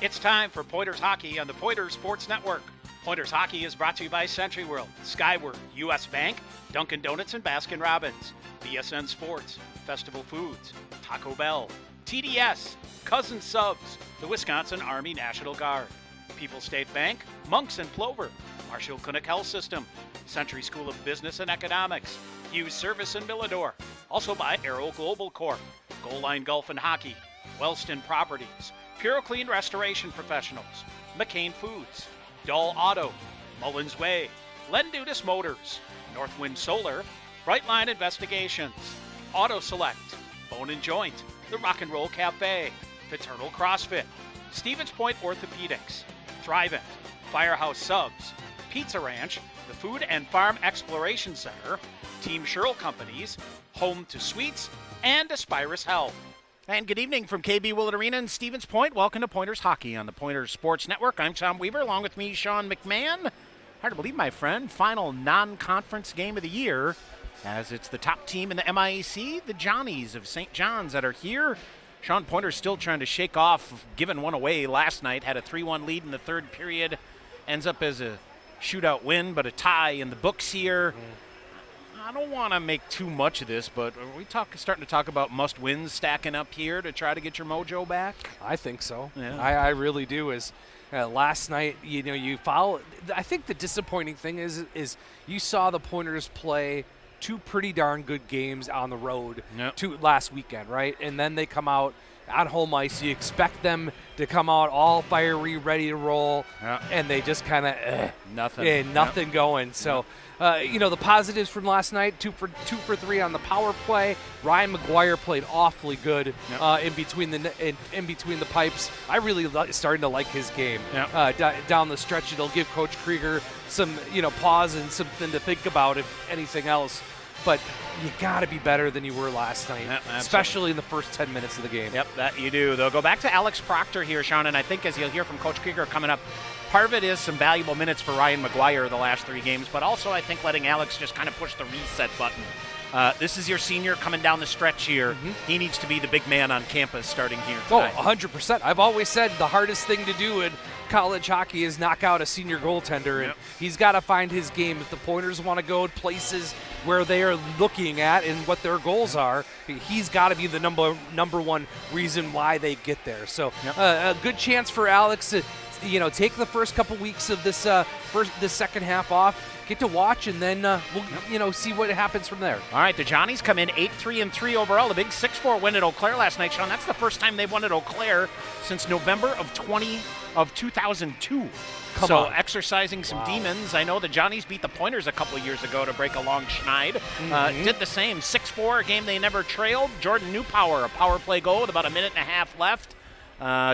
It's time for Pointers Hockey on the Pointers Sports Network. Pointers Hockey is brought to you by Century World, Skyward, U.S. Bank, Dunkin' Donuts and Baskin Robbins, BSN Sports, Festival Foods, Taco Bell, TDS, Cousin Subs, the Wisconsin Army National Guard, People's State Bank, Monks and Plover, Marshall Clinic Health System, Century School of Business and Economics, Hughes Service in Millador, also by Aero Global Corp, Goal Line Golf and Hockey, Wellston Properties, Pure Clean Restoration Professionals, McCain Foods, Dahl Auto, Mullins Way, Lendutis Motors, Northwind Solar, Brightline Investigations, Auto Select, Bone and Joint, The Rock and Roll Cafe, Fraternal CrossFit, Stevens Point Orthopedics, Thrivent, Firehouse Subs, Pizza Ranch, the Food and Farm Exploration Center, Team Sherrill Companies, Home to Sweets, and Aspirus Health. And good evening from KB Willett Arena in Stevens Point. Welcome to Pointers Hockey on the Pointers Sports Network. I'm Tom Weaver, along with me, Sean McMahon. Hard to believe, my friend, final non-conference game of the year, as it's the top team in the MIAC, the Johnnies of St. John's, that are here. Sean, Pointer's still trying to shake off giving one away last night. Had a 3-1 lead in the third period. Ends up as a shootout win, but a tie in the books here. I don't want to make too much of this, but are we starting to talk about must-wins stacking up here to try to get your mojo back? I think so. Yeah. I really do. Last night, you follow. I think the disappointing thing is you saw the Pointers play two pretty darn good games on the road last weekend, right? And then they come out on home ice. You expect them to come out all fiery, ready to roll, and they just kind of nothing going. So. The positives from last night: two for three on the power play. Ryan McGuire played awfully good in between the pipes. I really starting to like his game down the stretch. It'll give Coach Krieger some pause and something to think about, if anything else. But you got to be better than you were last night, especially in the first 10 minutes of the game. Yep, that you do. They'll go back to Alex Proctor here, Sean, and I think, as you'll hear from Coach Krieger coming up, part of it is some valuable minutes for Ryan McGuire the last 3 games, but also I think letting Alex just kind of push the reset button. This is your senior coming down the stretch here. Mm-hmm. He needs to be the big man on campus starting here tonight. 100%. I've always said the hardest thing to do in college hockey is knock out a senior goaltender, and he's got to find his game. If the Pointers want to go places where they are looking at and what their goals are, he's got to be the number one reason why they get there. So a good chance for Alex to take the first couple weeks of this second half off, get to watch, and then we'll see what happens from there. All right, the Johnnies come in 8-3-3 overall. A big 6-4 win at Eau Claire last night, Sean. That's the first time they've won at Eau Claire since November of 2002. Come on. Exercising some demons. I know the Johnnies beat the Pointers a couple years ago to break a long schneid. Did the same. 6-4, a game they never trailed. Jordan Newpower, a power play goal with about a minute and a half left.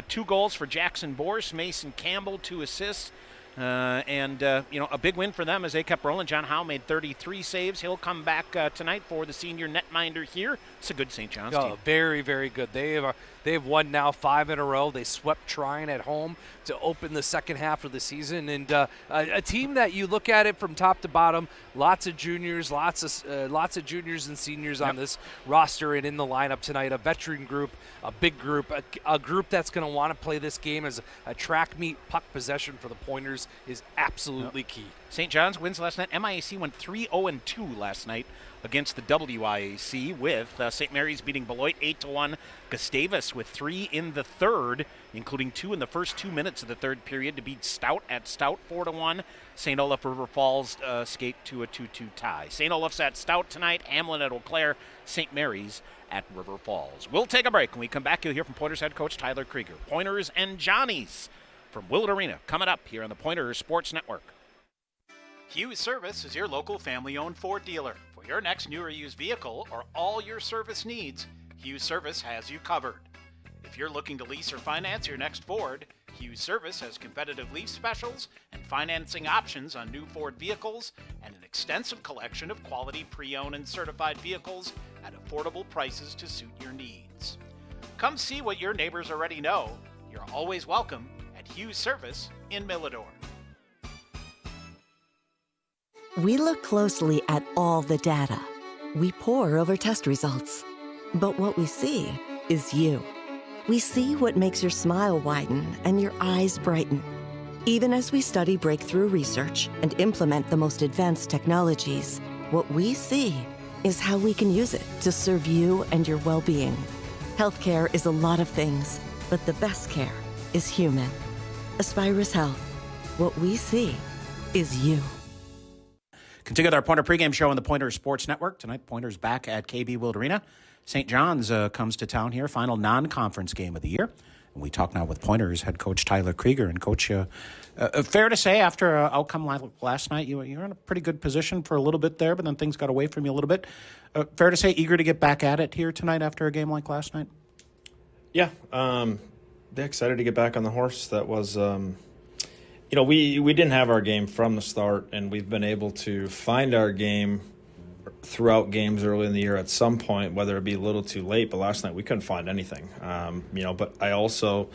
2 goals for Jackson Borse, Mason Campbell, 2 assists. A big win for them as they kept rolling. John Howe made 33 saves. He'll come back tonight for the senior netminder here. It's a good St. John's team. Very, very good. They've won now 5 in a row. They swept Tryon at home to open the second half of the season. And a team that you look at it from top to bottom, lots of juniors and seniors on this roster and in the lineup tonight. A veteran group, a big group, a group that's going to want to play this game as a track meet. Puck possession for the Pointers is absolutely key. St. John's wins last night. MIAC went 3-0-2 last night against the WIAC, with St. Mary's beating Beloit 8-1. Gustavus with 3 in the third, including 2 in the first 2 minutes of the third period, to beat Stout at Stout 4-1. St. Olaf River Falls skate to a 2-2 tie. St. Olaf's at Stout tonight, Hamlin at Eau Claire, St. Mary's at River Falls. We'll take a break. When we come back, you'll hear from Pointers head coach Tyler Krieger. Pointers and Johnnies from Willett Arena coming up here on the Pointers Sports Network. Hughes Service is your local family-owned Ford dealer. For your next new or used vehicle or all your service needs, Hughes Service has you covered. If you're looking to lease or finance your next Ford, Hughes Service has competitive lease specials and financing options on new Ford vehicles and an extensive collection of quality pre-owned and certified vehicles at affordable prices to suit your needs. Come see what your neighbors already know. You're always welcome at Hughes Service in Millador. We look closely at all the data. We pore over test results. But what we see is you. we see what makes your smile widen and your eyes brighten. Even as we study breakthrough research and implement the most advanced technologies, what we see is how we can use it to serve you and your well-being. Healthcare is a lot of things, but the best care is human. Aspirus Health. What we see is you. Continue with our Pointer pregame show on the Pointer Sports Network. Tonight, Pointer's back at KB Wild Arena. St. John's comes to town here, final non-conference game of the year. And we talk now with Pointer's head coach Tyler Krieger. And, Coach, fair to say after outcome last night, you're in a pretty good position for a little bit there, but then things got away from you a little bit. Fair to say eager to get back at it here tonight after a game like last night? Yeah, excited to get back on the horse. That was, we didn't have our game from the start, and we've been able to find our game throughout games early in the year at some point, whether it be a little too late. But last night we couldn't find anything. But I also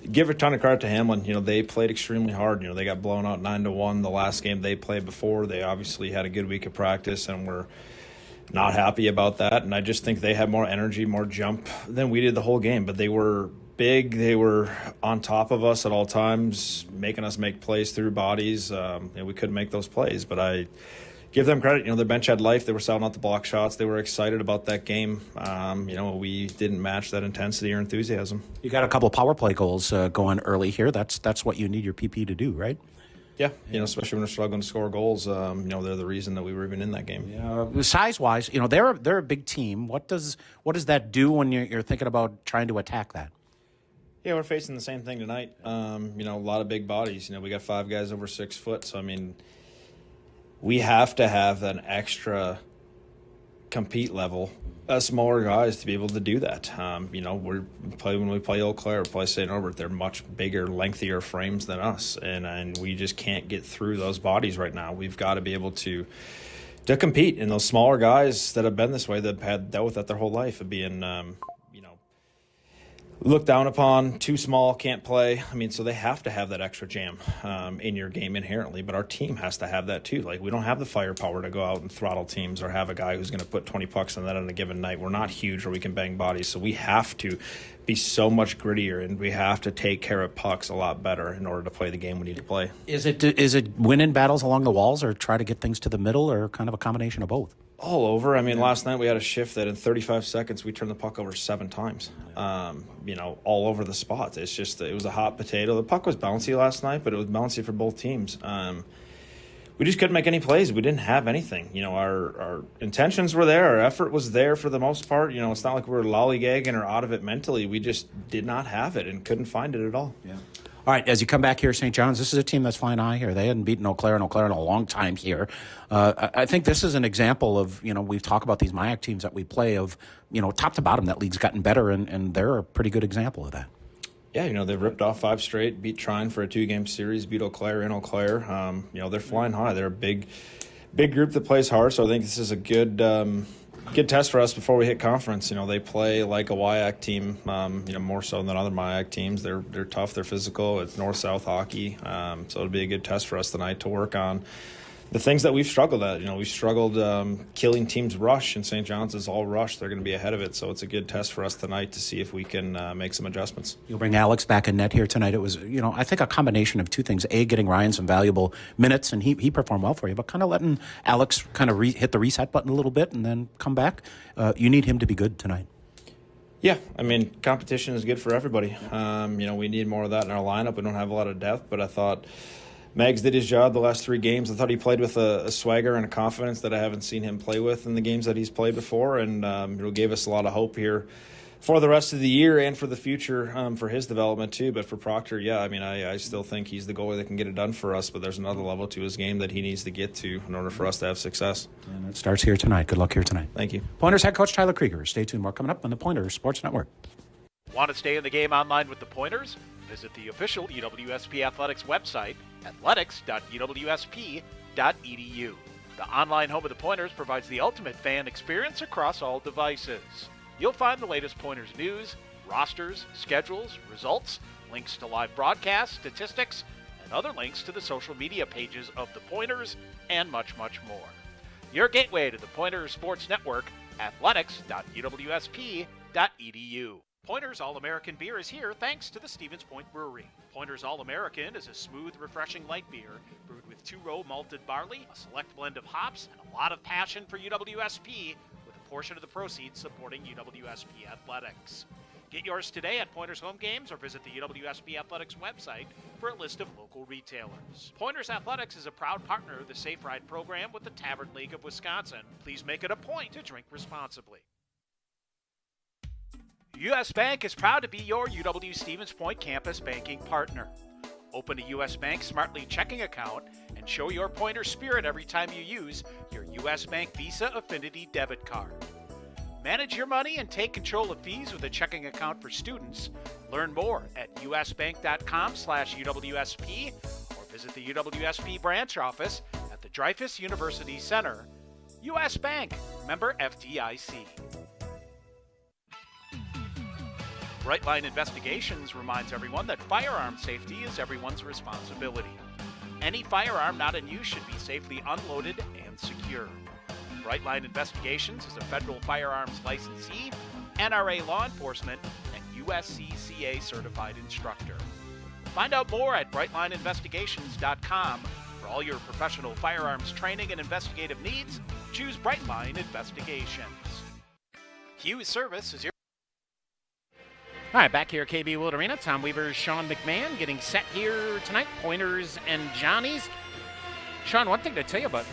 give a ton of credit to Hamlin. They played extremely hard. They got blown out 9-1 the last game they played before. They obviously had a good week of practice and were not happy about that. And I just think they had more energy, more jump than we did the whole game. But they were big. They were on top of us at all times, making us make plays through bodies. We couldn't make those plays, but I give them credit. Their bench had life. They were selling out the block shots. They were excited about that game. We didn't match that intensity or enthusiasm. You got a couple power play goals going early here. That's what you need your PP to do, right? Yeah, especially when we're struggling to score goals. They're the reason that we were even in that game. Yeah, size-wise, they're a big team. What does that do when you're thinking about trying to attack that? Yeah, we're facing the same thing tonight. A lot of big bodies. We got 5 guys over 6 foot. So we have to have an extra compete level as smaller guys to be able to do that. When we play Eau Claire, play St. Norbert, they're much bigger, lengthier frames than us, and we just can't get through those bodies right now. We've got to be able to compete. And those smaller guys that have been this way, that have dealt with that their whole life, of being looked down upon, too small, can't play. So they have to have that extra jam in your game inherently, but our team has to have that too. We don't have the firepower to go out and throttle teams or have a guy who's going to put 20 pucks on that on a given night. We're not huge where we can bang bodies, so we have to be so much grittier, and we have to take care of pucks a lot better in order to play the game we need to play. Is it winning battles along the walls, or try to get things to the middle, or kind of a combination of both? All over. Last night we had a shift that in 35 seconds we turned the puck over 7 times, all over the spot. It's just, it was a hot potato. The puck was bouncy last night, but it was bouncy for both teams. We just couldn't make any plays. We didn't have anything. Our intentions were there. Our effort was there for the most part. It's not like we were lollygagging or out of it mentally. We just did not have it and couldn't find it at all. Yeah. All right, as you come back here, St. John's, this is a team that's flying high here. They hadn't beaten Eau Claire in a long time here. I think this is an example of, we've talked about these MIAC teams that we play of, top to bottom, that league's gotten better, and they're a pretty good example of that. Yeah, they've ripped off 5 straight, beat Trine for a 2-game series, beat Eau Claire in Eau Claire. They're flying high. They're a big group that plays hard, so I think this is a good test for us before we hit conference. They play like a WIAC team, more so than other MIAC teams. They're tough, they're physical. It's north-south hockey, so it'll be a good test for us tonight to work on the things that we've struggled at. We've struggled killing teams rush, and St. John's is all rush. They're going to be ahead of it, so it's a good test for us tonight to see if we can make some adjustments. You'll bring Alex back in net here tonight. It was, I think a combination of two things. A, getting Ryan some valuable minutes, and he performed well for you, but kind of letting Alex kind of hit the reset button a little bit and then come back. You need him to be good tonight. Yeah, competition is good for everybody. We need more of that in our lineup. We don't have a lot of depth, but I thought Mags did his job the last 3 games. I thought he played with a swagger and a confidence that I haven't seen him play with in the games that he's played before, and it gave us a lot of hope here for the rest of the year and for the future for his development too. But for Proctor, I still think he's the goalie that can get it done for us, but there's another level to his game that he needs to get to in order for us to have success. And it starts here tonight. Good luck here tonight. Thank you. Pointers head coach Tyler Krieger. Stay tuned. More coming up on the Pointers Sports Network. Want to stay in the game online with the Pointers? Visit the official UWSP Athletics website, athletics.uwsp.edu. The online home of the Pointers provides the ultimate fan experience across all devices. You'll find the latest Pointers news, rosters, schedules, results, links to live broadcasts, statistics, and other links to the social media pages of the Pointers, and much, much more. Your gateway to the Pointers Sports Network, athletics.uwsp.edu. Pointer's All-American beer is here thanks to the Stevens Point Brewery. Pointer's All-American is a smooth, refreshing light beer brewed with 2-row malted barley, a select blend of hops, and a lot of passion for UWSP, with a portion of the proceeds supporting UWSP athletics. Get yours today at Pointer's home games or visit the UWSP Athletics website for a list of local retailers. Pointer's Athletics is a proud partner of the Safe Ride program with the Tavern League of Wisconsin. Please make it a point to drink responsibly. U.S. Bank is proud to be your UW Stevens Point campus banking partner. Open a U.S. Bank Smartly checking account and show your Pointer spirit every time you use your U.S. Bank Visa Affinity debit card. Manage your money and take control of fees with a checking account for students. Learn more at usbank.com/UWSP or visit the UWSP branch office at the Dreyfus University Center. U.S. Bank, member FDIC. Brightline Investigations reminds everyone that firearm safety is everyone's responsibility. Any firearm not in use should be safely unloaded and secured. Brightline Investigations is a federal firearms licensee, NRA law enforcement, and USCCA certified instructor. Find out more at brightlineinvestigations.com. For all your professional firearms training and investigative needs, choose Brightline Investigations. Hughes Service is your... All right, back here at KB World Arena. Tom Weaver, Sean McMahon getting set here tonight. Pointers and Johnnies. Sean, one thing to tell you about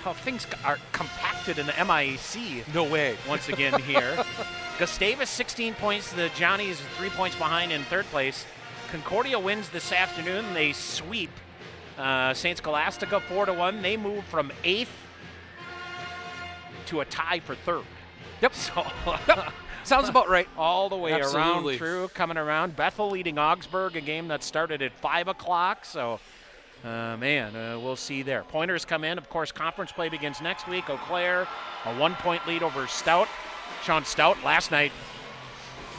how things are compacted in the MIAC. No way. Once again here. Gustavus, 16 points. The Johnnies 3 points behind in third place. Concordia wins this afternoon. They sweep St. Scholastica 4-1. They move from 8th to a tie for 3rd. Yep. So Sounds about right. All the way Absolutely. around through, coming around. Bethel leading Augsburg, a game that started at 5 o'clock. So, we'll see there. Pointers come in. Of course, conference play begins next week. Eau Claire, a 1-point lead over Stout. Sean, Stout last night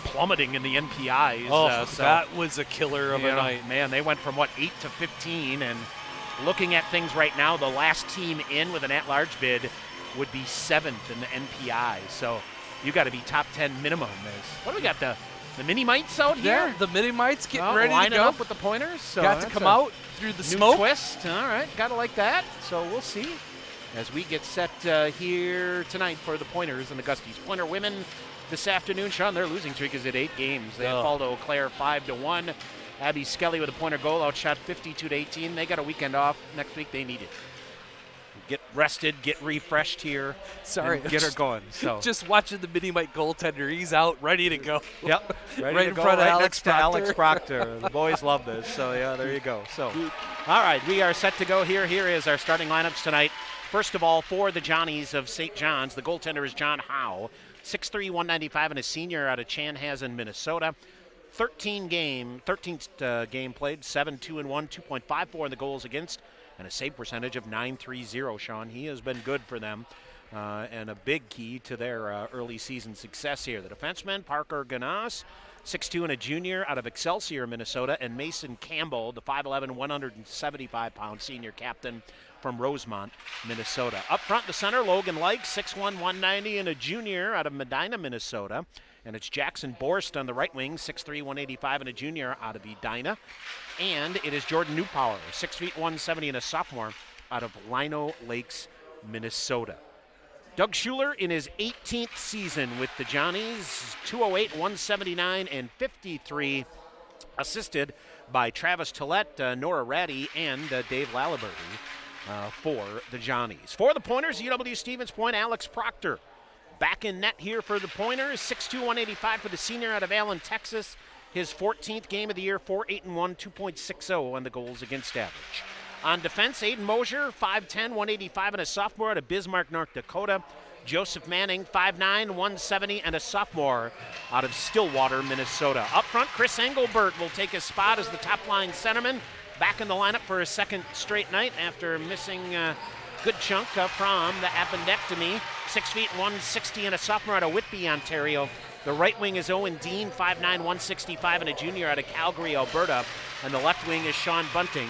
plummeting in the NPIs. So that was a killer of a night. Man, they went from, 8 to 15. And looking at things right now, the last team in with an at-large bid would be 7th in the NPI. So you got to be top 10 minimum. What do we got, the mini-mites out here? Yeah, the mini-mites getting ready to lining go. up with the Pointers. So got to come out through the new smoke. Twist. All right, got to like that. So we'll see as we get set here tonight for the Pointers and the Gusties. Pointer women this afternoon, Sean, their losing streak is at 8 games. They fall to Eau Claire 5-1. Abby Skelly with a pointer goal, outshot 52-18. They got a weekend off next week. They need it. Get rested, get refreshed here. Sorry, and get her going. So just watching the mini-mite goaltender. He's out, ready to go. Yep, ready right to in go, front of Alex next to Proctor. Alex Proctor. The boys love this. So yeah, there you go. So, all right, we are set to go here. Here is our starting lineups tonight. First of all, for the Johnnies of St. John's, the goaltender is John Howe, 6'3", 195, and a senior out of Chanhassen, Minnesota. 13th game played, 7-2-1, 2.54 in the goals against, and a save percentage of .930, Sean. He has been good for them and a big key to their early season success here. The defenseman, Parker Ganas, 6'2" and a junior out of Excelsior, Minnesota, and Mason Campbell, the 5'11", 175-pound senior captain from Rosemont, Minnesota. Up front, the center, Logan Like, 6'1", 190, and a junior out of Medina, Minnesota. And it's Jackson Borst on the right wing, 6'3", 185, and a junior out of Edina. And it is Jordan Newpower, 6 feet, 170, and a sophomore out of Lino Lakes, Minnesota. Doug Schuler in his 18th season with the Johnnies, 208, 179, and 53, assisted by Travis Tillett, Nora Ratty, and Dave Laliberty for the Johnnies. For the Pointers, UW Stevens Point, Alex Proctor. Back in net here for the Pointers, 6'2", 185 for the senior out of Allen, Texas. His 14th game of the year, 4-8-1, 2.60 on the goals against average. On defense, Aiden Mosier, 5'10", 185, and a sophomore out of Bismarck, North Dakota. Joseph Manning, 5'9", 170, and a sophomore out of Stillwater, Minnesota. Up front, Chris Engelbert will take his spot as the top-line centerman. Back in the lineup for a second straight night after missing a good chunk from the appendectomy. 6 feet, 160, and a sophomore out of Whitby, Ontario. The right wing is Owen Dean, 5'9", 165, and a junior out of Calgary, Alberta. And the left wing is Sean Bunting,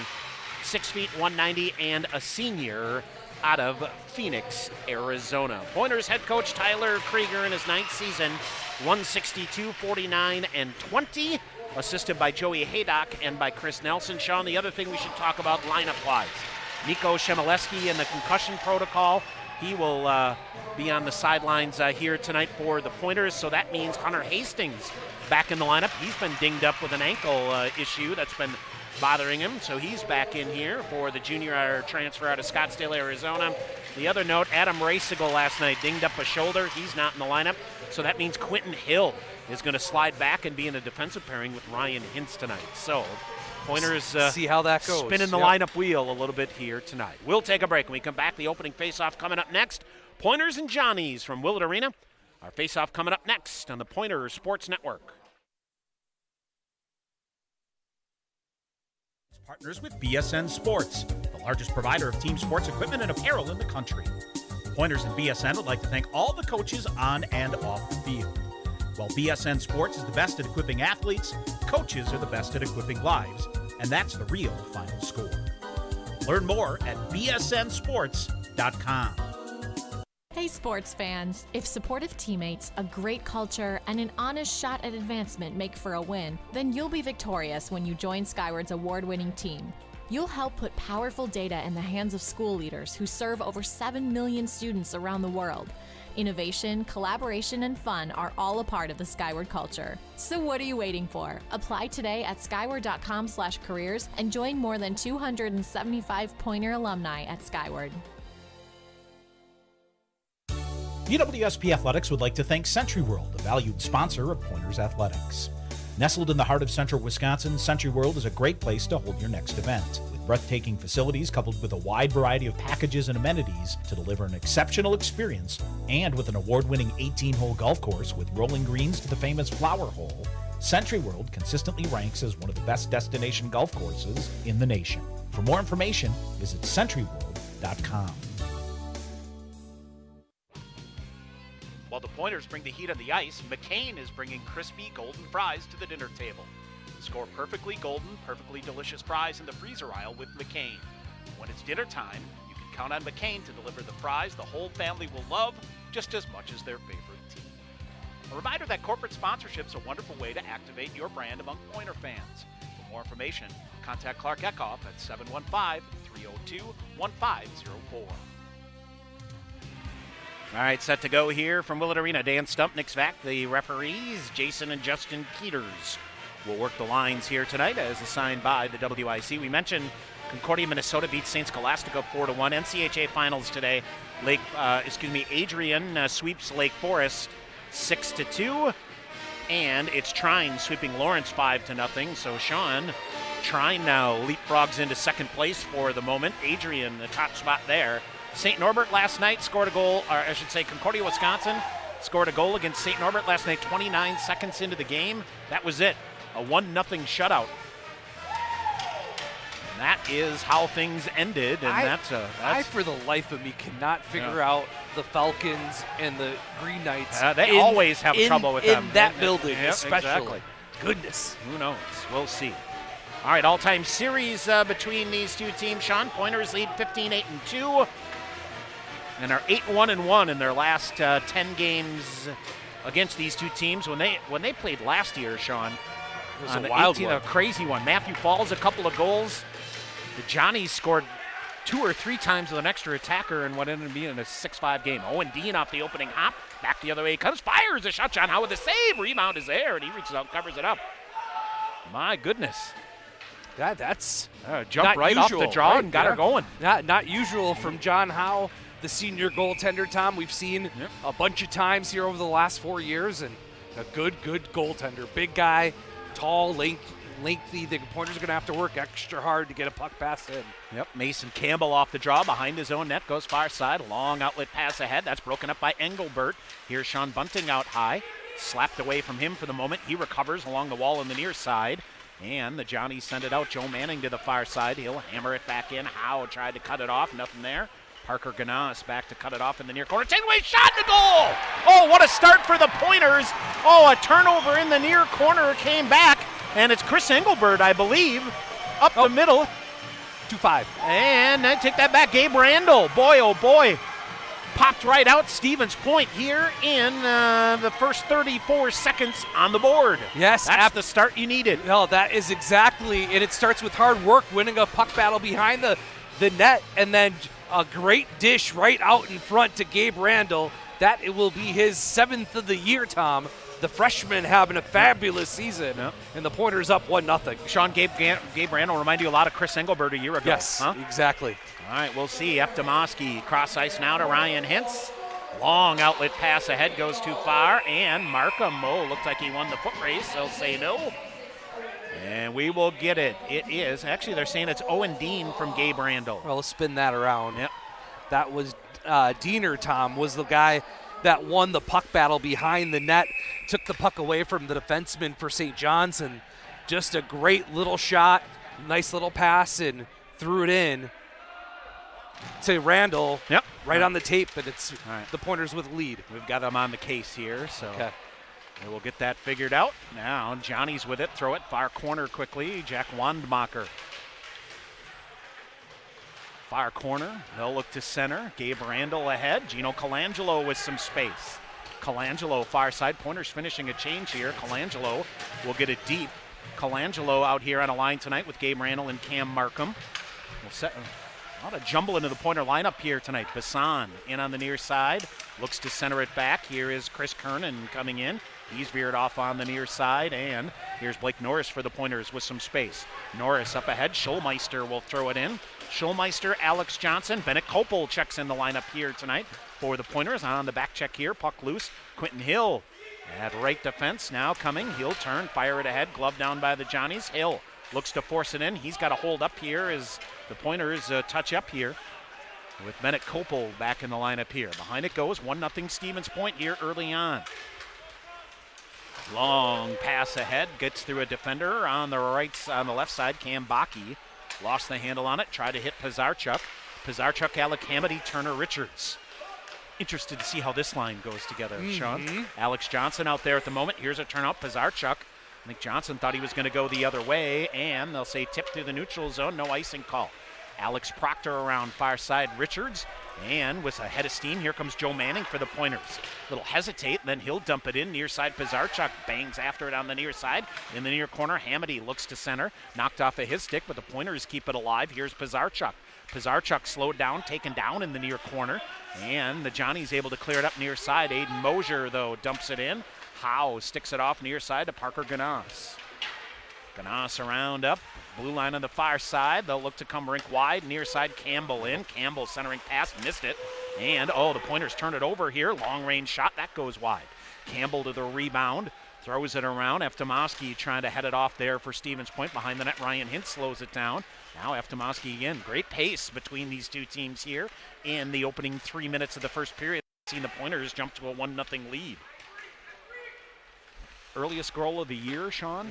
6 feet, 190, and a senior out of Phoenix, Arizona. Pointers head coach Tyler Krieger in his 9th season, 162, 49, and 20, assisted by Joey Haydock and by Chris Nelson. Sean, the other thing we should talk about lineup-wise, Nico Shemileski in the concussion protocol. He will be on the sidelines here tonight for the Pointers, so that means Hunter Hastings back in the lineup. He's been dinged up with an ankle issue that's been bothering him, so he's back in here for the junior transfer out of Scottsdale, Arizona. The other note, Adam Racigel last night dinged up a shoulder. He's not in the lineup, so that means Quentin Hill is going to slide back and be in a defensive pairing with Ryan Hintz tonight. So Pointers see how that goes. Spinning the lineup wheel a little bit here tonight. We'll take a break. When we come back, the opening faceoff coming up next. Pointers and Johnnies from Willett Arena. Our faceoff coming up next on the Pointers Sports Network. Partners with BSN Sports, the largest provider of team sports equipment and apparel in the country. Pointers and BSN would like to thank all the coaches on and off the field. While BSN Sports is the best at equipping athletes, coaches are the best at equipping lives, and that's the real final score. Learn more at bsnsports.com. Hey sports fans, if supportive teammates, a great culture, and an honest shot at advancement make for a win, then you'll be victorious when you join Skyward's award-winning team. You'll help put powerful data in the hands of school leaders who serve over 7 million students around the world. Innovation, collaboration, and fun are all a part of the Skyward culture. So what are you waiting for? Apply today at skyward.com/careers and join more than 275 Pointer alumni at Skyward. UWSP Athletics would like to thank Century World, a valued sponsor of Pointers Athletics. Nestled in the heart of central Wisconsin, Century World is a great place to hold your next event. With breathtaking facilities coupled with a wide variety of packages and amenities to deliver an exceptional experience, and with an award-winning 18-hole golf course with rolling greens to the famous Flower Hole, Century World consistently ranks as one of the best destination golf courses in the nation. For more information, visit centuryworld.com. While the Pointers bring the heat on the ice, McCain is bringing crispy golden fries to the dinner table. Score perfectly golden, perfectly delicious fries in the freezer aisle with McCain. When it's dinner time, you can count on McCain to deliver the fries the whole family will love just as much as their favorite team. A reminder that corporate sponsorship is a wonderful way to activate your brand among Pointer fans. For more information, contact Clark Eckhoff at 715-302-1504. All right, set to go here from Willett Arena. Dan Stump, Nick Svak, the referees. Jason and Justin Peters will work the lines here tonight as assigned by the WIC. We mentioned Concordia, Minnesota beats St. Scholastica 4-1. NCHA Finals today. Adrian sweeps Lake Forest 6-2. And it's Trine sweeping Lawrence 5-0. So Sean, Trine now leapfrogs into second place for the moment. Adrian, the top spot there. St. Norbert last night scored a goal, or I should say Concordia, Wisconsin scored a goal against St. Norbert last night 29 seconds into the game. That was it, a 1-0 shutout. And that is how things ended, and I, for the life of me, cannot figure out the Falcons and the Green Knights. They always have trouble with them. In that building, especially. Exactly. Goodness. Who knows? We'll see. All right, all-time series between these two teams. Sean, Pointers lead 15-8-2. And are 8-1-1 in their last 10 games against these two teams. When they played last year, Sean, it was a wild one. A crazy one. Matthew Falls, a couple of goals. The Johnnies scored 2 or 3 times with an extra attacker in what ended up being a 6-5 game. Owen Dean off the opening hop. Back the other way he comes. Fires a shot. John Howe with the save. Rebound is there, and he reaches out and covers it up. My goodness. That's jumped right usual, off the draw and got her going. Not usual from John Howe, the senior goaltender, Tom. We've seen a bunch of times here over the last 4 years, and a good goaltender. Big guy, tall, lengthy. The Pointers are going to have to work extra hard to get a puck past him. Yep, Mason Campbell off the draw behind his own net, goes far side, long outlet pass ahead. That's broken up by Engelbert. Here's Sean Bunting out high, slapped away from him for the moment. He recovers along the wall on the near side, and the Johnnies send it out. Joe Manning to the far side. He'll hammer it back in. Howe tried to cut it off, nothing there. Parker Ganas back to cut it off in the near corner. Take away shot and a goal! Oh, what a start for the Pointers. Oh, a turnover in the near corner came back, and it's Chris Engelbert, I believe, up the middle. 2-5. And I take that back. Gabe Randall, boy, oh boy, popped right out. Stevens Point here in the first 34 seconds on the board. Yes. That's the start you needed. No, that is exactly, and it starts with hard work, winning a puck battle behind the net, and then a great dish right out in front to Gabe Randall. That it will be his 7th of the year, Tom. The freshman having a fabulous season, and the Pointers up 1-0. Sean, Gabe Randall remind you a lot of Chris Engelbert a year ago. Yes, exactly. All right, we'll see. F. Demoski cross ice now to Ryan Hintz. Long outlet pass ahead, goes too far, and Markham, looked like he won the foot race. They'll say no. And we will get it. It is, actually they're saying it's Owen Dean from Gabe Randall. Well, let's spin that around. Yep. That was Diener, Tom, was the guy that won the puck battle behind the net, took the puck away from the defenseman for St. John's, and just a great little shot, nice little pass, and threw it in to Randall. Yep. Right on the tape, and it's right. The Pointers with lead. We've got them on the case here, so Okay. we'll get that figured out. Now Johnny's with it, throw it, far corner quickly, Jack Wandmacher. Far corner, they'll look to center. Gabe Randall ahead. Gino Colangelo with some space. Colangelo far side. Pointers finishing a change here. Colangelo will get it deep. Colangelo out here on a line tonight with Gabe Randall and Cam Markham. We'll set a lot of jumble into the Pointer lineup here tonight. Bassan in on the near side. Looks to center it back. Here is Chris Kernan coming in. He's veered off on the near side, and here's Blake Norris for the Pointers with some space. Norris up ahead. Schulmeister will throw it in. Schulmeister, Alex Johnson. Bennett Kopel checks in the lineup here tonight for the Pointers. On the back check here, puck loose. Quentin Hill at right defense now coming. He'll turn, fire it ahead. Glove down by the Johnnies. Hill looks to force it in. He's got a hold up here as the Pointers touch up here with Bennett Kopel back in the lineup here. Behind it goes 1-0 Stevens Point here early on. Long pass ahead, gets through a defender on the left side. Cam Bakke lost the handle on it, tried to hit Pizarchuk. Pizarchuk, Alec Hamady, Turner Richards. Interested to see how this line goes together, Sean. Alex Johnson out there at the moment. Here's a turn up, Pizarchuk. I think Johnson thought he was going to go the other way, and they'll say tip through the neutral zone, no icing call. Alex Proctor around far side Richards, and with a head of steam, here comes Joe Manning for the Pointers. Little hesitate, then he'll dump it in. Near side, Pizarchuk bangs after it on the near side. In the near corner, Hamady looks to center. Knocked off of his stick, but the Pointers keep it alive. Here's Pizarchuk. Pizarchuk slowed down, taken down in the near corner, and the Johnny's able to clear it up near side. Aiden Mosier, though, dumps it in. Howe sticks it off near side to Parker Ganas. Ganas around up. Blue line on the far side. They'll look to come rink wide. Near side, Campbell in. Campbell centering pass, missed it. And, the Pointers turn it over here. Long range shot, that goes wide. Campbell to the rebound. Throws it around. Eftemoski trying to head it off there for Stevens Point. Behind the net, Ryan Hintz slows it down. Now Eftemoski again. Great pace between these two teams here in the opening 3 minutes of the first period. Seen the Pointers jump to a 1-0 lead. Earliest goal of the year, Sean?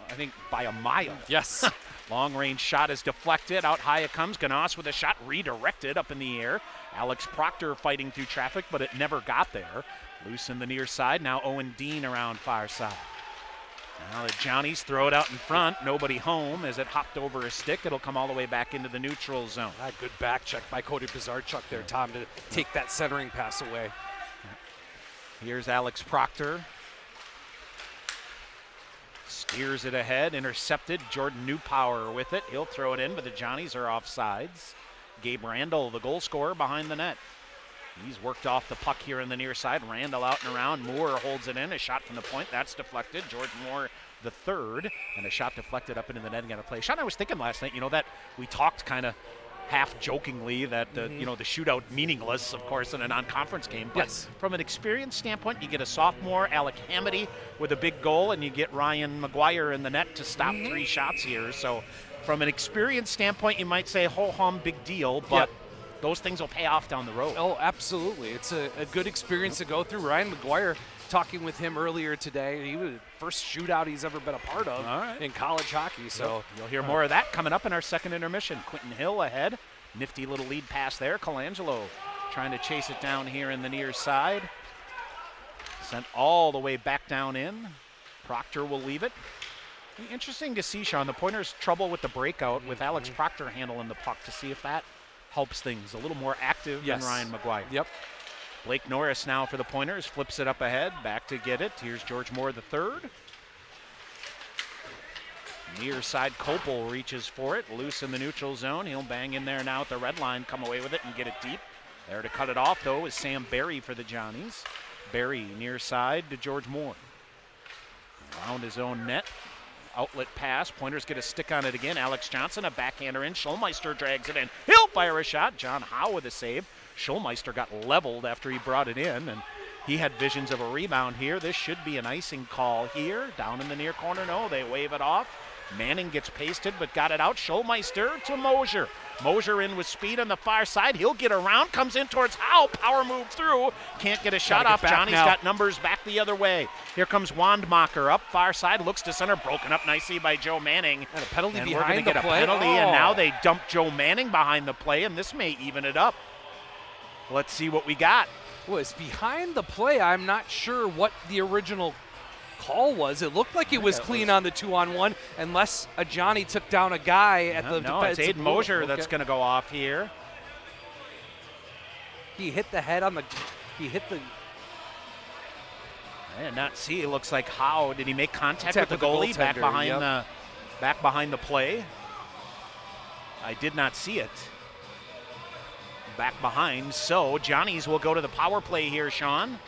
I think by a mile. Yes. Long range shot is deflected. Out high it comes. Ganas with a shot redirected up in the air. Alex Proctor fighting through traffic, but it never got there. Loose in the near side. Now Owen Dean around far side. Now the Johnnies throw it out in front. Nobody home as it hopped over a stick. It'll come all the way back into the neutral zone. Good back check by Cody Pizarchuk there, Tom, to take that centering pass away. Here's Alex Proctor. Steers it ahead, intercepted. Jordan Newpower with it. He'll throw it in, but the Johnnies are off sides. Gabe Randall, the goal scorer, behind the net. He's worked off the puck here in the near side. Randall out and around. Moore holds it in. A shot from the point. That's deflected. Jordan Moore the third. And a shot deflected up into the net and got a play. Sean, I was thinking last night, that we talked kind of half jokingly that the shootout meaningless, of course, in a non-conference game. But from an experience standpoint, you get a sophomore, Alec Hamady, with a big goal, and you get Ryan McGuire in the net to stop 3 shots here. So from an experience standpoint, you might say ho-hum, big deal, but those things will pay off down the road. Oh, absolutely. It's a good experience to go through. Ryan McGuire, talking with him earlier today, he was the first shootout he's ever been a part of in college hockey. So you'll hear more of that coming up in our second intermission. Quentin Hill ahead. Nifty little lead pass there. Colangelo trying to chase it down here in the near side. Sent all the way back down in. Proctor will leave it. Interesting to see, Sean, the Pointers' trouble with the breakout with Alex Proctor handling the puck to see if that helps things. A little more active than Ryan McGuire. Yep. Blake Norris now for the Pointers, flips it up ahead, back to get it. Here's George Moore the third. Near side, Kopel reaches for it, loose in the neutral zone. He'll bang in there now at the red line, come away with it and get it deep. There to cut it off, though, is Sam Berry for the Johnnies. Berry near side to George Moore. Around his own net. Outlet pass. Pointers get a stick on it again. Alex Johnson, a backhander in. Schulmeister drags it in. He'll fire a shot. John Howe with a save. Schulmeister got leveled after he brought it in, and he had visions of a rebound here. This should be an icing call here. Down in the near corner, no, they wave it off. Manning gets pasted, but got it out. Schulmeister to Mosier. Mosier in with speed on the far side. He'll get around, comes in towards Howe. Power move through. Can't get a shot off. Johnny's got numbers back the other way. Here comes Wandmacher up far side. Looks to center. Broken up nicely by Joe Manning. And a penalty and behind we're going to get the play. a penalty, and now they dump Joe Manning behind the play, and this may even it up. Let's see what we got. Was behind the play. I'm not sure what the original call was. It looked like it was clean on the 2-on-1, unless a Johnny took down a guy at the defense. It's Aiden Mosier that's going to go off here. He hit the head on the. I did not see. It looks like Howe. Did he make contact with the goalie back behind the play? I did not see it. Back behind. So Johnnies will go to the power play here, Sean,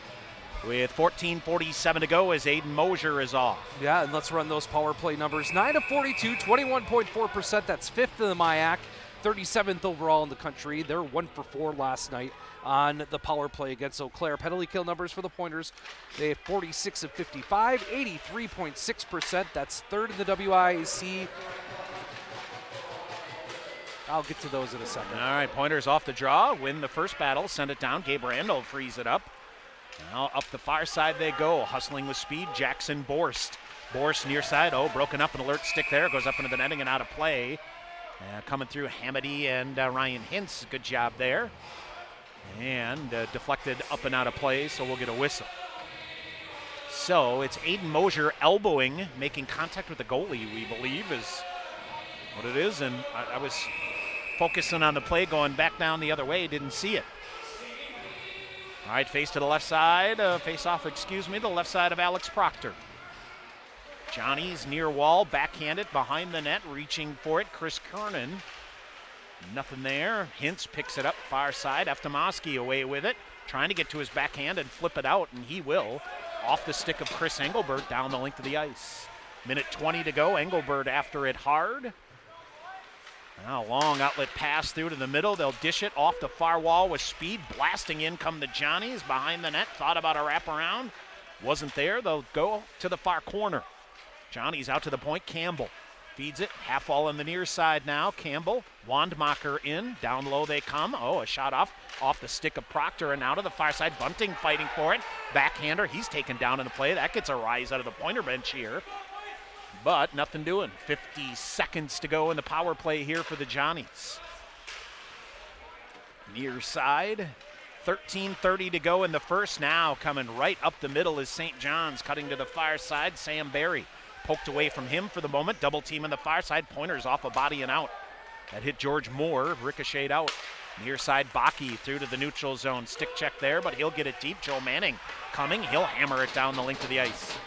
with 14:47 to go as Aiden Mosier is off. Yeah, and let's run those power play numbers. 9 of 42, 21.4%. That's 5th in the MIAC, 37th overall in the country. They're 1 for 4 last night on the power play against Eau Claire. Penalty kill numbers for the Pointers. They have 46 of 55, 83.6%. That's 3rd in the WIAC. I'll get to those in a second. All right, Pointers off the draw, win the first battle, send it down. Gabe Randall frees it up. Now up the far side they go, hustling with speed, Jackson Borst. Borst near side, broken up, an alert stick there, goes up into the netting and out of play. Coming through Hamady and Ryan Hintz, good job there. And deflected up and out of play, so we'll get a whistle. So it's Aiden Mosier elbowing, making contact with the goalie, we believe is what it is. And I was focusing on the play, going back down the other way, didn't see it. All right, face to the left side, the left side of Alex Proctor. Johnny's near wall, backhanded, behind the net, reaching for it, Chris Kernan. Nothing there. Hintz picks it up far side. Eftimowski away with it, trying to get to his backhand and flip it out, and he will. Off the stick of Chris Engelbert down the length of the ice. Minute 20 to go. Engelbert after it hard. Now long outlet pass through to the middle. They'll dish it off the far wall with speed. Blasting in come the Johnnies behind the net. Thought about a wraparound. Wasn't there. They'll go to the far corner. Johnnies out to the point. Campbell feeds it. Half wall on the near side now. Campbell. Wandmacher in. Down low they come. A shot off the stick of Proctor and out to the far side. Bunting fighting for it. Backhander. He's taken down in the play. That gets a rise out of the Pointer bench here. But nothing doing. 50 seconds to go in the power play here for the Johnnies. Near side. 13:30 to go in the first. Now coming right up the middle is St. John's. Cutting to the far side. Sam Berry poked away from him for the moment. Double team on the far side. Pointers off a body and out. That hit George Moore. Ricocheted out. Near side Bakke through to the neutral zone. Stick check there, but he'll get it deep. Joe Manning coming. He'll hammer it down the length of the ice.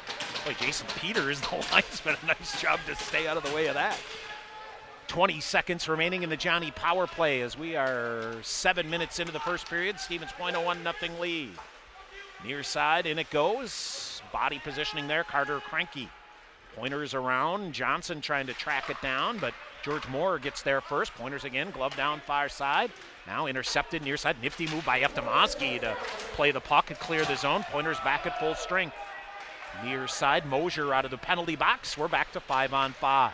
Boy, Jason Peters, the linesman, a nice job to stay out of the way of that. 20 seconds remaining in the Johnny power play as we are 7 minutes into the first period. Stevens Point, a 1-0 lead. Near side, in it goes. Body positioning there, Carter Cranky. Pointers around, Johnson trying to track it down, but George Moore gets there first. Pointers again, glove down far side. Now intercepted near side. Nifty move by Eftimowski to play the puck and clear the zone. Pointers back at full strength. Near side, Mosier out of the penalty box. We're back to 5-on-5.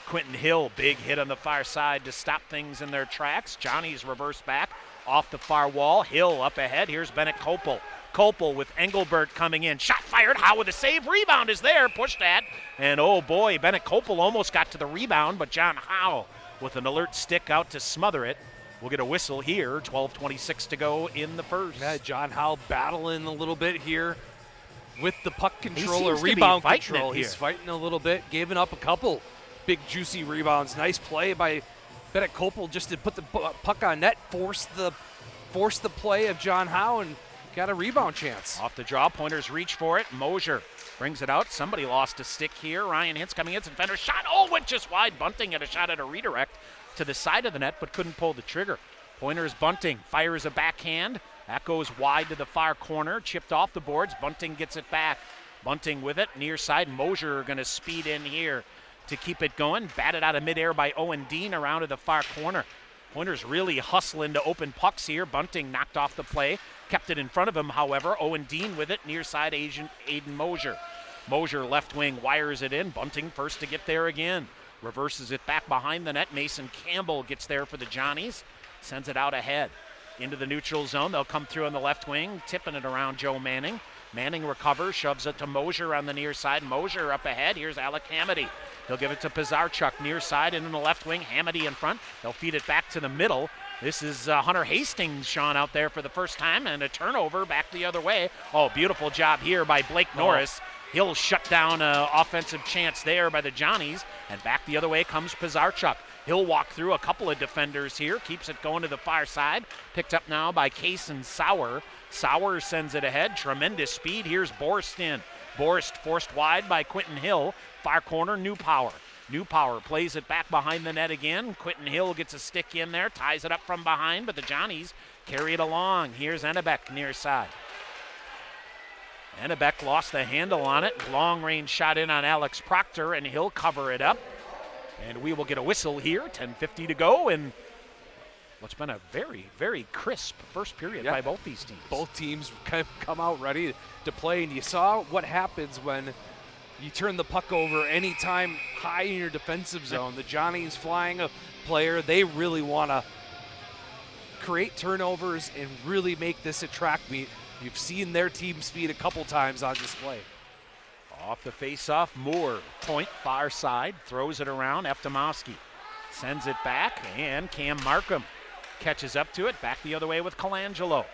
Quentin Hill, big hit on the far side to stop things in their tracks. Johnny's reverse back off the far wall. Hill up ahead. Here's Bennett Kopel. Kopel with Engelbert coming in. Shot fired. Howe with a save. Rebound is there. Pushed at. And oh boy, Bennett Kopel almost got to the rebound, but John Howe with an alert stick out to smother it. We'll get a whistle here. 12:26 to go in the first. Yeah, John Howe battling a little bit here. with the puck control or seems to be rebound fighting control. it He's here. fighting a little bit, giving up a couple big juicy rebounds. Nice play by Bennett Kopel just to put the puck on net, force the play of John Howe, and got a rebound chance. Off the draw, Pointers reach for it. Mosier brings it out. Somebody lost a stick here. Ryan Hintz coming in, defender shot. Oh, went just wide. Bunting had a shot at a redirect to the side of the net, but couldn't pull the trigger. Pointers Bunting fires a backhand. That goes wide to the far corner, chipped off the boards. Bunting gets it back. Bunting with it, near side. Mosier going to speed in here to keep it going. Batted out of midair by Owen Dean around to the far corner. Pointers really hustling to open pucks here. Bunting knocked off the play, kept it in front of him, however. Owen Dean with it, near side Aiden Mosier. Mosier left wing wires it in. Bunting first to get there again. Reverses it back behind the net. Mason Campbell gets there for the Johnnies. Sends it out ahead. Into the neutral zone. They'll come through on the left wing, tipping it around Joe Manning. Manning recovers, shoves it to Mosier on the near side. Mosier up ahead. Here's Alec Hamady. They'll give it to Pizarchuk near side and in the left wing. Hamady in front. They'll feed it back to the middle. This is Hunter Hastings, Sean, out there for the first time, and a turnover back the other way. Oh, beautiful job here by Blake Norris. He'll shut down an offensive chance there by the Johnnies, and back the other way comes Pizarchuk. He'll walk through a couple of defenders here, keeps it going to the far side. Picked up now by Kaysen Sauer. Sauer sends it ahead. Tremendous speed. Here's Borst in. Borst forced wide by Quentin Hill. Far corner, Newpower. Newpower plays it back behind the net again. Quentin Hill gets a stick in there, ties it up from behind, but the Johnnies carry it along. Here's Ennebeck near side. Ennebeck lost the handle on it. Long range shot in on Alex Proctor, and he'll cover it up. And we will get a whistle here. 10:50 to go, and what's been a very, very crisp first period by both these teams. Both teams come out ready to play, and you saw what happens when you turn the puck over anytime high in your defensive zone. The Johnnies flying a player, they really want to create turnovers and really make this a track meet. You've seen their team speed a couple times on display. Off the face-off, Moore, point, far side, throws it around. Eftimowski sends it back, and Cam Markham catches up to it. Back the other way with Colangelo.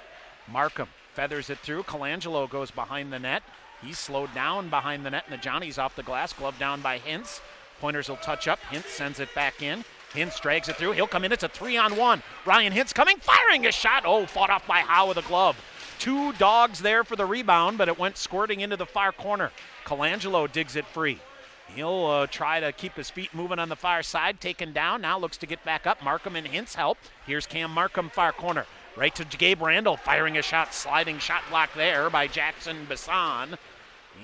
Markham feathers it through. Colangelo goes behind the net. He's slowed down behind the net, and the Johnnies off the glass. Glove down by Hintz. Pointers will touch up. Hintz sends it back in. Hintz drags it through. He'll come in. It's a 3-on-1. Ryan Hintz coming, firing a shot. Oh, fought off by Howe with a glove. Two dogs there for the rebound, but it went squirting into the far corner. Colangelo digs it free. He'll try to keep his feet moving on the far side. Taken down. Now looks to get back up. Markham and Hintz help. Here's Cam Markham, far corner. Right to Gabe Randall, firing a shot. Sliding shot block there by Jackson Bassan.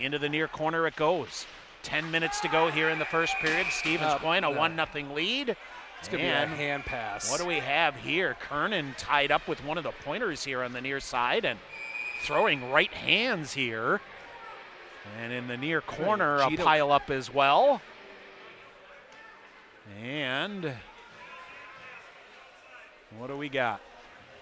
Into the near corner it goes. 10 minutes to go here in the first period. Stevens Point, a 1-0 lead. It's going to be a hand pass. What do we have here? Kernan tied up with one of the Pointers here on the near side and throwing right hands here. And in the near corner, a pile up as well. And what do we got?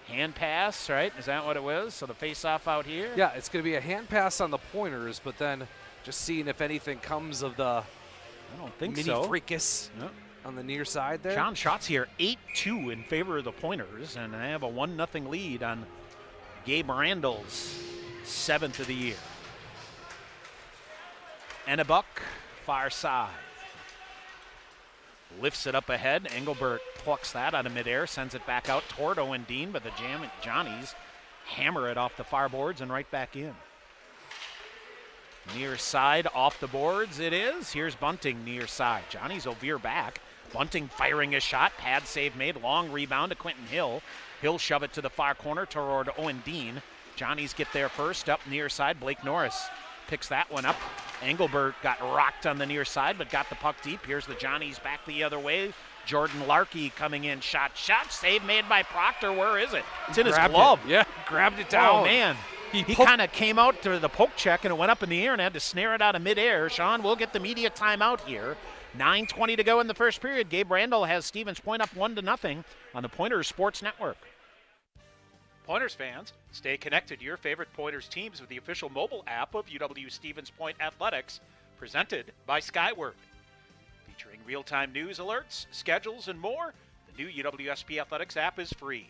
Hand pass, right? Is that what it was? So the face-off out here? Yeah, it's going to be a hand pass on the Pointers, but then just seeing if anything comes of the I don't think mini fracas on the near side there. John shots here 8-2 in favor of the Pointers, and they have a 1-0 lead on Gabe Randall's 7th of the year. Ennebuck, far side. Lifts it up ahead. Engelbert plucks that out of midair, sends it back out toward Owen Dean, but the Johnnies hammer it off the far boards and right back in. Near side, off the boards it is. Here's Bunting near side. Johnnies will veer back. Bunting firing a shot. Pad save made. Long rebound to Quentin Hill. He'll shove it to the far corner toward Owen Dean. Johnnies get there first. Up near side, Blake Norris picks that one up. Engelbert got rocked on the near side, but got the puck deep. Here's the Johnnies back the other way. Jordan Larkey coming in. Shot. Save made by Proctor. Where is it? It's in his glove. Yeah, grabbed it down. Oh, man. He kind of came out to the poke check, and it went up in the air and had to snare it out of midair. Sean, we'll get the media timeout here. 9:20 to go in the first period. Gabe Randall has Stevens Point up 1-0 on the Pointers Sports Network. Pointers fans, stay connected to your favorite Pointers teams with the official mobile app of UW Stevens Point Athletics, presented by Skyward. Featuring real-time news alerts, schedules, and more, the new UWSP Athletics app is free.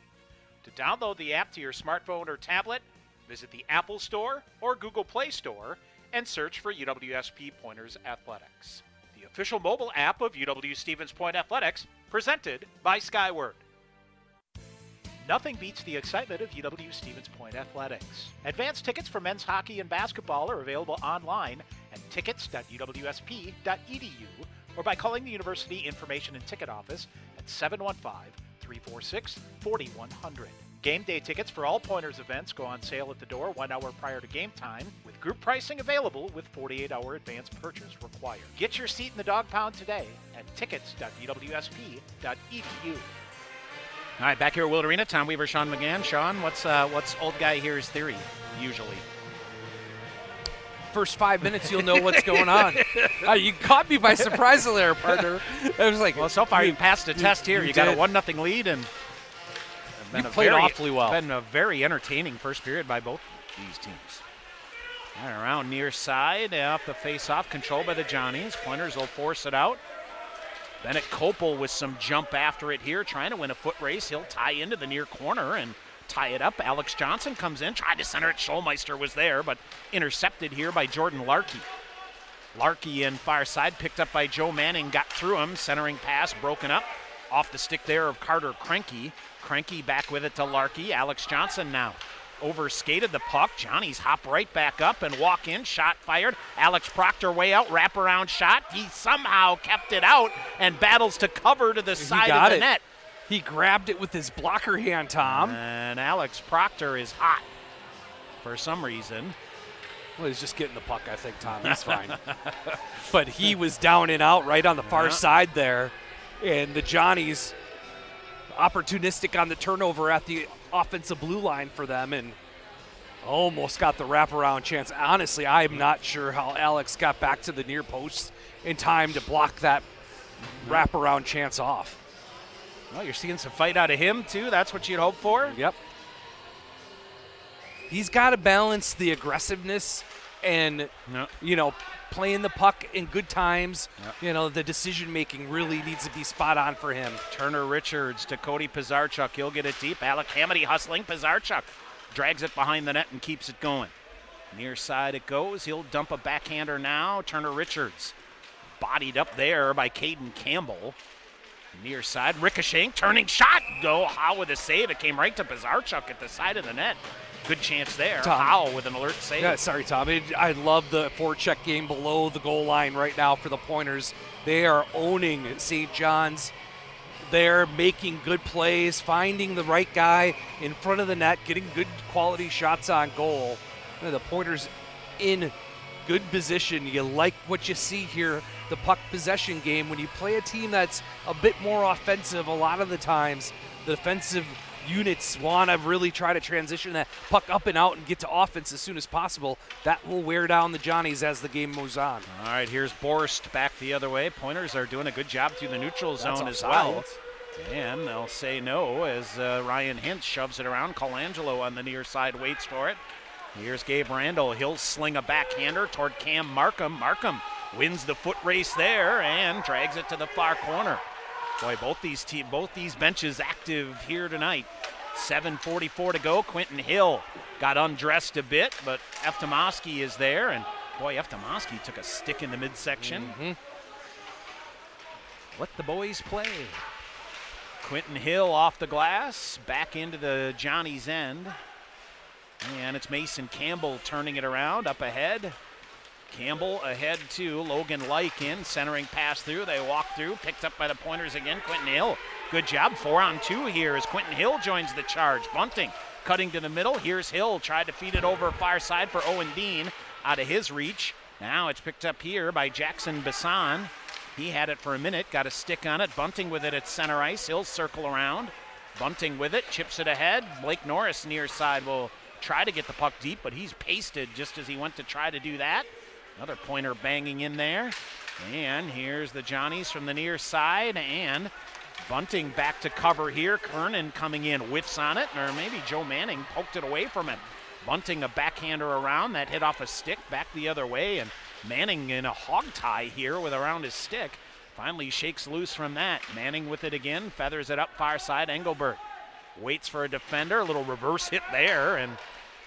To download the app to your smartphone or tablet, visit the Apple Store or Google Play Store and search for UWSP Pointers Athletics. The official mobile app of UW Stevens Point Athletics, presented by Skyward. Nothing beats the excitement of UW Stevens Point Athletics. Advanced tickets for men's hockey and basketball are available online at tickets.uwsp.edu or by calling the University Information and Ticket Office at 715-346-4100. Game day tickets for all Pointers events go on sale at the door 1 hour prior to game time, with group pricing available with 48-hour advance purchase required. Get your seat in the dog pound today at tickets.uwsp.edu. All right, back here at Wild Arena, Tom Weaver, Sean McGann. Sean, what's old guy here's theory, usually? First 5 minutes, you'll know what's going on. You caught me by surprise there, partner. I was like, well, so far you passed the test here. You got a 1-0 lead, and you played awfully well. Been a very entertaining first period by both these teams. All right, around near side, off the face-off, controlled by the Johnnies. Pointers will force it out. Bennett Kopel with some jump after it here, trying to win a foot race. He'll tie into the near corner and tie it up. Alex Johnson comes in, tried to center it. Schulmeister was there, but intercepted here by Jordan Larkey. Larkey in far side, picked up by Joe Manning, got through him. Centering pass broken up. Off the stick there of Carter Krenke. Krenke back with it to Larkey. Alex Johnson now overskated the puck. Johnny's hop right back up and walk in. Shot fired. Alex Proctor way out. Wraparound shot. He somehow kept it out and battles to cover to the side of the net. He grabbed it with his blocker hand, Tom. And Alex Proctor is hot for some reason. Well, he's just getting the puck, I think, Tom. He's fine. But he was down and out right on the far side there. And the Johnnies opportunistic on the turnover at the offensive blue line for them and almost got the wraparound chance. Honestly, I'm not sure how Alex got back to the near post in time to block that wraparound chance off. Well, you're seeing some fight out of him, too. That's what you'd hope for. Yep. He's got to balance the aggressiveness and, playing the puck in good times. Yep. The decision-making really needs to be spot on for him. Turner Richards to Cody Pizarchuk. He'll get it deep. Alec Hamady hustling. Pizarchuk drags it behind the net and keeps it going. Near side it goes. He'll dump a backhander now. Turner Richards bodied up there by Caden Campbell. Near side, ricocheting, turning shot. Go Howe with a save. It came right to Pizarchuk at the side of the net. Good chance there. Tom. Howe with an alert save. Yeah, sorry, Tom. I love the forecheck game below the goal line right now for the Pointers. They are owning St. John's. They're making good plays, finding the right guy in front of the net, getting good quality shots on goal. The Pointers in good position. You like what you see here, the puck possession game. When you play a team that's a bit more offensive, a lot of the times the defensive units want to really try to transition that puck up and out and get to offense as soon as possible. That will wear down the Johnnies as the game moves on. All right, here's Borst back the other way. Pointers are doing a good job through the neutral zone as offside. well. And they'll say no as Ryan Hintz shoves it around. Colangelo on the near side waits for it. Here's Gabe Randall. He'll sling a backhander toward Cam Markham. Markham wins the foot race there and drags it to the far corner. Boy, both these benches active here tonight. 7:44 to go. Quentin Hill got undressed a bit, but Eftimowski is there, and boy, Eftimowski took a stick in the midsection. Mm-hmm. Let the boys play. Quentin Hill off the glass, back into the Johnny's end. And it's Mason Campbell turning it around, up ahead. Campbell ahead to Logan Lykin, centering pass through. They walk through, picked up by the Pointers again. Quentin Hill, good job. 4-on-2 here as Quentin Hill joins the charge. Bunting cutting to the middle. Here's Hill, tried to feed it over far side for Owen Dean, out of his reach. Now it's picked up here by Jackson Bassan. He had it for a minute, got a stick on it. Bunting with it at center ice. He'll circle around. Bunting with it, chips it ahead. Blake Norris near side will try to get the puck deep, but he's pasted just as he went to try to do that. Another Pointer banging in there. And here's the Johnnies from the near side, and Bunting back to cover here. Kernan coming in, whiffs on it, or maybe Joe Manning poked it away from him. Bunting a backhander around, that hit off a stick back the other way, and Manning in a hog tie here with around his stick. Finally shakes loose from that. Manning with it again, feathers it up far side. Engelbert waits for a defender, a little reverse hit there, and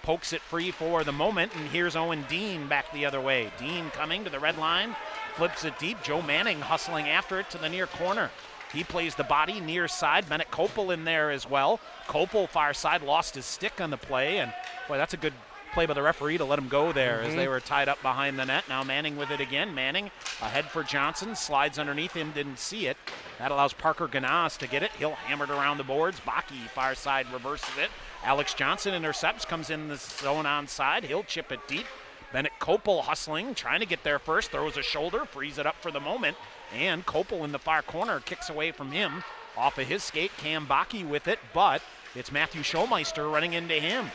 pokes it free for the moment, and here's Owen Dean back the other way. Dean coming to the red line, flips it deep. Joe Manning hustling after it to the near corner. He plays the body near side. Bennett Kopel in there as well. Kopel far side lost his stick on the play, and boy, that's a good play by the referee to let him go there as they were tied up behind the net. Now Manning with it again. Manning ahead for Johnson, slides underneath him, didn't see it. That allows Parker Ganas to get it. He'll hammer it around the boards. Baki far side reverses it. Alex Johnson intercepts, comes in the zone onside. He'll chip it deep. Bennett Kopel hustling, trying to get there first, throws a shoulder, frees it up for the moment, and Kopel in the far corner kicks away from him. Off of his skate, Cam Baki with it, but it's Matthew Schulmeister running into him.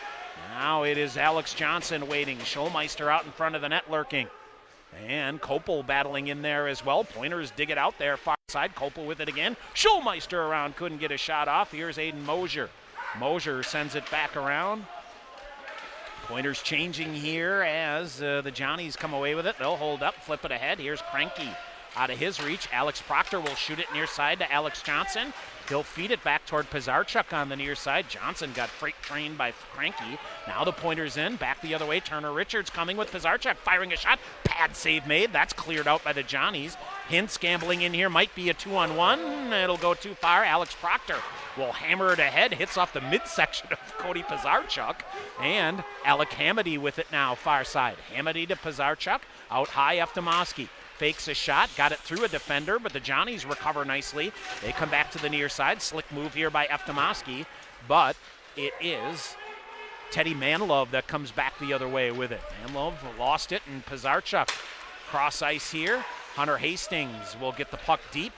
Now it is Alex Johnson waiting. Schulmeister out in front of the net lurking. And Kopel battling in there as well. Pointers dig it out there, far side. Kopel with it again. Schulmeister around, couldn't get a shot off. Here's Aiden Mosier. Mosier sends it back around. Pointers changing here as the Johnnies come away with it. They'll hold up, flip it ahead. Here's Cranky out of his reach. Alex Proctor will shoot it near side to Alex Johnson. He'll feed it back toward Pizarchuk on the near side. Johnson got freight trained by Cranky. Now the Pointers in, back the other way. Turner Richards coming with Pizarchuk, firing a shot. Pad save made. That's cleared out by the Johnnies. Hintz gambling in here, might be a 2-on-1. It'll go too far. Alex Proctor will hammer it ahead, hits off the midsection of Cody Pizarchuk. And Alec Hamady with it now, far side. Hamady to Pizarchuk, out high, Eftimowski. Fakes a shot, got it through a defender, but the Johnnies recover nicely. They come back to the near side. Slick move here by Eftimowski, but it is Teddy Manlove that comes back the other way with it. Manlove lost it, and Pizarchuk cross ice here. Hunter Hastings will get the puck deep.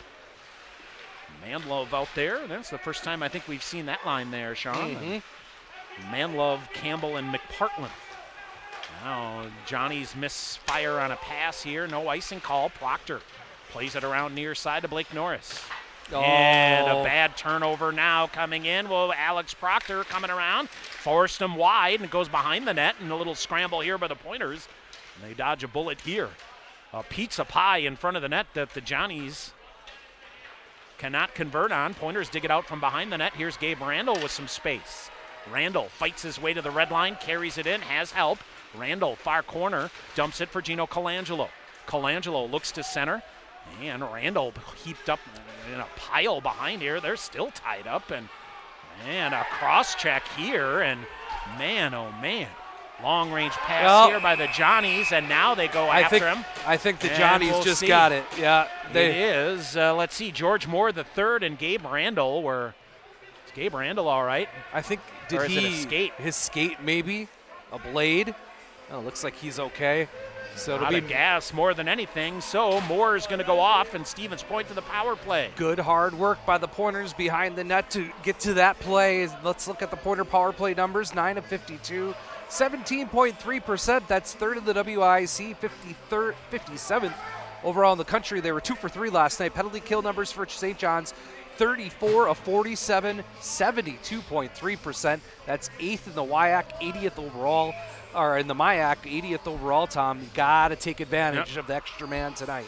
Manlove out there. That's the first time I think we've seen that line there, Sean. Manlove, Campbell, and McPartland. Now, Johnny's misfire on a pass here. No icing call. Proctor plays it around near side to Blake Norris. And a bad turnover now coming in. Well, Alex Proctor coming around. Forced him wide and goes behind the net. And a little scramble here by the Pointers. And they dodge a bullet here. A pizza pie in front of the net that the Johnnies cannot convert on. Pointers dig it out from behind the net. Here's Gabe Randall with some space. Randall fights his way to the red line, carries it in, has help. Randall, far corner, dumps it for Gino Colangelo. Colangelo looks to center, and Randall heaped up in a pile behind here. They're still tied up, and a cross check here, and man, oh man. Long range pass here by the Johnnies, and now they go after him. I think the Johnnies just got it. Yeah, it is. Let's see, George Moore the third and Gabe Randall were. Is Gabe Randall all right? I think or is it a skate? His skate maybe, a blade. Oh, looks like he's okay. So it'll be gas more than anything. So Moore is going to go off, and Stevens point to the power play. Good hard work by the Pointers behind the net to get to that play. Let's look at the Pointer power play numbers. 9 of 52, 17.3%. That's third in the WIC, 57th overall in the country. They were 2 for 3 last night. Penalty kill numbers for St. John's. 34 of 47, 72.3%. That's 8th in the WIAC, 80th overall. Or in the MIAC, 80th overall, Tom. You got to take advantage of the extra man tonight.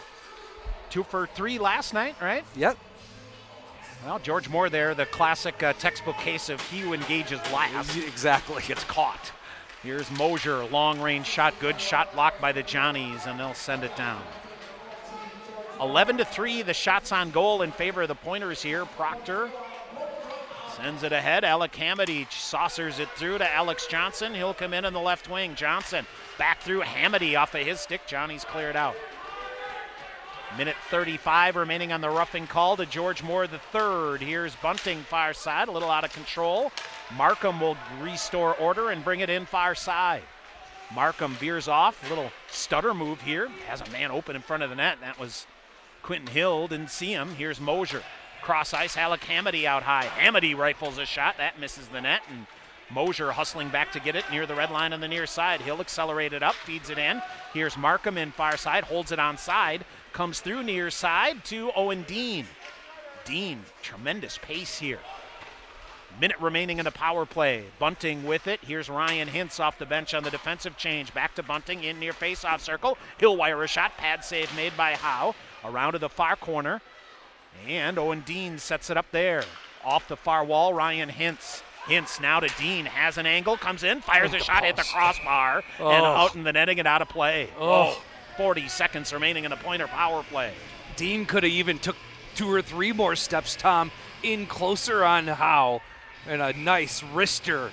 2 for 3 last night, right? Yep. Well, George Moore there, the classic textbook case of he who engages last. Exactly. Gets caught. Here's Mosier, long-range shot, good shot blocked by the Johnnies, and they'll send it down. 11-3, the shots on goal in favor of the Pointers here. Proctor sends it ahead. Alec Hamady saucers it through to Alex Johnson. He'll come in on the left wing. Johnson back through. Hamady off of his stick. Johnny's cleared out. Minute 35 remaining on the roughing call to George Moore the third. Here's Bunting far side, a little out of control. Markham will restore order and bring it in far side. Markham veers off, a little stutter move here. Has a man open in front of the net. That was Quentin Hill, didn't see him. Here's Mosier. Cross ice, Alec Hamady out high. Hamady rifles a shot, that misses the net, and Mosier hustling back to get it near the red line on the near side. He'll accelerate it up, feeds it in. Here's Markham in far side, holds it on side, comes through near side to Owen Dean. Dean, tremendous pace here. Minute remaining in the power play. Bunting with it. Here's Ryan Hintz off the bench on the defensive change. Back to Bunting in near face-off circle. He'll wire a shot. Pad save made by Howe. Around to the far corner. And Owen Dean sets it up there. Off the far wall, Ryan Hintz Hintz now to Dean, has an angle, comes in, fires a shot, hit the crossbar, and out in the netting and out of play. 40 seconds remaining in the Pointer power play. Dean could have even took 2 or 3 more steps, Tom, in closer on Howe. And a nice wrister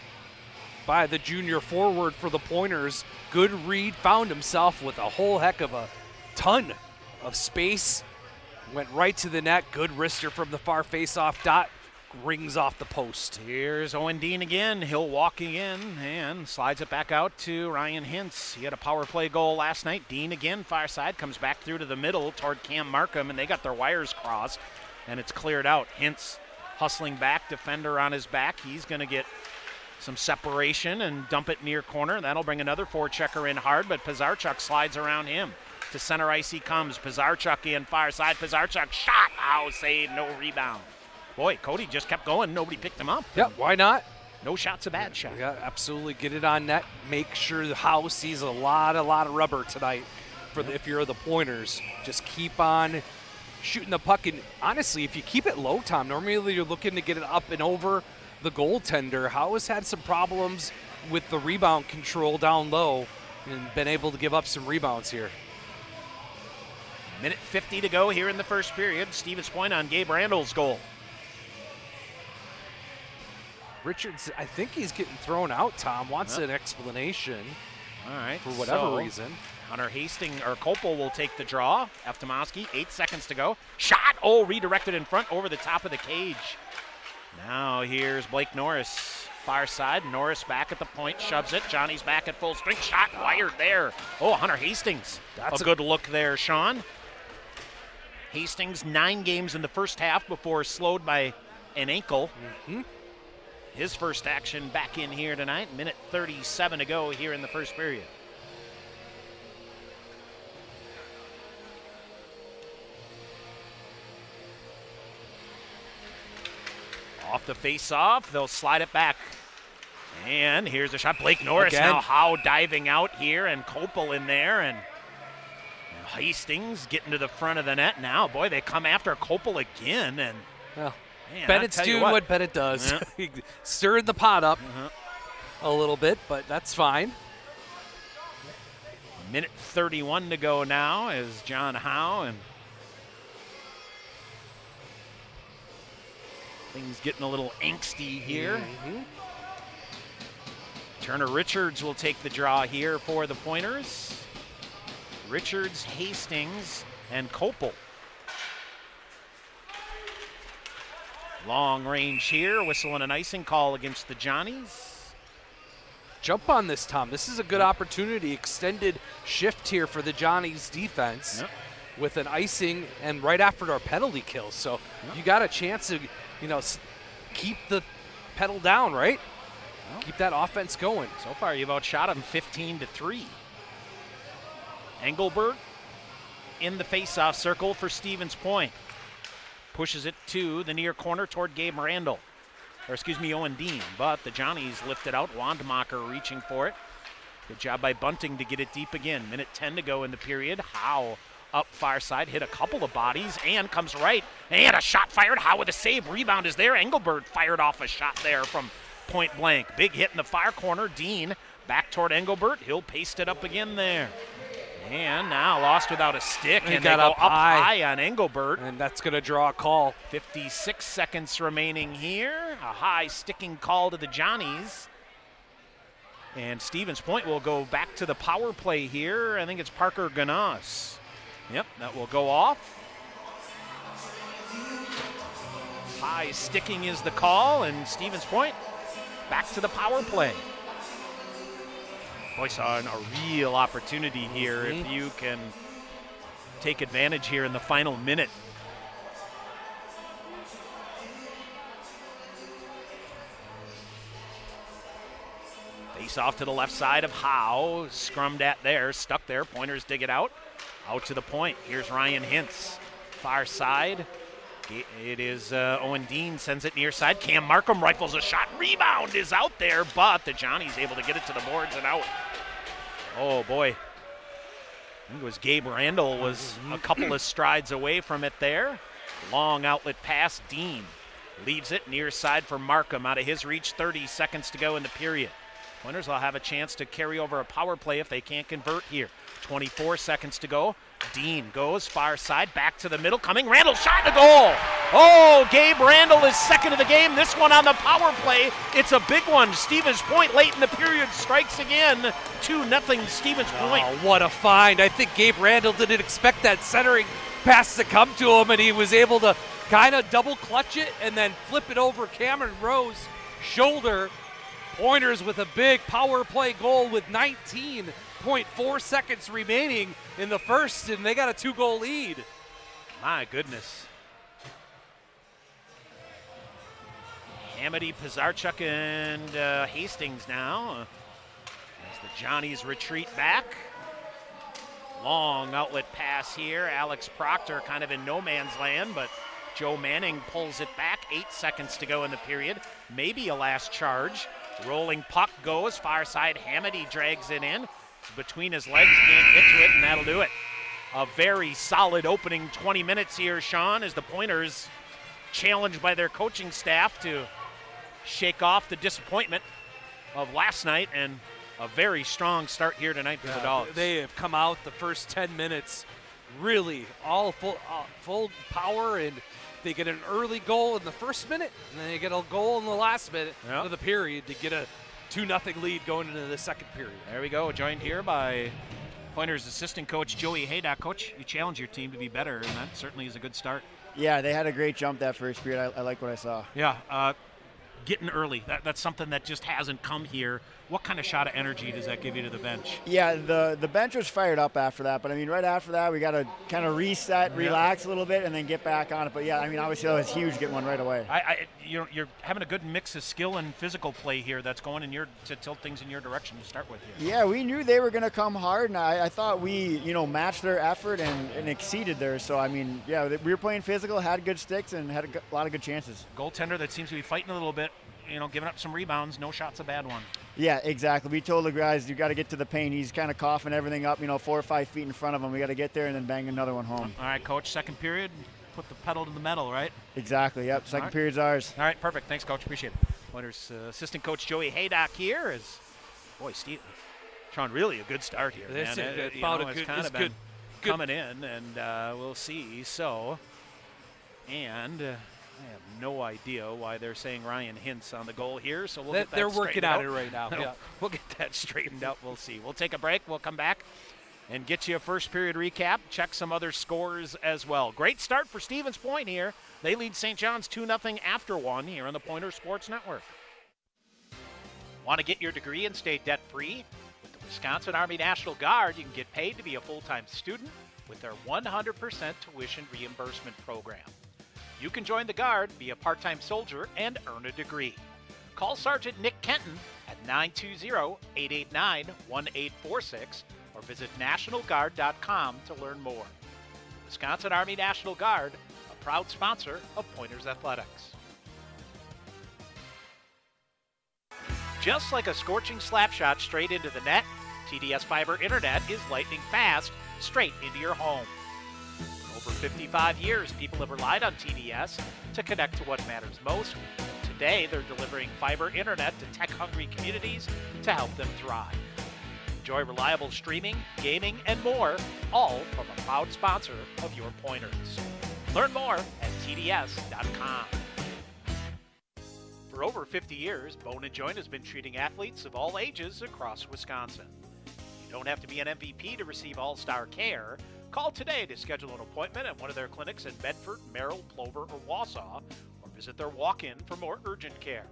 by the junior forward for the Pointers. Good read, found himself with a whole heck of a ton of space. Went right to the net, good wrister from the far face-off dot. Rings off the post. Here's Owen Dean again. He'll walking in and slides it back out to Ryan Hintz. He had a power play goal last night. Dean again, far side, comes back through to the middle toward Cam Markham, and they got their wires crossed, and it's cleared out. Hintz hustling back, defender on his back. He's going to get some separation and dump it near corner. That'll bring another forechecker in hard, but Pizarchuk slides around him. To center ice he comes. Pizarchuk in, far side. Pizarchuk shot. Save, no rebound. Boy, Cody just kept going. Nobody picked him up. Yeah, why not? No shot's a bad shot. Yeah, absolutely. Get it on net. Make sure the house sees a lot of rubber tonight. If you're the Pointers, just keep on shooting the puck. And honestly, if you keep it low, Tom, normally you're looking to get it up and over the goaltender. Howe has had some problems with the rebound control down low and been able to give up some rebounds here. Minute 50 to go here in the first period. Stevens Point on Gabe Randall's goal. Richards, I think he's getting thrown out, Tom. Wants an explanation. All right. For whatever reason. Hunter Hastings, or Kopel will take the draw. Eftimowski, 8 seconds to go. Shot! Redirected in front over the top of the cage. Now here's Blake Norris. Far side. Norris back at the point, shoves it. Johnny's back at full strength. Shot wired there. Hunter Hastings. That's a good look there, Sean. Hastings, 9 games in the first half before slowed by an ankle. His first action back in here tonight. Minute 37 to go here in the first period. Off the face-off, they'll slide it back. And here's a shot. Blake Norris again. Now Howe diving out here, and Kopel in there, and Hastings getting to the front of the net now. Boy, they come after Kopel again, and Bennett's doing what Bennett does. Yeah. Stirring the pot up a little bit, but that's fine. Minute 31 to go now as John Howe, and things getting a little angsty here. Turner Richards will take the draw here for the Pointers. Richards, Hastings, and Kopel. Long range here, whistle and an icing call against the Johnnies. Jump on this, Tom. This is a good opportunity. Extended shift here for the Johnnies defense with an icing and right after our penalty kill. So you got a chance to, keep the pedal down, right? Keep that offense going. So far, you've outshot them 15-3. Engelbert in the faceoff circle for Stevens Point. Pushes it to the near corner toward Gabe Randall. Owen Dean. But the Johnnies lift it out. Wandmacher reaching for it. Good job by Bunting to get it deep again. Minute 10 to go in the period. Howe up far side, hit a couple of bodies, and comes right. And a shot fired. Howe with a save. Rebound is there. Engelbert fired off a shot there from point blank. Big hit in the far corner. Dean back toward Engelbert. He'll paste it up again there. And now lost without a stick, and they go up high on Engelbert. And that's going to draw a call. 56 seconds remaining here. A high sticking call to the Johnnies. And Stevens Point will go back to the power play here. I think it's Parker Ganas. Yep, that will go off. High sticking is the call, and Stevens Point back to the power play. Boy, saw a real opportunity here if you can take advantage here in the final minute. Face off to the left side of Howe, scrummed at there, stuck there. Pointers dig it out to the point. Here's Ryan Hintz, far side. It is Owen Dean sends it near side. Cam Markham rifles a shot. Rebound is out there, but the Johnnies able to get it to the boards and out. Oh, boy. I think it was Gabe Randall was a couple of strides away from it there. Long outlet pass. Dean Leaves it near side for Markham out of his reach. 30 seconds to go in the period. Pointers will have a chance to carry over a power play if they can't convert here. 24 seconds to go. Dean goes far side, back to the middle, coming. Randall shot to goal. Oh, Gabe Randall is second of the game. This one on the power play. It's a big one. Stevens Point late in the period strikes again. 2-0 Stevens Point. Oh, what a find. I think Gabe Randall didn't expect that centering pass to come to him, and he was able to kind of double clutch it and then flip it over Cameron Rowe's shoulder. Pointers with a big power play goal with 19.4 seconds remaining in the first, and they got a 2-goal lead. My goodness. Hamady, Pizarchuk, and Hastings now as the Johnnies retreat back. Long outlet pass here. Alex Proctor kind of in no man's land, but Joe Manning pulls it back. 8 seconds to go in the period. Maybe a last charge. Rolling puck goes far side. Hamady drags it in. It's between his legs, can't get to it, and that'll do it. A very solid opening 20 minutes here, Sean, as the Pointers challenged by their coaching staff to shake off the disappointment of last night, and a very strong start here tonight for the Dogs. They have come out the first 10 minutes really all full power, and they get an early goal in the first minute, and then they get a goal in the last minute of the period to get a 2-0 lead going into the second period. There we go, joined here by Pointers assistant coach Joey Haydock. Coach, you challenge your team to be better, and that certainly is a good start. Yeah, they had a great jump that first period. I like what I saw. Yeah, getting early, that's something that just hasn't come here. What kind of shot of energy does that give you to the bench? Yeah, the bench was fired up after that, but I mean, right after that, we got to kind of reset, relax a little bit, and then get back on it. But yeah, I mean, obviously that was huge getting one right away. You're having a good mix of skill and physical play here that's going to tilt things in your direction to start with here. Yeah, we knew they were going to come hard, and I thought we, matched their effort and exceeded theirs. So, I mean, yeah, we were playing physical, had good sticks, and had a lot of good chances. Goaltender that seems to be fighting a little bit, giving up some rebounds. No shot's a bad one. Yeah, exactly. We told the guys, you got to get to the paint. He's kind of coughing everything up, 4 or 5 feet in front of him. We got to get there and then bang another one home. All right, Coach, second period, put the pedal to the metal, right? Exactly, yep. Second period's ours. All right, perfect. Thanks, Coach. Appreciate it. Pointers assistant coach Joey Haydock here is, Sean, really a good start here. This man. It's kind of good coming in, and we'll see. So, and I have no idea why they're saying Ryan Hintz on the goal here, so we'll get that they're working out. on it right now. Yeah. We'll get that straightened out. We'll see. We'll take a break. We'll come back and get you a first period recap, check some other scores as well. Great start for Stevens Point here. They lead St. John's 2-0 after one here on the Pointers Sports Network. Want to get your degree and stay debt-free? With the Wisconsin Army National Guard, you can get paid to be a full-time student with their 100% tuition reimbursement program. You can join the Guard, be a part-time soldier, and earn a degree. Call Sergeant Nick Kenton at 920-889-1846 or visit nationalguard.com to learn more. Wisconsin Army National Guard, a proud sponsor of Pointers Athletics. Just like a scorching slap shot straight into the net, TDS Fiber Internet is lightning fast, straight into your home. For over 55 years, people have relied on TDS to connect to what matters most. Today, they're delivering fiber internet to tech-hungry communities to help them thrive. Enjoy reliable streaming, gaming, and more, all from a proud sponsor of your Pointers. Learn more at TDS.com. For over 50 years, Bone & Joint has been treating athletes of all ages across Wisconsin. You don't have to be an MVP to receive all-star care. Call today to schedule an appointment at one of their clinics in Medford, Merrill, Plover, or Wausau, or visit their walk-in for more urgent care.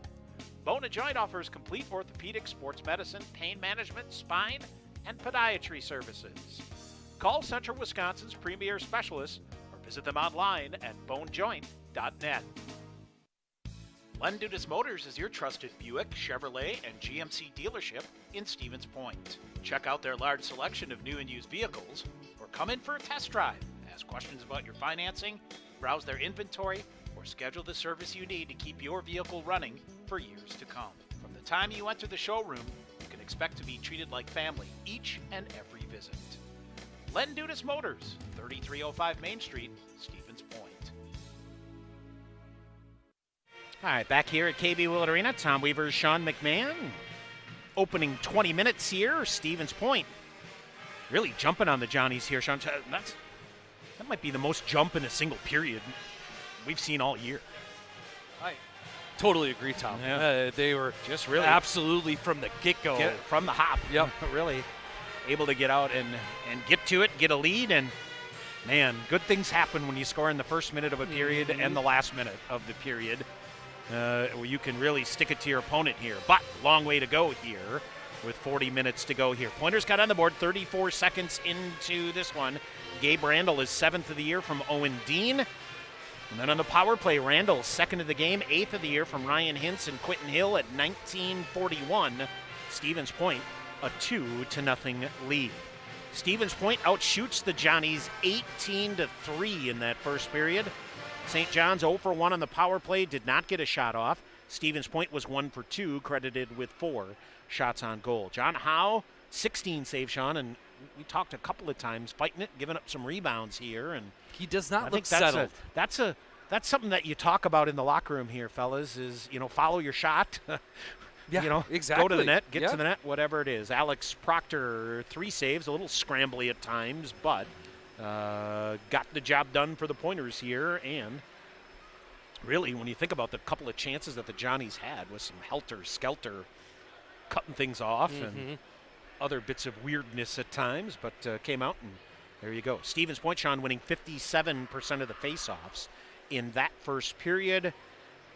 Bone & Joint offers complete orthopedic, sports medicine, pain management, spine, and podiatry services. Call Central Wisconsin's premier specialists or visit them online at bonejoint.net. Len Dudas Motors is your trusted Buick, Chevrolet, and GMC dealership in Stevens Point. Check out their large selection of new and used vehicles, or come in for a test drive. Ask questions about your financing, browse their inventory, or schedule the service you need to keep your vehicle running for years to come. From the time you enter the showroom, you can expect to be treated like family each and every visit. Len Dudas Motors, 3305 Main Street, Stevens Point. All right, back here at KB Will Arena, Tom Weaver, Sean McMahon. Opening 20 minutes here, Stevens Point really jumping on the Johnnies here, Sean. That might be the most jump in a single period we've seen all year. I totally agree, Tom. Yeah. They were just really absolutely from the get-go. From the hop. Yep. Really able to get out and get to it, get a lead, and man, good things happen when you score in the first minute of a period and the last minute of the period. Where you can really stick it to your opponent here. But long way to go here with 40 minutes to go here. Pointers got on the board 34 seconds into this one. Gabe Randall is 7th of the year from Owen Dean. And then on the power play, Randall 2nd of the game, 8th of the year from Ryan Hintz and Quentin Hill at 19:41. Stevens Point a 2-0 lead. Stevens Point outshoots the Johnnies 18-3 in that first period. St. John's 0 for 1 on the power play, did not get a shot off. Stevens Point was 1 for 2, credited with 4 shots on goal. John Howe, 16 saves, Sean, and we talked a couple of times, fighting it, giving up some rebounds here, and he does not look settled. settled. That's something that you talk about in the locker room here, fellas, is, follow your shot. Yeah, exactly. Go to the net, get to the net, whatever it is. Alex Proctor, 3 saves, a little scrambly at times, but got the job done for the Pointers here. And really, when you think about the couple of chances that the Johnnies had with some helter-skelter cutting things off and other bits of weirdness at times, but came out, and there you go. Stevens Point, Sean, winning 57% of the face-offs in that first period.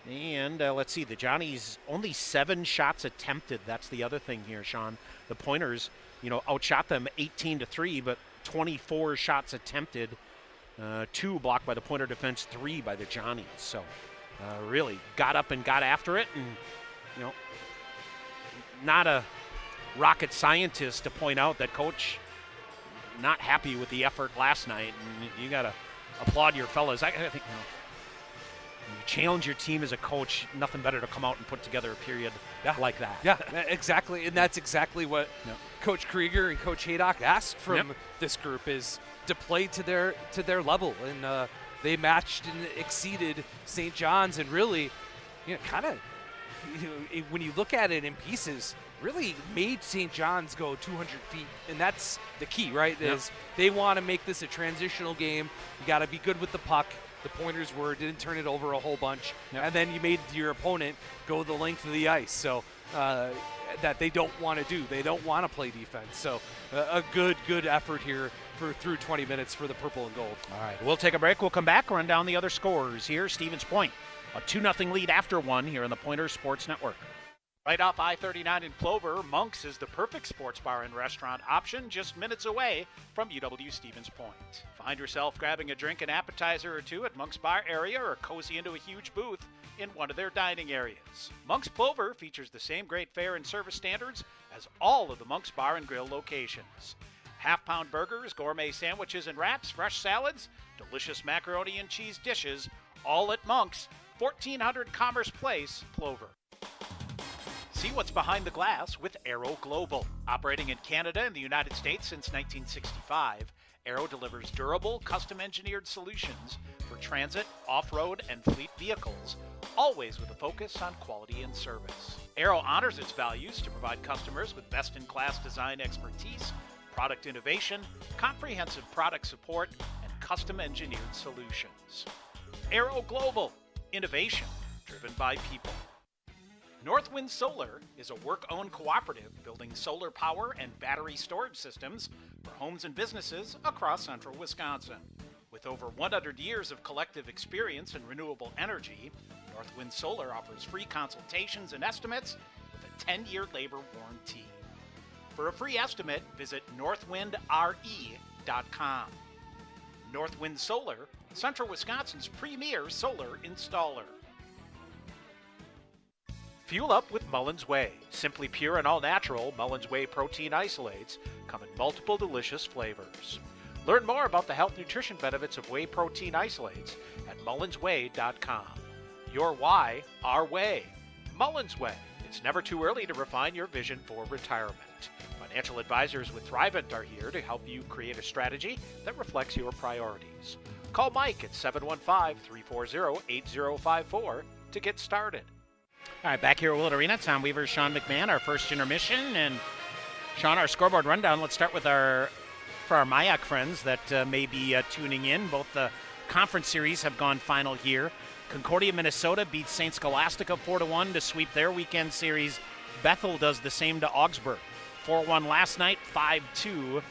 And let's see, the Johnnies only 7 shots attempted. That's the other thing here, Sean. The Pointers, outshot them 18-3, but 24 shots attempted, 2 blocked by the Pointer defense, 3 by the Johnnies. So really got up and got after it, and not a rocket scientist to point out that Coach not happy with the effort last night, and you got to applaud your fellas. I think when you challenge your team as a coach, nothing better to come out and put together a period like that. Yeah, exactly. And that's exactly what Coach Krieger and Coach Haydock asked from this group, is to play to their level. And they matched and exceeded St. John's, and really, kind of, when you look at it in pieces, really made St. John's go 200 feet. And that's the key, right? Is they want to make this a transitional game. You got to be good with the puck. The Pointers didn't turn it over a whole bunch, and then you made your opponent go the length of the ice. So that they don't want to do. They don't want to play defense. So a good effort here through 20 minutes for the purple and gold. All right, we'll take a break. We'll come back, run down the other scores here. Stevens Point, a 2-0 lead after 1 here on the Pointers Sports Network. Right off I-39 in Plover, Monk's is the perfect sports bar and restaurant option just minutes away from UW Stevens Point. Find yourself grabbing a drink and appetizer or two at Monk's bar area, or cozy into a huge booth in one of their dining areas. Monk's Plover features the same great fare and service standards as all of the Monk's Bar and Grill locations. Half-pound burgers, gourmet sandwiches and wraps, fresh salads, delicious macaroni and cheese dishes, all at Monk's, 1400 Commerce Place, Plover. See what's behind the glass with Aero Global. Operating in Canada and the United States since 1965, Aero delivers durable, custom-engineered solutions for transit, off-road, and fleet vehicles, always with a focus on quality and service. Aero honors its values to provide customers with best-in-class design expertise, product innovation, comprehensive product support, and custom-engineered solutions. Aero Global, innovation driven by people. Northwind Solar is a work-owned cooperative building solar power and battery storage systems for homes and businesses across central Wisconsin. With over 100 years of collective experience in renewable energy, Northwind Solar offers free consultations and estimates with a 10-year labor warranty. For a free estimate, visit northwindre.com. Northwind Solar, Central Wisconsin's premier solar installer. Fuel up with Mullen's Whey. Simply pure and all-natural, Mullen's Whey protein isolates come in multiple delicious flavors. Learn more about the health nutrition benefits of whey protein isolates at mullenswhey.com. Your why, our way. Mullen's Whey. It's never too early to refine your vision for retirement. Financial advisors with Thrivent are here to help you create a strategy that reflects your priorities. Call Mike at 715-340-8054 to get started. All right, back here at Willett Arena, Tom Weaver, Sean McMahon, our first intermission. And Sean, our scoreboard rundown. Let's start with for our MIAC friends that may be tuning in. Both the conference series have gone final here. Concordia, Minnesota beats St. Scholastica 4-1 to sweep their weekend series. Bethel does the same to Augsburg. 4-1 last night, 5-2,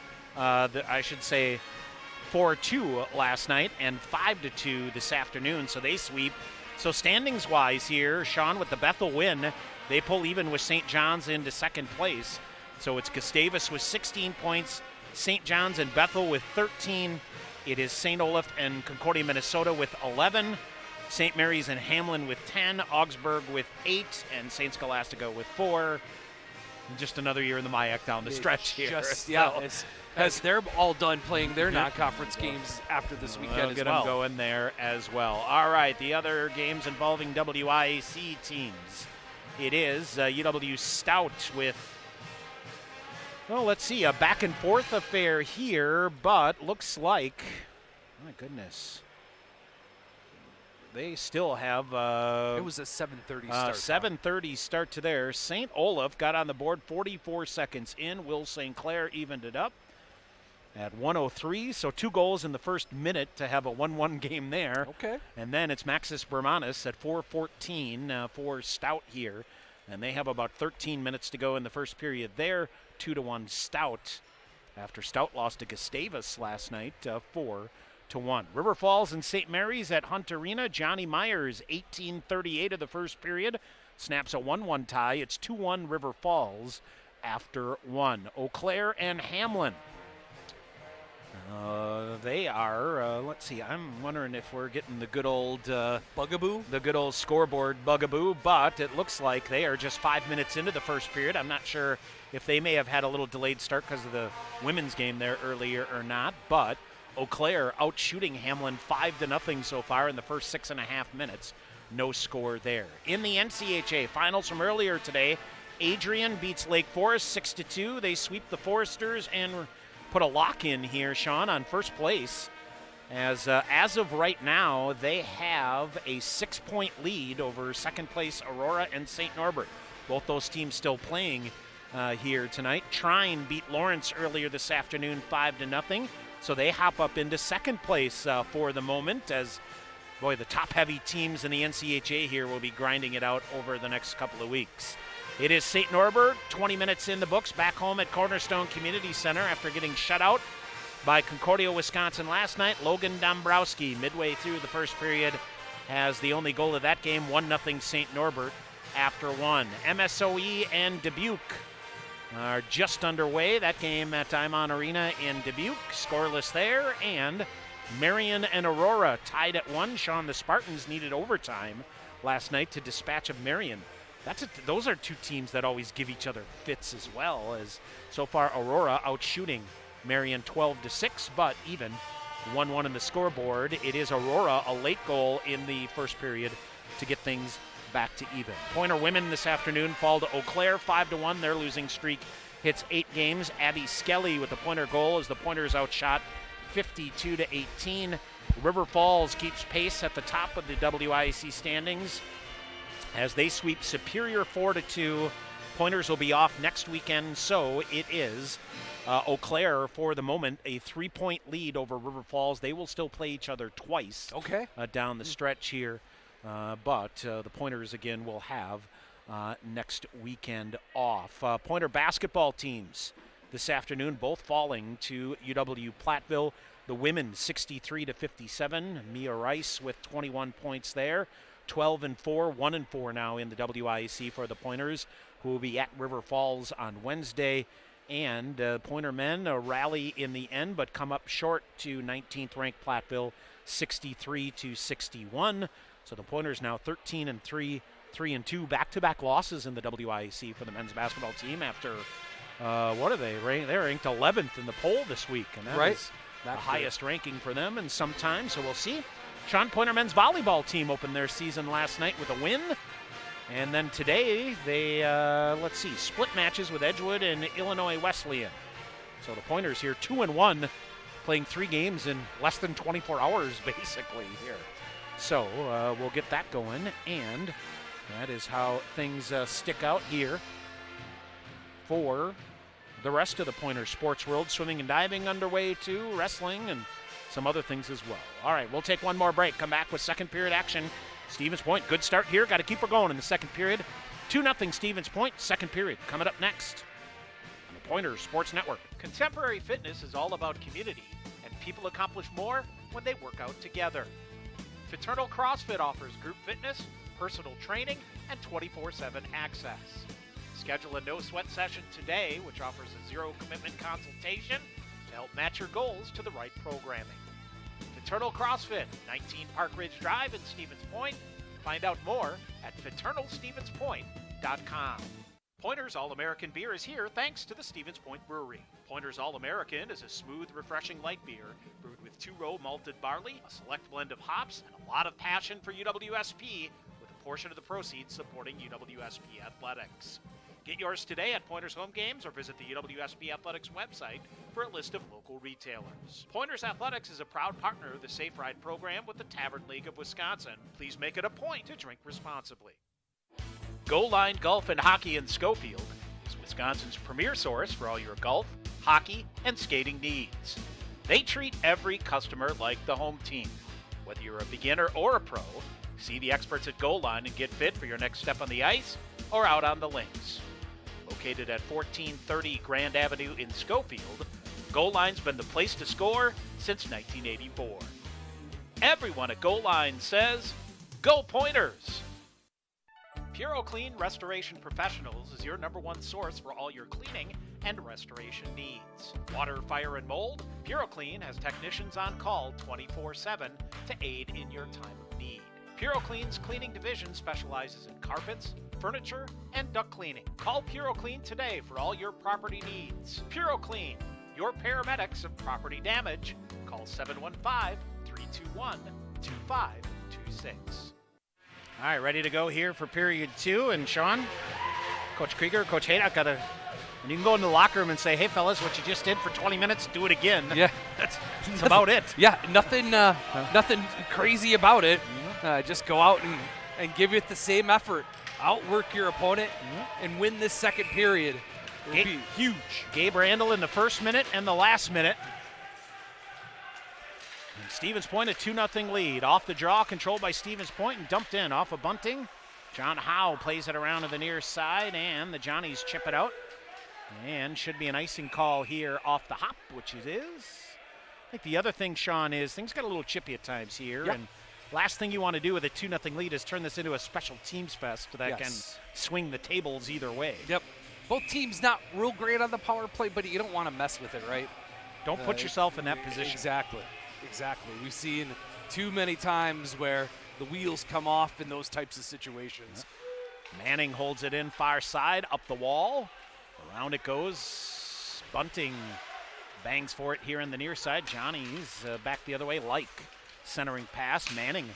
4-2 last night, and 5-2 this afternoon, so they sweep. So standings-wise here, Sean, with the Bethel win, they pull even with St. John's into second place. So it's Gustavus with 16 points, St. John's and Bethel with 13. It is St. Olaf and Concordia, Minnesota with 11. St. Mary's and Hamlin with 10, Augsburg with 8, and St. Scholastica with 4. Just another year in the MIAC down the stretch here. As they're all done playing their non-conference games after this weekend as well. Get them going there as well. All right, the other games involving WIAC teams. It is UW Stout with, let's see, a back-and-forth affair here, but looks like, my goodness, they still have it was a 7:30 start. 7:30 start to there. St. Olaf got on the board 44 seconds in. Will St. Clair evened it up at 1:03, so 2 goals in the first minute to have a 1-1 game there. Okay. And then it's Maxis Bermanis at 4:14 for Stout here, and they have about 13 minutes to go in the first period there. 2-1 Stout after Stout lost to Gustavus last night, 4-1. River Falls and St. Mary's at Hunt Arena. Johnny Myers, 18:38 of the first period, snaps a 1-1 tie. It's 2-1 River Falls after 1. Eau Claire and Hamlin. They are, let's see, I'm wondering if we're getting the good old bugaboo? The good old scoreboard bugaboo, but it looks like they are just 5 minutes into the first period. I'm not sure if they may have had a little delayed start because of the women's game there earlier or not, but Eau Claire out shooting Hamlin 5-0 so far in the first 6.5 minutes. No score there. In the NCHA finals from earlier today, Adrian beats Lake Forest 6-2. They sweep the Foresters and put a lock in here, Sean, on first place. As of right now, they have a 6-point lead over second place Aurora and St. Norbert. Both those teams still playing here tonight. Trine beat Lawrence earlier this afternoon 5-0. So they hop up into second place for the moment as, boy, the top-heavy teams in the NCHA here will be grinding it out over the next couple of weeks. It is St. Norbert, 20 minutes in the books, back home at Cornerstone Community Center after getting shut out by Concordia, Wisconsin last night. Logan Dombrowski, midway through the first period, has the only goal of that game, 1-0 St. Norbert after 1. MSOE and Dubuque are just underway. That game at Imon Arena in Dubuque, scoreless there. And Marion and Aurora tied at 1. Sean, the Spartans needed overtime last night to dispatch of Marion. Those are two teams that always give each other fits as well, as so far Aurora outshooting Marion 12-6, but even 1-1 in the scoreboard. It is Aurora, a late goal in the first period to get things back to even. Pointer women this afternoon fall to Eau Claire 5-1. Their losing streak hits 8 games. Abby Skelly with the Pointer goal as the Pointers outshot 52-18. River Falls keeps pace at the top of the WIAC standings as they sweep Superior 4-2. Pointers will be off next weekend, so it is Eau Claire for the moment a 3-point lead over River Falls. They will still play each other twice down the stretch here. But the Pointers, again, will have next weekend off. Pointer basketball teams this afternoon, both falling to UW-Platteville. The women 63-57. Mia Rice with 21 points there. 12-4, 1-4 now in the WIAC for the Pointers, who will be at River Falls on Wednesday. And Pointer men rally in the end, but come up short to 19th ranked Platteville, 63-61. So the Pointers now 13-3, 3-2, back-to-back losses in the WIAC for the men's basketball team after, what are they? They're ranked 11th in the poll this week, and that is the highest ranking for them in some time, so we'll see. Sean, Pointer men's volleyball team opened their season last night with a win. And then today they, split matches with Edgewood and Illinois Wesleyan. So the Pointers here 2-1, playing 3 games in less than 24 hours basically here. So we'll get that going, and that is how things stick out here for the rest of the Pointer sports world. Swimming and diving underway too, wrestling, and some other things as well. All right, we'll take one more break. Come back with second period action. Stevens Point, good start here. Got to keep her going in the second period. 2-0 Stevens Point, second period. Coming up next on the Pointer Sports Network. Contemporary fitness is all about community, and people accomplish more when they work out together. Fraternal CrossFit offers group fitness, personal training, and 24/7 access. Schedule a no-sweat session today, which offers a zero-commitment consultation to help match your goals to the right programming. Fraternal CrossFit, 19 Park Ridge Drive in Stevens Point. Find out more at fraternalstevenspoint.com. Pointer's All-American beer is here thanks to the Stevens Point Brewery. Pointer's All-American is a smooth, refreshing light beer brewed with 2-row malted barley, a select blend of hops, and a lot of passion for UWSP, with a portion of the proceeds supporting UWSP athletics. Get yours today at Pointer's home games or visit the UWSP Athletics website for a list of local retailers. Pointer's Athletics is a proud partner of the Safe Ride program with the Tavern League of Wisconsin. Please make it a point to drink responsibly. Goal Line Golf and Hockey in Schofield is Wisconsin's premier source for all your golf, hockey, and skating needs. They treat every customer like the home team. Whether you're a beginner or a pro, see the experts at Goal Line and get fit for your next step on the ice or out on the links. Located at 1430 Grand Avenue in Schofield, Goal Line's been the place to score since 1984. Everyone at Goal Line says, Go Pointers! PuroClean Restoration Professionals is your #1 source for all your cleaning and restoration needs. Water, fire, and mold, PuroClean has technicians on call 24/7 to aid in your time of need. PuroClean's cleaning division specializes in carpets, furniture, and duct cleaning. Call PuroClean today for all your property needs. PuroClean, your paramedics of property damage. Call 715-321-2526. All right, ready to go here for period 2. And Sean, Coach Krieger, Coach Haydock and you can go in the locker room and say, hey, fellas, what you just did for 20 minutes, do it again. Yeah. That's about it. Yeah, nothing crazy about it. Just go out and give it the same effort. Outwork your opponent and win this second period. It would be huge. Gabe Randall in the first minute and the last minute. And Stevens Point a 2-0 lead. Off the draw, controlled by Stevens Point and dumped in off of bunting. John Howe plays it around to the near side, and the Johnnies chip it out. And should be an icing call here off the hop, which it is. I think the other thing, Sean, is things got a little chippy at times here. Yep. And last thing you want to do with a 2-0 lead is turn this into a special teams fest that can swing the tables either way. Yep. Both teams not real great on the power play, but you don't want to mess with it, right? Don't put yourself in that position. Exactly. We've seen too many times where the wheels come off in those types of situations. Manning holds it in far side, up the wall. Around it goes. Bunting bangs for it here in the near side. Johnny's back the other way, like centering pass. Manning,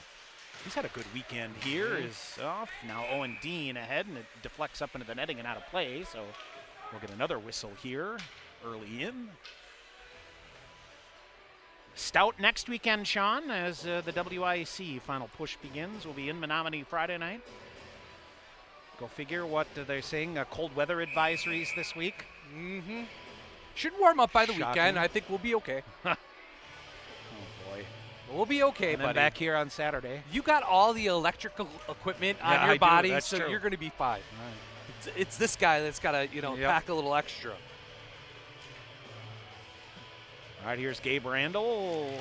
he's had a good weekend here, is off. Now Owen Dean ahead, and it deflects up into the netting and out of play, so we'll get another whistle here early in. Stout next weekend, Sean, as the WIC final push begins. We'll be in Menominee Friday night. Go figure what they're saying, cold weather advisories this week. Mm-hmm. Should warm up by the weekend. I think we'll be okay. Oh, boy. We'll be okay, and then buddy. Back here on Saturday. You got all the electrical equipment on your body, so true. you're going to be fine. Right. It's this guy that's got to, pack a little extra. All right, here's Gabe Randall.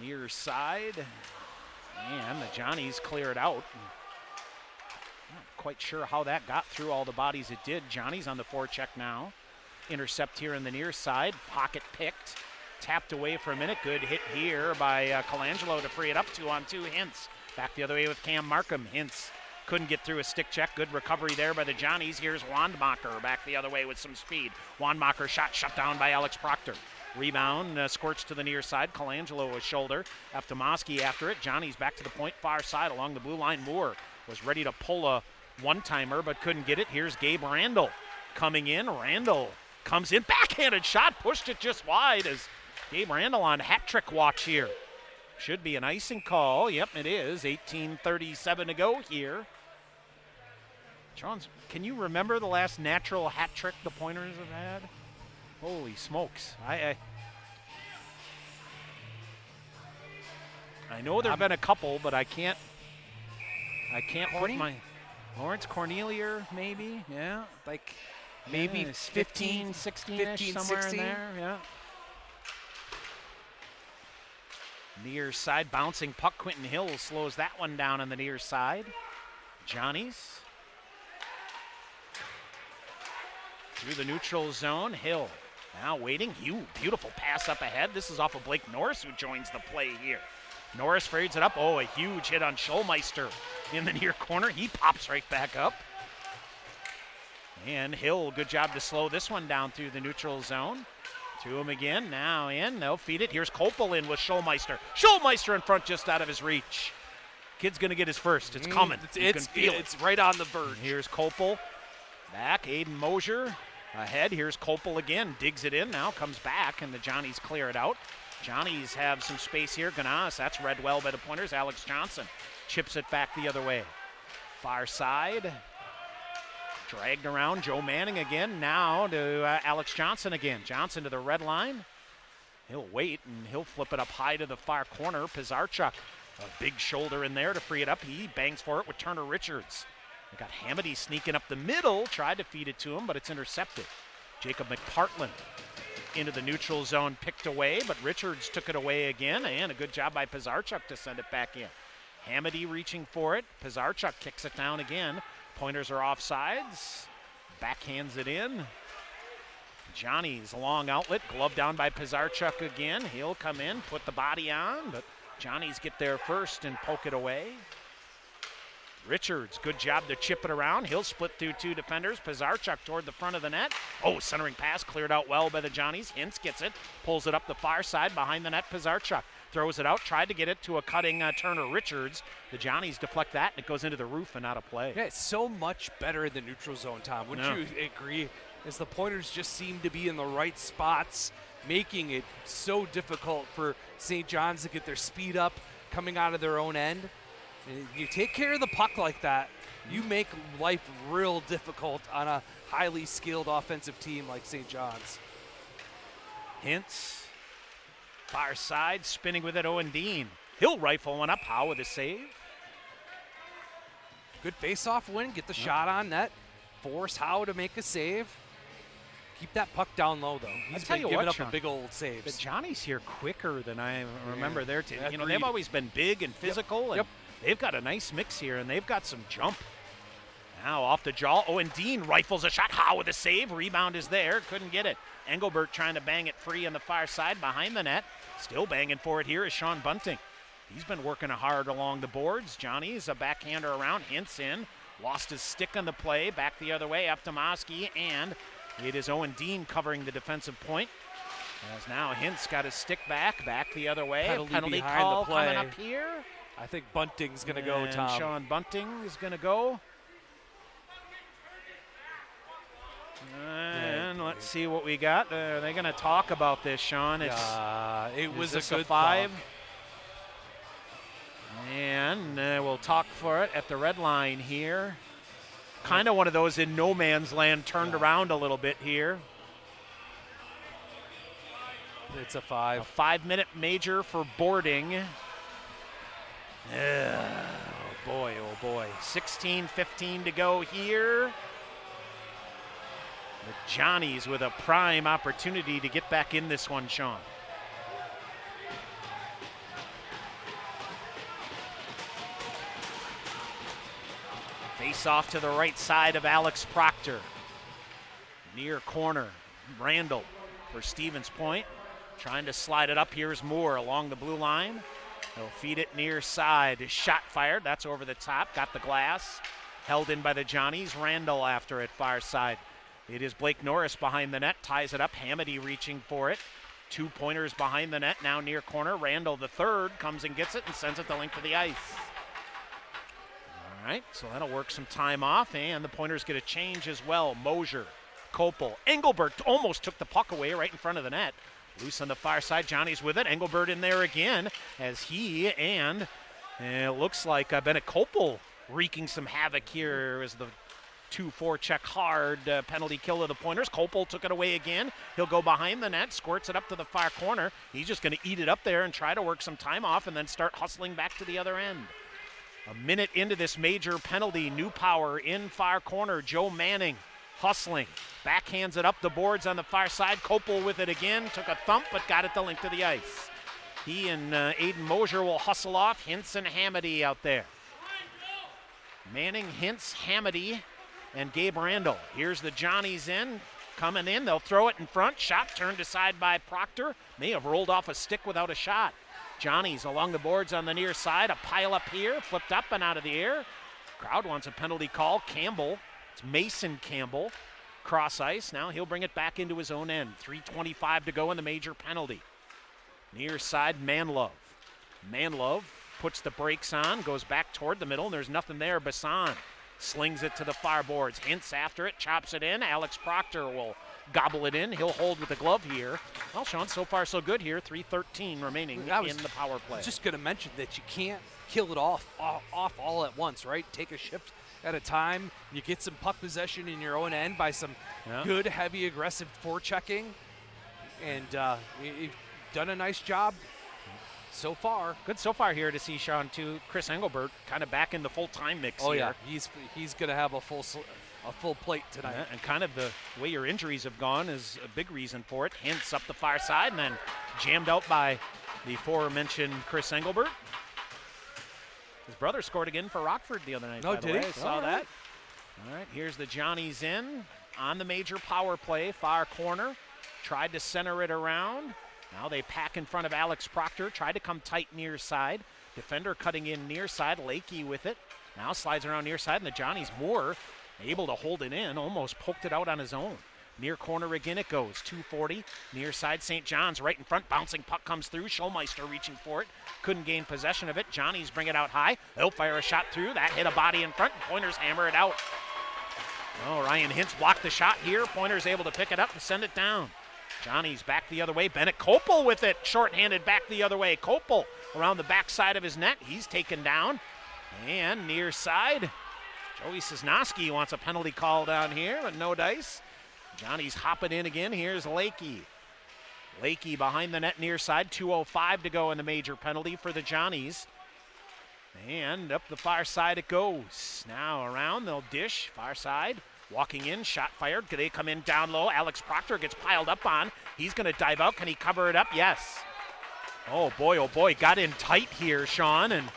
Near side. And the Johnnies clear it out. Not quite sure how that got through all the bodies it did. Johnny's on the forecheck now. Intercept here in the near side. Pocket picked. Tapped away for a minute. Good hit here by Colangelo to free it up 2-on-2. Hintz back the other way with Cam Markham. Hintz couldn't get through a stick check. Good recovery there by the Johnnies. Here's Wandmacher back the other way with some speed. Wandmacher shot shut down by Alex Proctor. Rebound squirts to the near side. Colangelo with shoulder. Eftimowski after it. Johnny's back to the point far side along the blue line. Moore was ready to pull a one-timer but couldn't get it. Here's Gabe Randall coming in. Randall comes in. Backhanded shot. Pushed it just wide as Gabe Randall on hat trick watch here. Should be an icing call. Yep, it is. 18:37 to go here. Sean, can you remember the last natural hat trick the Pointers have had? Holy smokes. I know there have been a couple, but I can't put my Lawrence Cornelier maybe. Yeah. Like maybe 15, 16-ish, somewhere 16? in there. Yeah. Near side bouncing puck. Quentin Hill slows that one down on the near side. Johnny's through the neutral zone. Hill now waiting. Beautiful pass up ahead. This is off of Blake Norris, who joins the play here. Norris fades it up. Oh, a huge hit on Schulmeister in the near corner. He pops right back up. And Hill, good job to slow this one down through the neutral zone. To him again, now in, they'll feed it. Here's Kopel in with Schulmeister. Schulmeister in front, just out of his reach. Kid's gonna get his first, it's coming. You can feel it. It's right on the verge. Here's Kopel, back, Aiden Mosier ahead. Here's Kopel again, digs it in, now comes back, and the Johnnies clear it out. Johnnies have some space here. Ganas, that's read well by the Pointers. Alex Johnson chips it back the other way. Far side. Dragged around, Joe Manning again, now to Alex Johnson again. Johnson to the red line. He'll wait, and he'll flip it up high to the far corner. Pizarchuk, a big shoulder in there to free it up. He bangs for it with Turner Richards. They got Hamady sneaking up the middle, tried to feed it to him, but it's intercepted. Jacob McPartland into the neutral zone, picked away, but Richards took it away again, and a good job by Pizarchuk to send it back in. Hamady reaching for it. Pizarchuk kicks it down again. Pointers are offsides. Backhands it in. Johnny's long outlet, glove down by Pizarchuk again. He'll come in, put the body on, but Johnny's get there first and poke it away. Richards, good job to chip it around. He'll split through two defenders. Pizarchuk toward the front of the net. Oh, centering pass cleared out well by the Johnnies. Hintz gets it, pulls it up the far side behind the net. Pizarchuk throws it out, tried to get it to a cutting Turner Richards. The Johnnies deflect that, and it goes into the roof and out of play. Yeah, it's so much better in the neutral zone, Tom. Wouldn't you agree? As the Pointers just seem to be in the right spots, making it so difficult for St. John's to get their speed up coming out of their own end. And you take care of the puck like that, you make life real difficult on a highly skilled offensive team like St. John's. Hintz. Far side, spinning with it, Owen Dean. He'll rifle one up. Howe with a save. Good face-off win. Get the shot on net. Force Howe to make a save. Keep that puck down low, though. He's been giving up a big old saves. The Johnnies here quicker than I remember their team. You know, they've always been big and physical, and they've got a nice mix here, and they've got some jump. Now off the jaw, Owen Dean rifles a shot. Howe with a save. Rebound is there. Couldn't get it. Engelbert trying to bang it free on the far side behind the net. Still banging for it here is Sean Bunting. He's been working hard along the boards. Johnny's a backhander around. Hintz in. Lost his stick on the play. Back the other way. Aftomaski, and it is Owen Dean covering the defensive point. As now Hintz got his stick back. Back the other way. Penalty call coming up here. I think Bunting's going to go, Tom. Sean Bunting is going to go. And let's see what we got. Are they going to talk about this, Sean? It was a good 5. And we'll talk for it at the red line here. Kind of one of those in no man's land, turned around a little bit here. It's a 5. A 5-minute major for boarding. Oh, boy, oh, boy. 16:15 to go here. The Johnnies with a prime opportunity to get back in this one, Sean. Face off to the right side of Alex Proctor. Near corner, Randall for Stevens Point. Trying to slide it up. Here's Moore along the blue line. He'll feed it near side. Shot fired. That's over the top. Got the glass. Held in by the Johnnies. Randall after it, far side. It is Blake Norris behind the net. Ties it up. Hamady reaching for it. 2 pointers behind the net. Now near corner. Randall, the third, comes and gets it and sends it the length of the ice. All right, so that'll work some time off. And the Pointers get a change as well. Mosier, Kopel, Engelbert almost took the puck away right in front of the net. Loose on the far side. Johnny's with it. Engelbert in there again as he and it looks like Bennett Kopel wreaking some havoc here as the 2-4 check hard penalty kill of the Pointers. Kopel took it away again. He'll go behind the net, squirts it up to the far corner. He's just going to eat it up there and try to work some time off and then start hustling back to the other end. A minute into this major penalty, New Power in far corner. Joe Manning hustling. Backhands it up the boards on the far side. Kopel with it again. Took a thump but got it the length of the ice. He and Aiden Mosier will hustle off. Hintz and Hamady out there. Manning, Hintz, Hamady, and Gabe Randall. Here's the Johnnies in. Coming in. They'll throw it in front. Shot turned aside by Proctor. May have rolled off a stick without a shot. Johnnies along the boards on the near side. A pile up here. Flipped up and out of the air. Crowd wants a penalty call. Campbell. It's Mason Campbell. Cross ice. Now he'll bring it back into his own end. 3:25 to go in the major penalty. Near side, Manlove. Manlove puts the brakes on, goes back toward the middle, and there's nothing there. Bassan slings it to the far boards. Hintz after it, chops it in. Alex Proctor will gobble it in. He'll hold with the glove here. Well, Sean, so far so good here. 3:13 remaining in the power play. I was just going to mention that you can't kill it off all at once, right? Take a shift at a time. You get some puck possession in your own end by some good, heavy, aggressive forechecking. And you've done a nice job so far. Good so far here to see, Sean, too. Chris Engelbert kind of back in the full-time mix here. Yeah, he's going to have a full plate tonight. Yeah, and kind of the way your injuries have gone is a big reason for it. Hintz up the far side and then jammed out by the aforementioned Chris Engelbert. His brother scored again for Rockford the other night, by the way. I saw that. All right, here's the Johnnies in on the major power play, far corner. Tried to center it around. Now they pack in front of Alex Proctor. Tried to come tight near side. Defender cutting in near side. Lakey with it. Now slides around near side, and the Johnnies Moore able to hold it in. Almost poked it out on his own. Near corner again it goes. 2:40. Near side, St. John's right in front. Bouncing puck comes through. Schulmeister reaching for it. Couldn't gain possession of it. Johnnies bring it out high. They'll fire a shot through. That hit a body in front. Pointers hammer it out. Oh, Ryan Hintz blocked the shot here. Pointers able to pick it up and send it down. Johnny's back the other way. Bennett Kopel with it. Short-handed back the other way. Kopel around the backside of his net. He's taken down. And near side, Joey Cisnowski wants a penalty call down here, but no dice. Johnny's hopping in again. Here's Lakey. Lakey behind the net near side. 2:05 to go in the major penalty for the Johnnies. And up the far side it goes. Now around, they'll dish. Far side. Walking in, shot fired. They come in down low. Alex Proctor gets piled up on. He's going to dive out. Can he cover it up? Yes. Oh boy. Got in tight here, Sean. And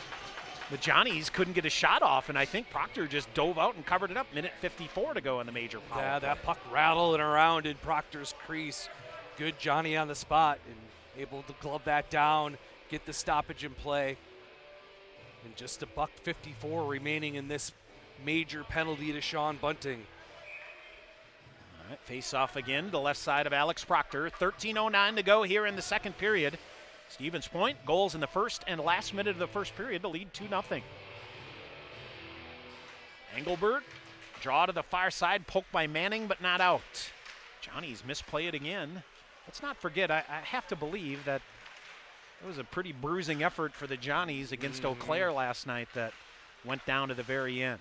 the Johnnies couldn't get a shot off. And I think Proctor just dove out and covered it up. Minute 54 to go in the major power play. That puck rattling around in Proctor's crease. Good Johnny on the spot and able to glove that down, get the stoppage in play. And just $1:54 remaining in this major penalty to Sean Bunting. All right, face off again, the left side of Alex Proctor. 13:09 to go here in the second period. Stevens Point, goals in the first and last minute of the first period to lead 2-0. Engelbert, draw to the far side, poked by Manning, but not out. Johnny's misplay it again. Let's not forget, I have to believe that it was a pretty bruising effort for the Johnnies against Eau Claire last night that went down to the very end.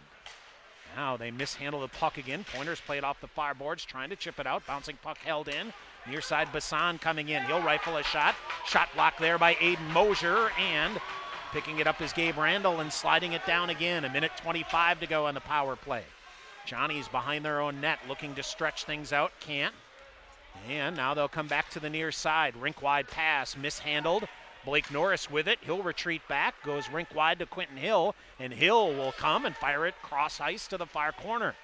Now they mishandle the puck again. Pointers play it off the far boards, trying to chip it out. Bouncing puck held in. Near side, Bassan coming in. He'll rifle a shot. Shot blocked there by Aiden Mosier, and picking it up is Gabe Randall and sliding it down again. 1:25 to go on the power play. Johnny's behind their own net, looking to stretch things out. Can't. And now they'll come back to the near side. Rink wide pass, mishandled. Blake Norris with it. He'll retreat back, goes rink wide to Quentin Hill, and Hill will come and fire it cross ice to the far corner.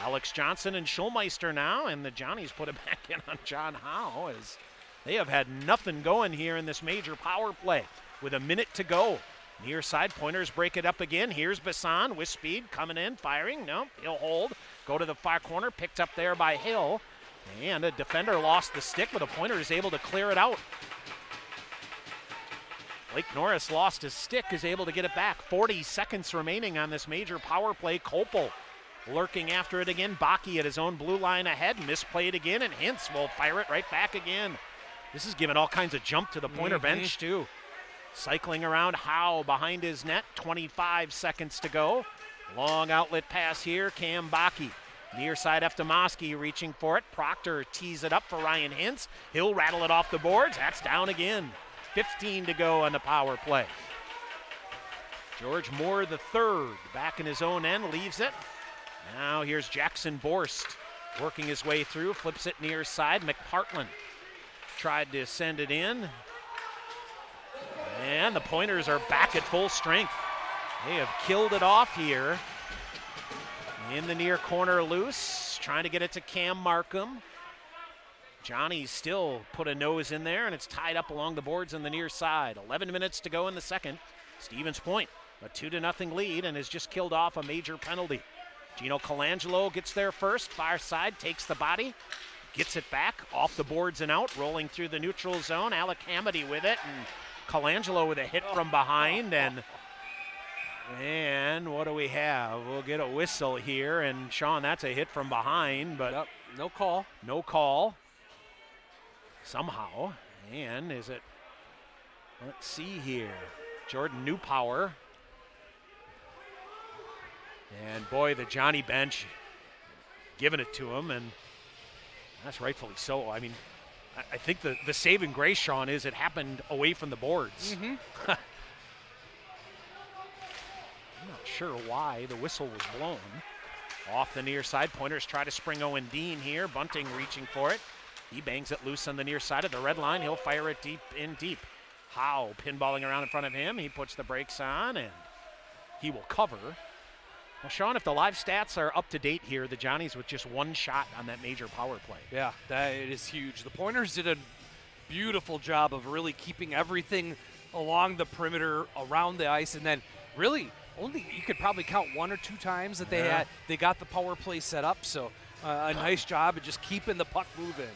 Alex Johnson and Schulmeister now, and the Johnnies put it back in on John Howe as they have had nothing going here in this major power play with a minute to go. Near side, Pointers break it up again. Here's Bassan with speed, coming in, firing. Nope, he'll hold. Go to the far corner, picked up there by Hill. And a defender lost the stick, but a Pointer is able to clear it out. Blake Norris lost his stick, is able to get it back. 40 seconds remaining on this major power play. Kopel lurking after it again. Bakke at his own blue line ahead. Misplayed again, and Hintz will fire it right back again. This is giving all kinds of jump to the Pointer bench, too. Cycling around Howe behind his net, 25 seconds to go. Long outlet pass here, Cam Bakke. Near side Eftemoski reaching for it. Proctor tees it up for Ryan Hintz. He'll rattle it off the boards. That's down again. 15 to go on the power play. George Moore III back in his own end, leaves it. Now here's Jackson Borst working his way through, flips it near side. McPartland tried to send it in. And the Pointers are back at full strength. They have killed it off here. In the near corner loose, trying to get it to Cam Markham. Johnny's still put a nose in there, and it's tied up along the boards on the near side. 11 minutes to go in the second. Stevens Point, a 2-0 lead, and has just killed off a major penalty. Gino Colangelo gets there first, far side, takes the body, gets it back, off the boards and out, rolling through the neutral zone. Alec Hamady with it, and Colangelo with a hit from behind, and what do we have? We'll get a whistle here, and Sean, that's a hit from behind, but Yep, no call. No call. Somehow, and is it, let's see here, Jordan Newpower. And boy, the Johnny bench giving it to him, and that's rightfully so. I mean, I think the saving grace, Sean, is it happened away from the boards. I'm not sure why the whistle was blown. Off the near side, Pointers try to spring Owen Dean here. Bunting reaching for it. He bangs it loose on the near side of the red line. He'll fire it deep in deep. Howe pinballing around in front of him. He puts the brakes on, and he will cover. Well, Sean, if the live stats are up to date here, the Johnnies with just one shot on that major power play. Yeah, that it is huge. The Pointers did a beautiful job of really keeping everything along the perimeter around the ice, and then really only you could probably count 1 or 2 times that they got the power play set up. So a nice job of just keeping the puck moving.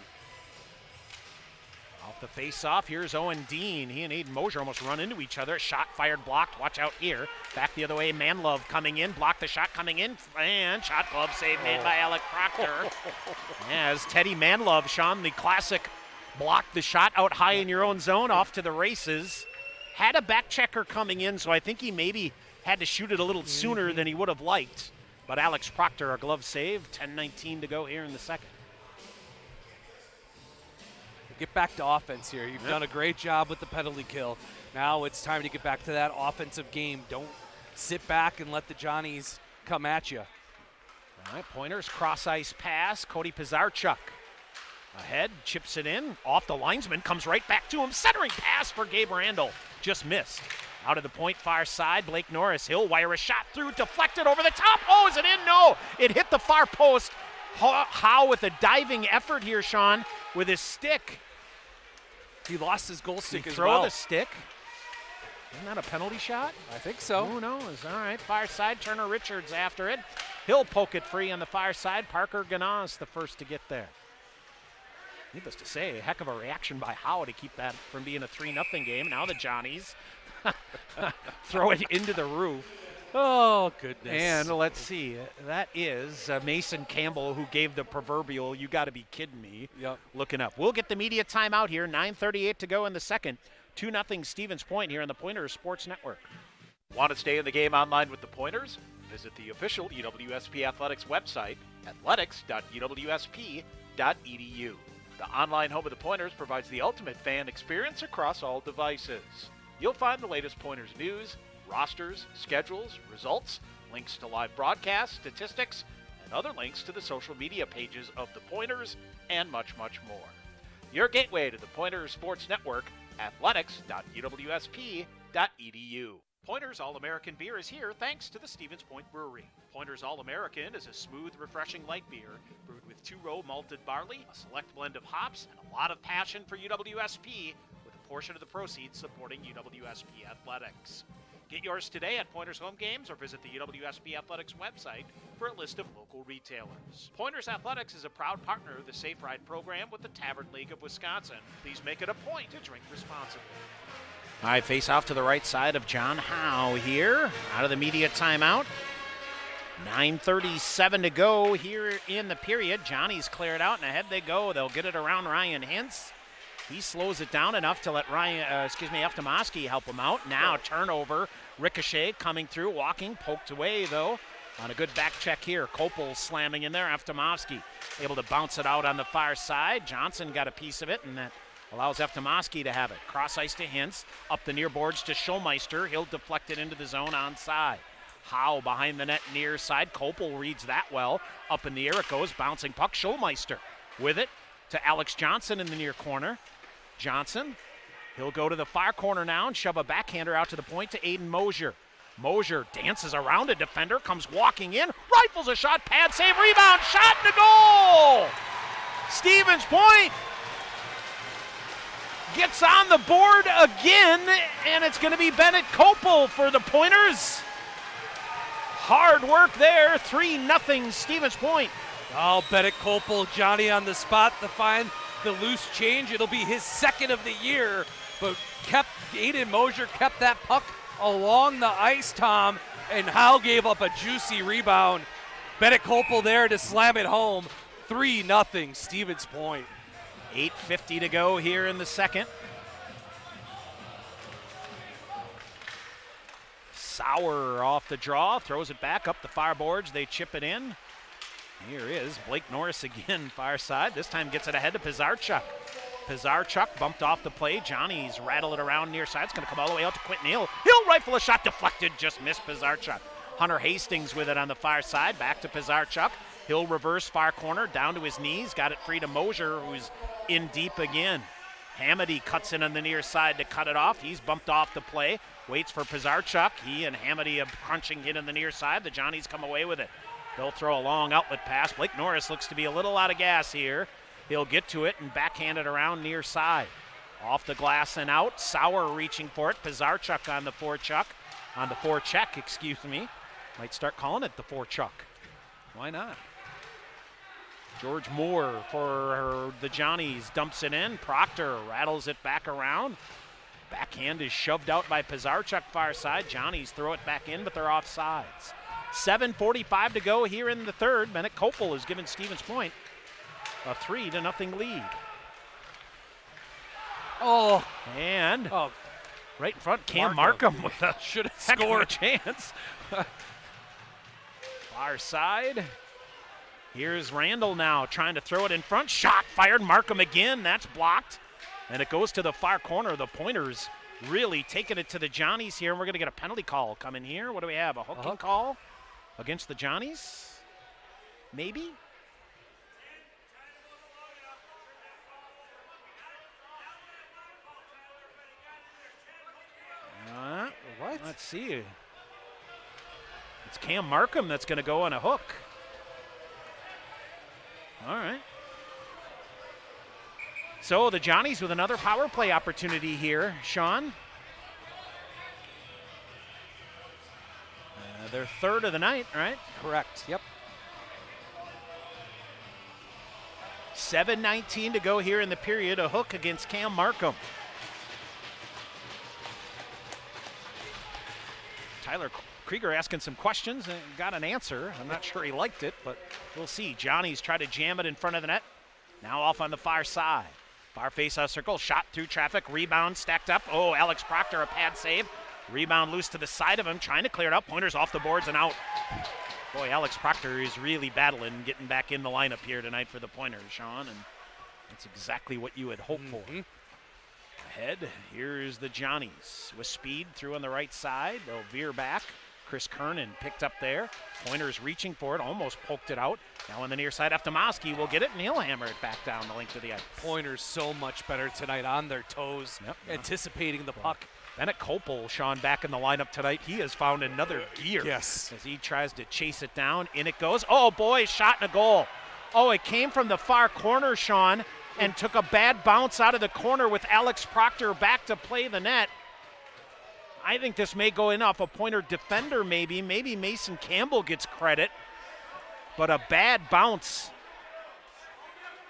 Off the face-off, here's Owen Dean. He and Aiden Mosier almost run into each other. Shot fired, blocked. Watch out here. Back the other way, Manlove coming in. Blocked the shot coming in. And shot glove save made by Alec Proctor. As Teddy Manlove, Sean, the classic block the shot out high in your own zone, off to the races. Had a back checker coming in, so I think he maybe had to shoot it a little sooner than he would have liked. But Alex Proctor, a glove save. 10:19 to go here in the second. Get back to offense here. You've done a great job with the penalty kill. Now it's time to get back to that offensive game. Don't sit back and let the Johnnies come at you. All right, Pointers cross ice pass. Cody Pizarchuk ahead, chips it in. Off the linesman, comes right back to him. Centering pass for Gabe Randall. Just missed. Out of the point, far side, Blake Norris. He'll wire a shot through, deflected over the top. Oh, is it in? No, it hit the far post. Howe with a diving effort here, Sean, with his stick. He lost his goal stick as throw well. The stick. Isn't that a penalty shot? I think so. Who knows? All right, far side, Turner Richards after it. He'll poke it free on the far side. Parker Ganaz the first to get there. Needless to say, a heck of a reaction by Howe to keep that from being a 3-0 game. Now the Johnnies throw it into the roof. Oh, goodness. And let's see, that is Mason Campbell, who gave the proverbial, you got to be kidding me, looking up. We'll get the media timeout here, 9:38 to go in the second. 2-0 Stevens Point here on the Pointers Sports Network. Want to stay in the game online with the Pointers? Visit the official UWSP Athletics website, athletics.uwsp.edu. The online home of the Pointers provides the ultimate fan experience across all devices. You'll find the latest Pointers news, rosters, schedules, results, links to live broadcasts, statistics, and other links to the social media pages of the Pointers, and much, much more. Your gateway to the Pointers Sports Network, athletics.uwsp.edu. Pointers All-American beer is here thanks to the Stevens Point Brewery. Pointers All-American is a smooth, refreshing light beer brewed with 2-row malted barley, a select blend of hops, and a lot of passion for UWSP, with a portion of the proceeds supporting UWSP athletics. Get yours today at Pointers Home Games or visit the UWSP Athletics website for a list of local retailers. Pointers Athletics is a proud partner of the Safe Ride program with the Tavern League of Wisconsin. Please make it a point to drink responsibly. All right, face off to the right side of John Howe here, out of the media timeout. 9:37 to go here in the period. Johnny's cleared out, and ahead they go. They'll get it around Ryan Hintz. He slows it down enough to let Eftimowski help him out. Now turnover, ricochet coming through, walking, poked away though. On a good back check here, Kopel slamming in there. Eftimowski able to bounce it out on the far side. Johnson got a piece of it, and that allows Eftimowski to have it. Cross ice to Hintz, up the near boards to Schulmeister. He'll deflect it into the zone onside. Howe behind the net near side. Kopel reads that well. Up in the air it goes, bouncing puck. Schulmeister with it to Alex Johnson in the near corner. Johnson, he'll go to the far corner now and shove a backhander out to the point to Aiden Mosier. Mosier dances around a defender, comes walking in, rifles a shot, pad save, rebound, shot, and a goal! Stevens Point gets on the board again, and it's going to be Bennett Kopel for the Pointers. Hard work there, 3-0 Stevens Point. Oh, Bennett Kopel, Johnny on the spot to find the loose change. It'll be his second of the year, but Aiden Mosier kept that puck along the ice, Tom, and Howe gave up a juicy rebound. Bennett Kopel there to slam it home. 3-0 Stevens Point. 8:50 to go here in the second. Sauer off the draw, throws it back up the far boards. They chip it in. Here is Blake Norris again, far side. This time gets it ahead to Pizarchuk. Pizarchuk bumped off the play. Johnny's rattle it around near side. It's going to come all the way out to Quinton Hill. He'll rifle a shot, deflected, just missed Pizarchuk. Hunter Hastings with it on the far side. Back to Pizarchuk. He'll reverse far corner, down to his knees. Got it free to Mosier, who's in deep again. Hamady cuts in on the near side to cut it off. He's bumped off the play. Waits for Pizarchuk. He and Hamady crunching in on the near side. The Johnnies come away with it. They'll throw a long outlet pass. Blake Norris looks to be a little out of gas here. He'll get to it and backhand it around near side. Off the glass and out. Sauer reaching for it. Pizarchuk on the forecheck. Might start calling it the forechuck. Why not? George Moore for the Johnnies dumps it in. Proctor rattles it back around. Backhand is shoved out by Pizarchuk far side. Johnnies throw it back in, but they're off sides. 7:45 to go here in the third. Bennett Kopel has given Stevens Point a 3-0 lead. Oh, and right in front, Cam Markham with a should have heck of a scored. chance. Far side. Here's Randall now trying to throw it in front. Shot fired. Markham again. That's blocked. And it goes to the far corner. The Pointers really taking it to the Johnnies here. And we're going to get a penalty call coming here. What do we have? A hooking call against the Johnnies? Maybe? What? Let's see. It's Cam Markham that's going to go on a hook. All right. So the Johnnies with another power play opportunity here, Sean. Their third of the night, right? Correct. Yep. 7:19 to go here in the period. A hook against Cam Markham. Tyler Krieger asking some questions and got an answer. I'm not sure he liked it, but we'll see. Johnny's try to jam it in front of the net. Now off on the far side. Far face-off circle, shot through traffic, rebound stacked up. Oh, Alex Proctor, a pad save. Rebound loose to the side of him, trying to clear it up. Pointers off the boards and out. Boy, Alex Proctor is really battling, getting back in the lineup here tonight for the Pointers, Sean, and that's exactly what you had hoped for. Ahead, here's the Johnnies with speed through on the right side. They'll veer back. Chris Kernan picked up there. Pointers reaching for it, almost poked it out. Now on the near side, Eftimowski will get it, and he'll hammer it back down the length of the ice. Pointers so much better tonight, on their toes, anticipating the puck. Bennett Kopel, Sean, back in the lineup tonight. He has found another gear. Yes. As he tries to chase it down. In it goes. Oh, boy, shot and a goal. Oh, it came from the far corner, Sean, and took a bad bounce out of the corner with Alex Proctor back to play the net. I think this may go in off a Pointer defender maybe. Maybe Mason Campbell gets credit. But a bad bounce.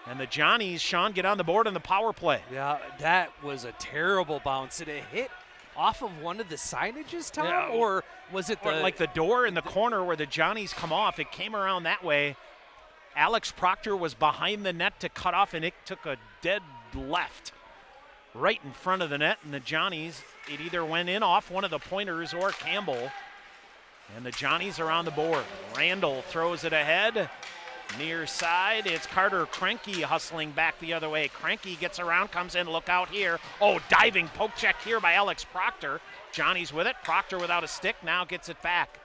And the Johnnies, Sean, get on the board on the power play. Yeah, that was a terrible bounce. Did it hit off of one of the signages, Tom? Yeah. Or was it like the door in the corner where the Johnnies come off? It came around that way. Alex Proctor was behind the net to cut off, and it took a dead left. right in front of the net, and the Johnnies, it either went in off one of the Pointers or Campbell. And the Johnnies are on the board. Randall throws it ahead. Near side, it's Carter Krenke hustling back the other way. Krenke gets around, comes in, look out here. Oh, diving poke check here by Alex Proctor. Johnny's with it. Proctor without a stick, now gets it back.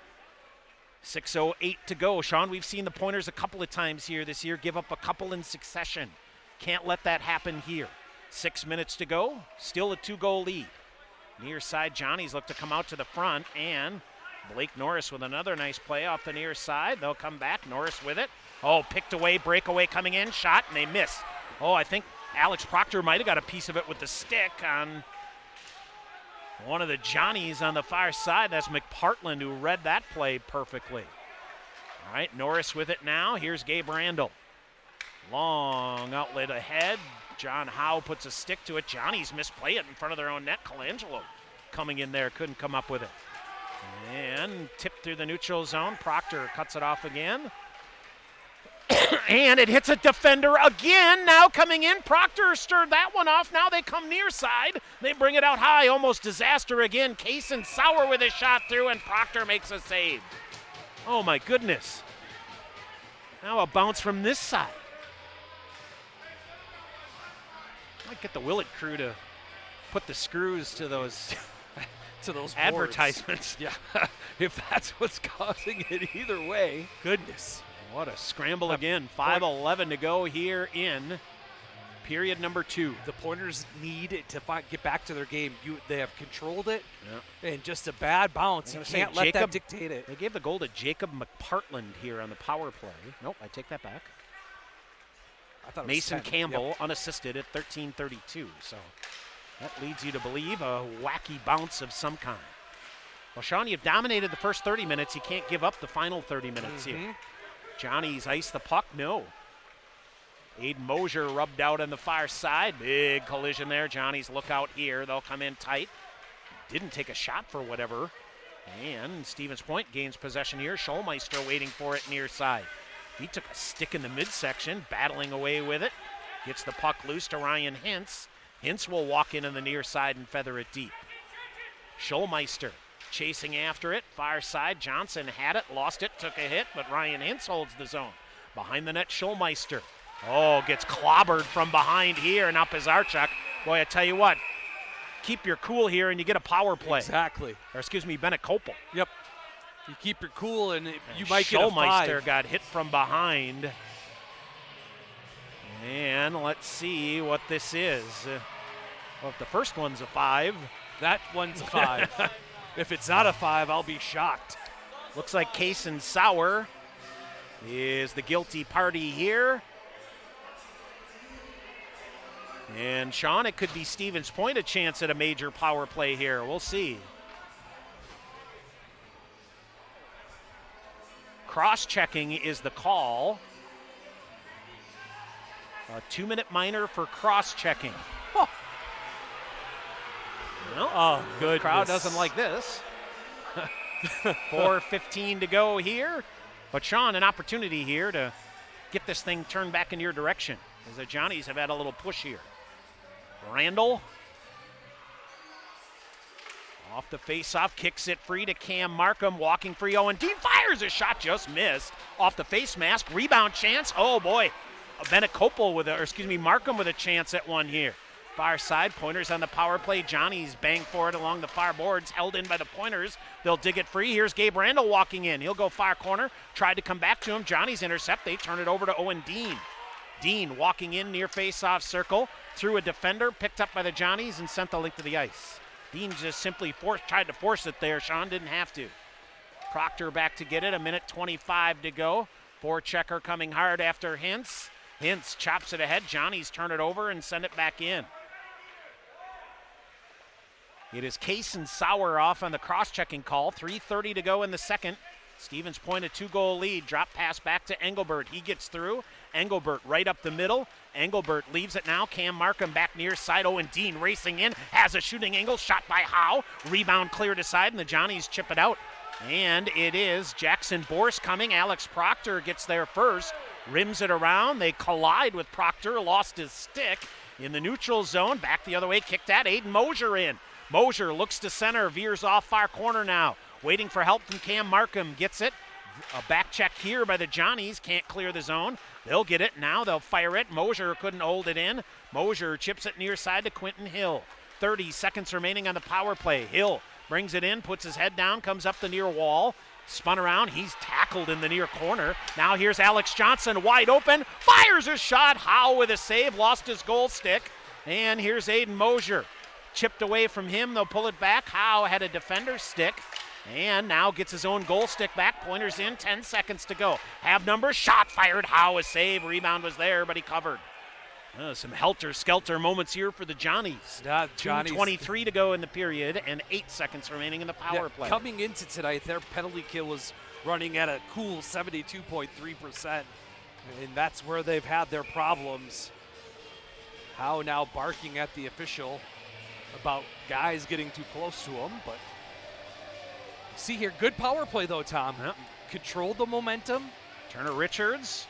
6:08 to go. Sean, we've seen the Pointers a couple of times here this year give up a couple in succession. Can't let that happen here. 6 minutes to go, still a 2-goal lead. Near side, Johnnies look to come out to the front, and Blake Norris with another nice play off the near side. They'll come back, Norris with it. Oh, picked away, breakaway coming in, shot, and they miss. Oh, I think Alex Proctor might have got a piece of it with the stick on one of the Johnnies on the far side. That's McPartland who read that play perfectly. All right, Norris with it now. Here's Gabe Randall. Long outlet ahead. John Howe puts a stick to it. Johnnies misplay it in front of their own net. Colangelo coming in there, couldn't come up with it. And tipped through the neutral zone. Proctor cuts it off again. And it hits a defender again. Now coming in, Proctor stirred that one off. Now they come near side. They bring it out high, almost disaster again. Kaysen Sauer with a shot through, and Proctor makes a save. Oh my goodness. Now a bounce from this side. Might get the Willett crew to put the screws to those to those advertisements. Yeah, if that's what's causing it either way. Goodness. What a scramble again. 5:11 to go here in period number 2. The Pointers need to get back to their game. They have controlled it, and just a bad bounce. You can't let that dictate it. They gave the goal to Jacob McPartland here on the power play. Nope, I take that back. I thought Mason Campbell unassisted at 13:32. So that leads you to believe a wacky bounce of some kind. Well, Sean, you've dominated the first 30 minutes. You can't give up the final 30 minutes here. Johnny's ice the puck, no. Aiden Mosier rubbed out on the far side. Big collision there. Johnny's look out here. They'll come in tight. Didn't take a shot for whatever. And Stevens Point gains possession here. Schulmeister waiting for it near side. He took a stick in the midsection, battling away with it. Gets the puck loose to Ryan Hintz. Hintz will walk in on the near side and feather it deep. Schulmeister chasing after it, far side. Johnson had it, lost it, took a hit, but Ryan Hintz holds the zone. Behind the net, Schulmeister. Oh, gets clobbered from behind here, and up is Archuk. Boy, I tell you what, keep your cool here and you get a power play. Exactly. Or excuse me, Bennett Kopel. Yep. You keep your cool and you might get a 5. Schulmeister got hit from behind. And let's see what this is. Well, if the first one's a 5. That one's a 5. If it's not a 5, I'll be shocked. Looks like Kaysen Sauer is the guilty party here. And Sean, it could be Stevens Point a chance at a major power play here. We'll see. Cross-checking is the call. A 2-minute minor for cross-checking. Oh. Well, good. Crowd doesn't like this. 4:15 to go here. But Sean, an opportunity here to get this thing turned back in your direction, as the Johnnies have had a little push here. Randall off the face-off, kicks it free to Cam Markham, walking free. Owen Dean fires a shot, just missed. Off the face mask, rebound chance. Oh boy, Bennett Kopel Markham with a chance at one here. Far side, Pointers on the power play. Johnny's bang for it along the far boards, held in by the Pointers. They'll dig it free. Here's Gabe Randall walking in. He'll go far corner, tried to come back to him. Johnny's intercept. They turn it over to Owen Dean. Dean walking in near face-off circle, through a defender, picked up by the Johnnies and sent the link to the ice. Dean just simply tried to force it there. Sean didn't have to. Proctor back to get it. 1:25 to go. Forechecker coming hard after Hintz. Hintz chops it ahead. Johnnies turn it over and send it back in. It is Kaysen Sauer off on the cross-checking call. 3:30 to go in the second. Stevens Point a 2-goal lead. Drop pass back to Engelbert. He gets through. Engelbert right up the middle. Engelbert leaves it now. Cam Markham back near side. Owen Dean racing in. Has a shooting angle. Shot by Howe. Rebound cleared aside, and the Johnnies chip it out. And it is Jackson Borse coming. Alex Proctor gets there first. Rims it around. They collide with Proctor. Lost his stick. in the neutral zone. Back the other way, kicked at. Aiden Mosier in. Mosier looks to center, veers off far corner now. Waiting for help from Cam Markham. Gets it. A back check here by the Johnnies. Can't clear the zone. They'll get it. Now they'll fire it. Mosier couldn't hold it in. Mosier chips it near side to Quentin Hill. 30 seconds remaining on the power play. Hill brings it in, puts his head down, comes up the near wall. Spun around. He's tackled in the near corner. Now here's Alex Johnson wide open. Fires a shot. Howe with a save. Lost his goal stick. And here's Aiden Mosier. Chipped away from him. They'll pull it back. Howe had a defender's stick. And now gets his own goal stick back. Pointers in. 10 seconds to go. Have numbers. Shot fired. Howe a save. Rebound was there, but he covered. Some helter-skelter moments here for the Johnnies. 2:23 to go in the period and 8 seconds remaining in the power play. Coming into tonight, their penalty kill was running at a cool 72.3%, and that's where they've had their problems. Howe now barking at the official about guys getting too close to him, but see here, good power play though, Tom. Yep. Controlled the momentum. Turner Richards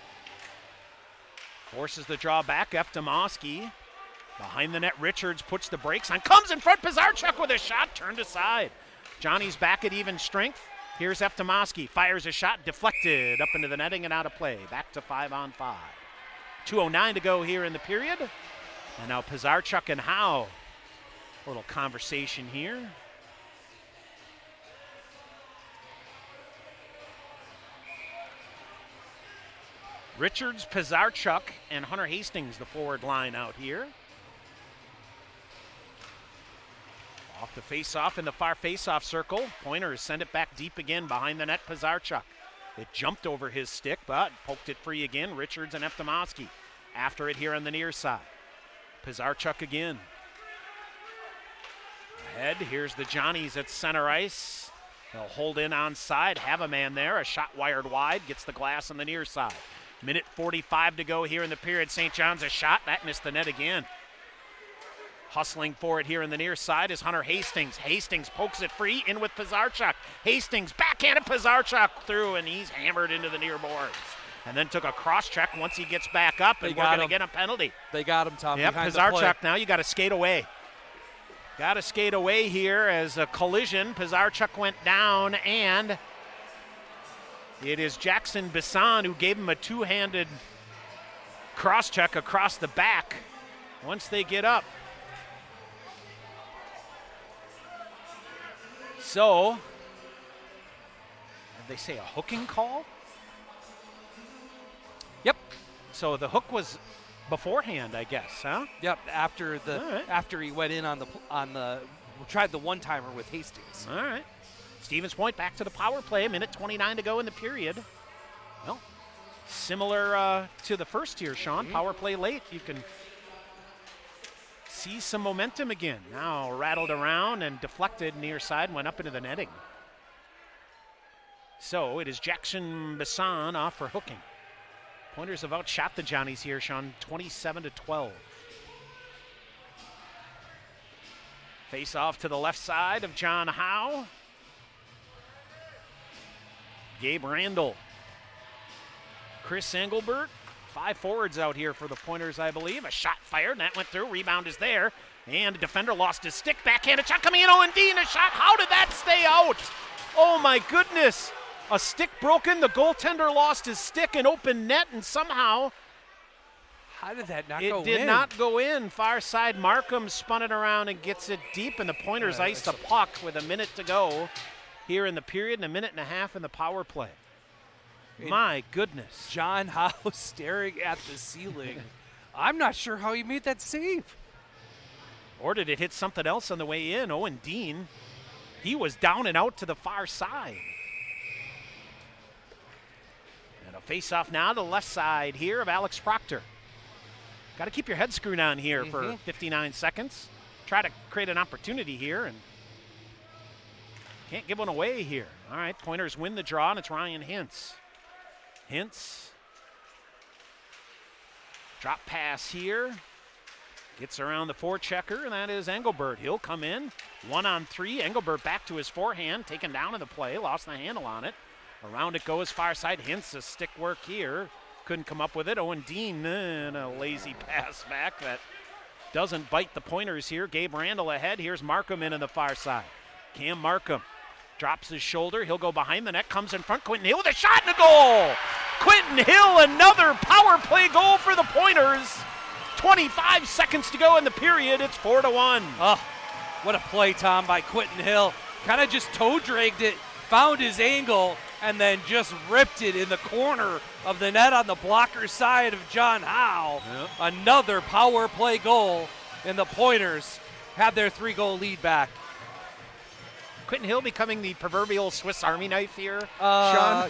forces the draw back. Eftimowski behind the net. Richards puts the brakes on. Comes in front. Pizarchuk with a shot. Turned aside. Johnny's back at even strength. Here's Eftimowski. Fires a shot. Deflected up into the netting and out of play. Back to 5-on-5. 2:09 to go here in the period. And now Pizarchuk and Howe. A little conversation here. Richards, Pizarchuk, and Hunter Hastings, the forward line out here. Off the face-off in the far face-off circle. Pointers send it back deep again behind the net, Pizarchuk. It jumped over his stick, but poked it free again. Richards and Eftimowski after it here on the near side. Pizarchuk again. Ahead, here's the Johnnies at center ice. They'll hold in onside, have a man there. A shot wired wide, gets the glass on the near side. Minute 45 to go here in the period. St. John's a shot. That missed the net again. Hustling for it here in the near side is Hunter Hastings. Hastings pokes it free in with Pizarchuk. Hastings backhanded Pizarchuk through, and he's hammered into the near boards. And then took a cross check once he gets back up, and we're going to get a penalty. They got him, Tom. Yep, Pizarchuk now, you got to skate away. Got to skate away here as a collision. Pizarchuk went down, and it is Jackson Bisson who gave him a two-handed cross-check across the back once they get up. So, did they say a hooking call? Yep. So the hook was beforehand, I guess, huh? Yep. After he went in on the tried the one-timer with Hastings. All right. Stevens Point back to the power play. Minute 29 to go in the period. Well, similar to the first here, Sean. Power play late. You can see some momentum again. Now rattled around and deflected near side, went up into the netting. So it is Jackson Bisson off for hooking. Pointers have outshot the Johnnies here, Sean, 27-12. Face off to the left side of John Howe. Gabe Randall. Chris Engelbert. 5 forwards out here for the Pointers, I believe. A shot fired, and that went through. Rebound is there. And a defender lost his stick. Backhanded shot coming in. Owen Dean, a shot. How did that stay out? Oh, my goodness. A stick broken. The goaltender lost his stick in open net, and somehow how did that not go in? It did not go in. Far side, Markham spun it around and gets it deep, and the Pointers ice the puck with a minute to go here in the period and a minute and a half in the power play. My goodness. John Howe staring at the ceiling. I'm not sure how he made that save. Or did it hit something else on the way in? Owen Dean, he was down and out to the far side. And a face-off now to the left side here of Alex Proctor. Got to keep your head screwed on here for 59 seconds. Try to create an opportunity here, and can't give one away here. All right, Pointers win the draw, and it's Ryan Hintz. Hintz. Drop pass here. Gets around the forechecker, and that is Engelbert. He'll come in. 1-on-3. Engelbert back to his forehand, taken down in the play, lost the handle on it. Around it goes far side. Hintz, a stick work here. Couldn't come up with it. Owen Dean and a lazy pass back that doesn't bite the Pointers here. Gabe Randall ahead. Here's Markham in on the far side. Cam Markham drops his shoulder. He'll go behind the net, comes in front. Quentin Hill with a shot and a goal. Quentin Hill, another power play goal for the Pointers. 25 seconds to go in the period. It's 4-1. Oh, what a play, Tom, by Quentin Hill. Kind of just toe dragged it, found his angle, and then just ripped it in the corner of the net on the blocker side of John Howe. Yep. Another power play goal, and the Pointers have their 3-goal lead back. Quentin Hill becoming the proverbial Swiss Army knife here, Sean?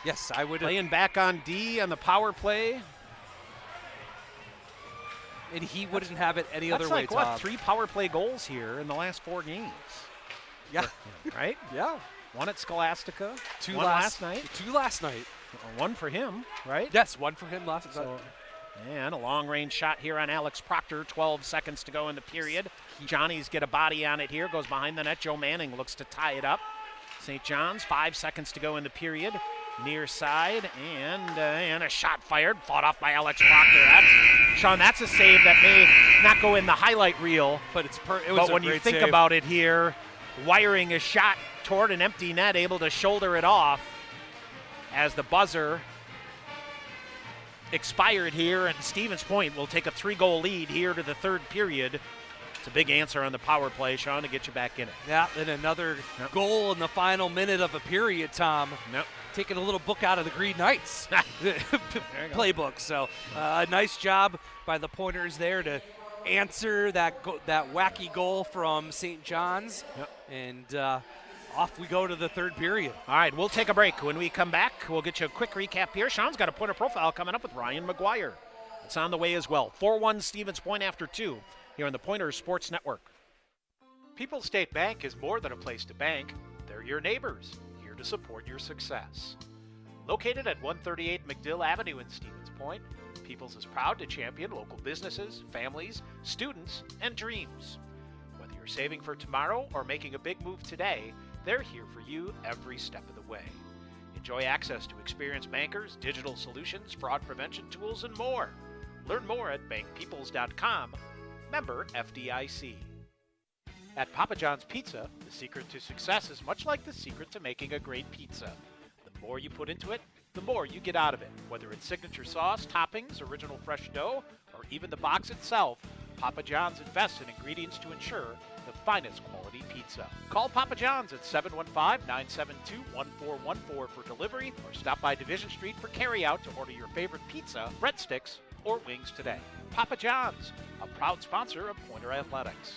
Yes, I would. Playing back on D on the power play. And he wouldn't have it any other way, That's like, Tom. what, 3 power play goals here in the last 4 games? Yeah. Right? Yeah. 1 at Scholastica, 2 1 last night. 2 last night. 1 for him, right? Yes, 1 for him last night. And a long-range shot here on Alex Proctor. 12 seconds to go in the period. Johnny's get a body on it here. Goes behind the net. Joe Manning looks to tie it up. St. John's, 5 seconds to go in the period. Near side, and a shot fired. Fought off by Alex Proctor. Sean, that's a save that may not go in the highlight reel. But it was But a when you great think save. about it here, wiring a shot toward an empty net, able to shoulder it off as the buzzer expired here, and Stevens Point will take a 3-goal lead here to the 3rd period. It's a big answer on the power play, Sean, to get you back in it. Yeah, and another goal in the final minute of a period, Tom. Nope. Taking a little book out of the Green Knights playbook. So a nice job by the Pointers there to answer that wacky goal from St. John's. Yep. And off we go to the 3rd period. All right, we'll take a break. When we come back, we'll get you a quick recap here. Sean's got a Pointer profile coming up with Ryan McGuire. It's on the way as well. 4-1 Stevens Point after 2 here on the Pointers Sports Network. People's State Bank is more than a place to bank. They're your neighbors, here to support your success. Located at 138 McDill Avenue in Stevens Point, People's is proud to champion local businesses, families, students, and dreams. Whether you're saving for tomorrow or making a big move today, they're here for you every step of the way. Enjoy access to experienced bankers, digital solutions, fraud prevention tools, and more. Learn more at bankpeoples.com. Member FDIC. At Papa John's Pizza, the secret to success is much like the secret to making a great pizza. The more you put into it, the more you get out of it. Whether it's signature sauce, toppings, original fresh dough, or even the box itself, Papa John's invests in ingredients to ensure the finest quality pizza. Call Papa John's at 715-972-1414 for delivery, or stop by Division Street for carryout to order your favorite pizza, breadsticks, or wings today. Papa John's, a proud sponsor of Pointer Athletics.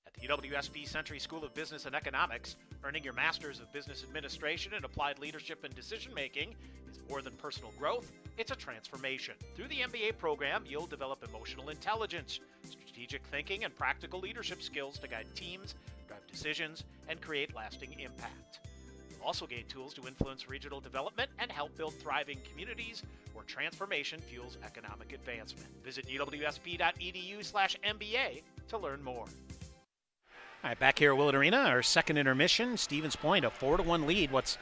At the UWSP Century School of Business and Economics, earning your Master's of Business Administration and Applied Leadership and Decision-Making is more than personal growth, it's a transformation. Through the MBA program, you'll develop emotional intelligence, strategic thinking, and practical leadership skills to guide teams, drive decisions, and create lasting impact. You'll also gain tools to influence regional development and help build thriving communities where transformation fuels economic advancement. Visit uwsp.edu/MBA to learn more. All right, back here at Willett Arena, our second intermission. Stevens Point, a 4-1 lead. What's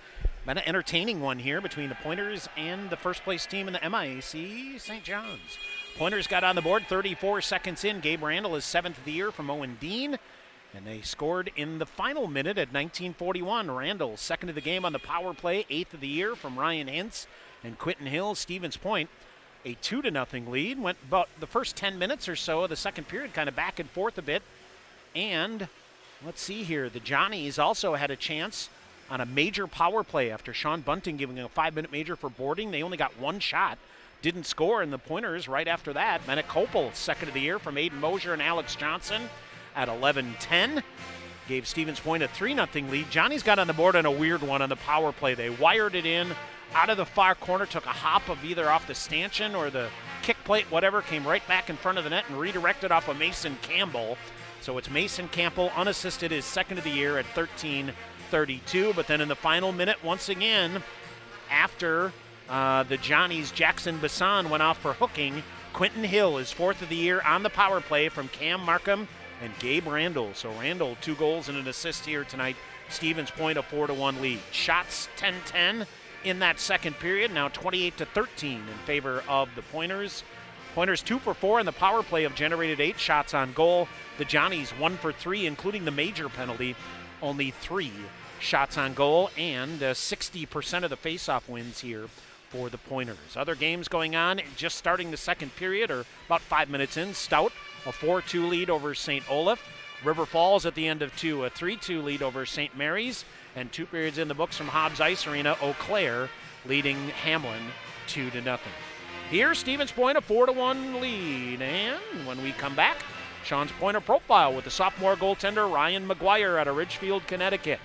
been an entertaining one here between the Pointers and the first-place team in the MIAC, St. John's. Pointers got on the board 34 seconds in. Gabe Randall is 7th of the year from Owen Dean, and they scored in the final minute at 19:41. Randall, 2nd of the game on the power play, 8th of the year from Ryan Hintz and Quentin Hill. Stevens Point, a 2-0 lead. Went about the first 10 minutes or so of the second period, kind of back and forth a bit. And let's see here. The Johnnies also had a chance on a major power play after Sean Bunting giving a 5-minute major for boarding. They only got 1 shot. Didn't score, and the Pointers right after that. Bennett Kopel, 2nd of the year from Aiden Mosier and Alex Johnson at 11:10. Gave Stevens Point a 3-0 lead. Johnny's got on the board on a weird one on the power play. They wired it in out of the far corner, took a hop of either off the stanchion or the kick plate, whatever, came right back in front of the net and redirected off of Mason Campbell. So it's Mason Campbell, unassisted, his 2nd of the year at 13:32. But then in the final minute, once again, after the Johnnies, Jackson Bassan went off for hooking, Quentin Hill is 4th of the year on the power play from Cam Markham and Gabe Randall. So Randall, 2 goals and an assist here tonight. Stevens Point, a 4-1 lead. Shots 10-10 in that second period. Now 28-13 in favor of the Pointers. Pointers 2 for 4 in the power play have generated 8 shots on goal. The Johnnies 1 for 3, including the major penalty, only 3 shots on goal, and 60% of the faceoff wins here for the Pointers. Other games going on, just starting the second period, or about 5 minutes in. Stout, a 4-2 lead over St. Olaf. River Falls at the end of 2, a 3-2 lead over St. Mary's. And 2 periods in the books from Hobbs Ice Arena, Eau Claire leading Hamlin 2-0. Here, Stevens Point, a 4-1 lead. And when we come back, Sean's Pointer profile with the sophomore goaltender Ryan McGuire out of Ridgefield, Connecticut.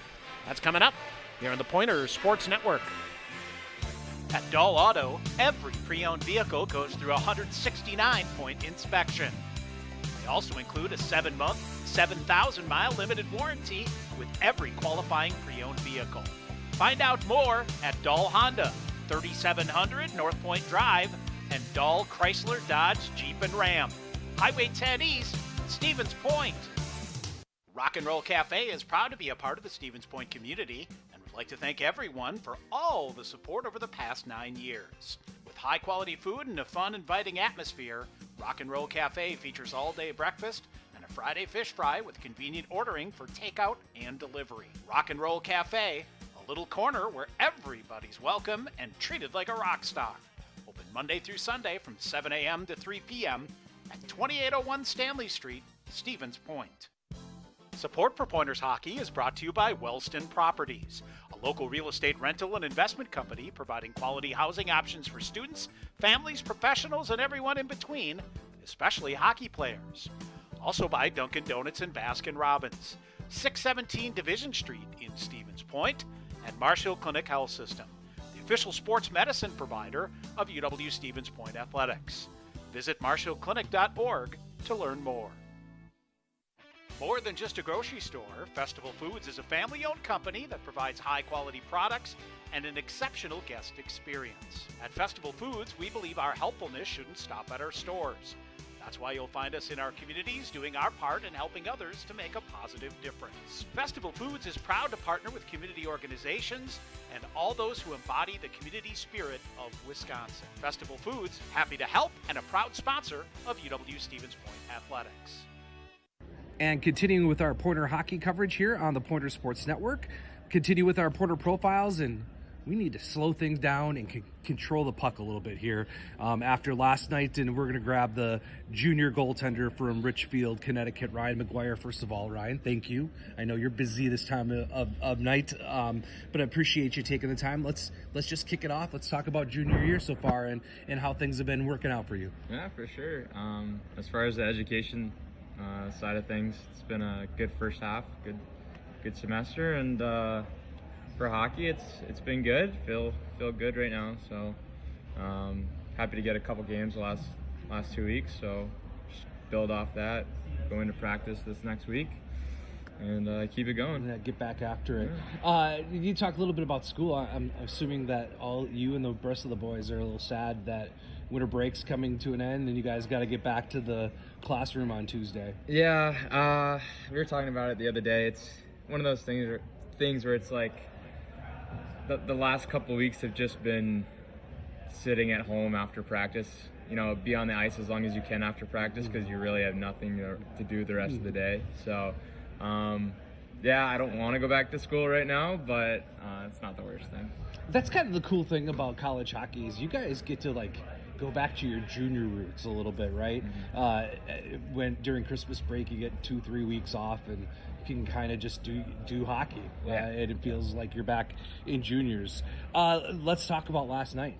That's coming up here on the Pointers Sports Network. At Dahl Auto, every pre-owned vehicle goes through a 169-point inspection. They also include a 7-month, 7,000-mile limited warranty with every qualifying pre-owned vehicle. Find out more at Dahl Honda, 3700 North Point Drive, and Dahl Chrysler Dodge Jeep and Ram, Highway 10 East, Stevens Point. Rock and Roll Cafe is proud to be a part of the Stevens Point community and would like to thank everyone for all the support over the past 9 years. With high-quality food and a fun, inviting atmosphere, Rock and Roll Cafe features all-day breakfast and a Friday fish fry with convenient ordering for takeout and delivery. Rock and Roll Cafe, a little corner where everybody's welcome and treated like a rock star. Open Monday through Sunday from 7 a.m. to 3 p.m. at 2801 Stanley Street, Stevens Point. Support for Pointers Hockey is brought to you by Wellston Properties, a local real estate rental and investment company providing quality housing options for students, families, professionals, and everyone in between, especially hockey players. Also by Dunkin' Donuts and Baskin-Robbins, 617 Division Street in Stevens Point, and Marshall Clinic Health System, the official sports medicine provider of UW Stevens Point Athletics. Visit marshallclinic.org to learn more. More than just a grocery store, Festival Foods is a family-owned company that provides high-quality products and an exceptional guest experience. At Festival Foods, we believe our helpfulness shouldn't stop at our stores. That's why you'll find us in our communities doing our part in helping others to make a positive difference. Festival Foods is proud to partner with community organizations and all those who embody the community spirit of Wisconsin. Festival Foods, happy to help and a proud sponsor of UW Stevens Point Athletics. And continuing with our Pointer hockey coverage here on the Pointer Sports Network, continue with our Pointer profiles, and we need to slow things down and control the puck a little bit here after last night. And we're going to grab the junior goaltender from Richfield, Connecticut, Ryan McGuire. First of all, Ryan, thank you. I know you're busy this time of night, but I appreciate you taking the time. Let's just kick it off. Let's talk about junior year so far and how things have been working out for you. Yeah, for sure. As far as the education side of things, it's been a good first half, good semester, and for hockey, it's been good. Feel good right now. So happy to get a couple games the last 2 weeks. So just build off that, go into practice this next week, and keep it going. Get back after it. You talk a little bit about school. I'm assuming that all you and the rest of the boys are a little sad that winter break's coming to an end and you guys got to get back to the classroom on Tuesday. Yeah, we were talking about it the other day. It's one of those things where it's like the last couple of weeks have just been sitting at home after practice. You know, be on the ice as long as you can after practice because you really have nothing to do the rest of the day. So, yeah, I don't want to go back to school right now, but it's not the worst thing. That's kind of the cool thing about college hockey is you guys get to go back to your junior roots a little bit, right? Mm-hmm. When during Christmas break you get 2-3 weeks off and you can kind of just do hockey. Yeah. And it feels like you're back in juniors. Let's talk about last night.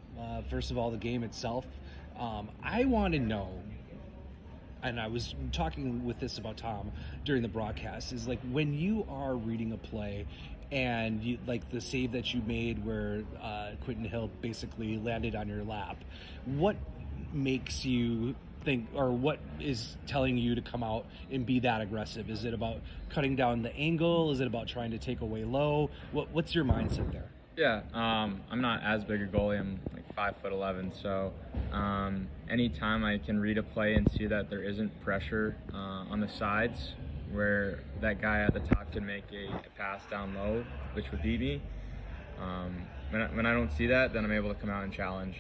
First of all, the game itself. I want to know, and I was talking with this about Tom during the broadcast, is like when you are reading a play and you, like the save that you made where Quentin Hill basically landed on your lap, what makes you think, or what is telling you to come out and be that aggressive? Is it about cutting down the angle? Is it about trying to take away low? What's your mindset there? Yeah, I'm not as big a goalie. I'm like 5'11", so anytime I can read a play and see that there isn't pressure on the sides where that guy at the top can make a pass down low, which would beat me. When I don't see that, then I'm able to come out and challenge.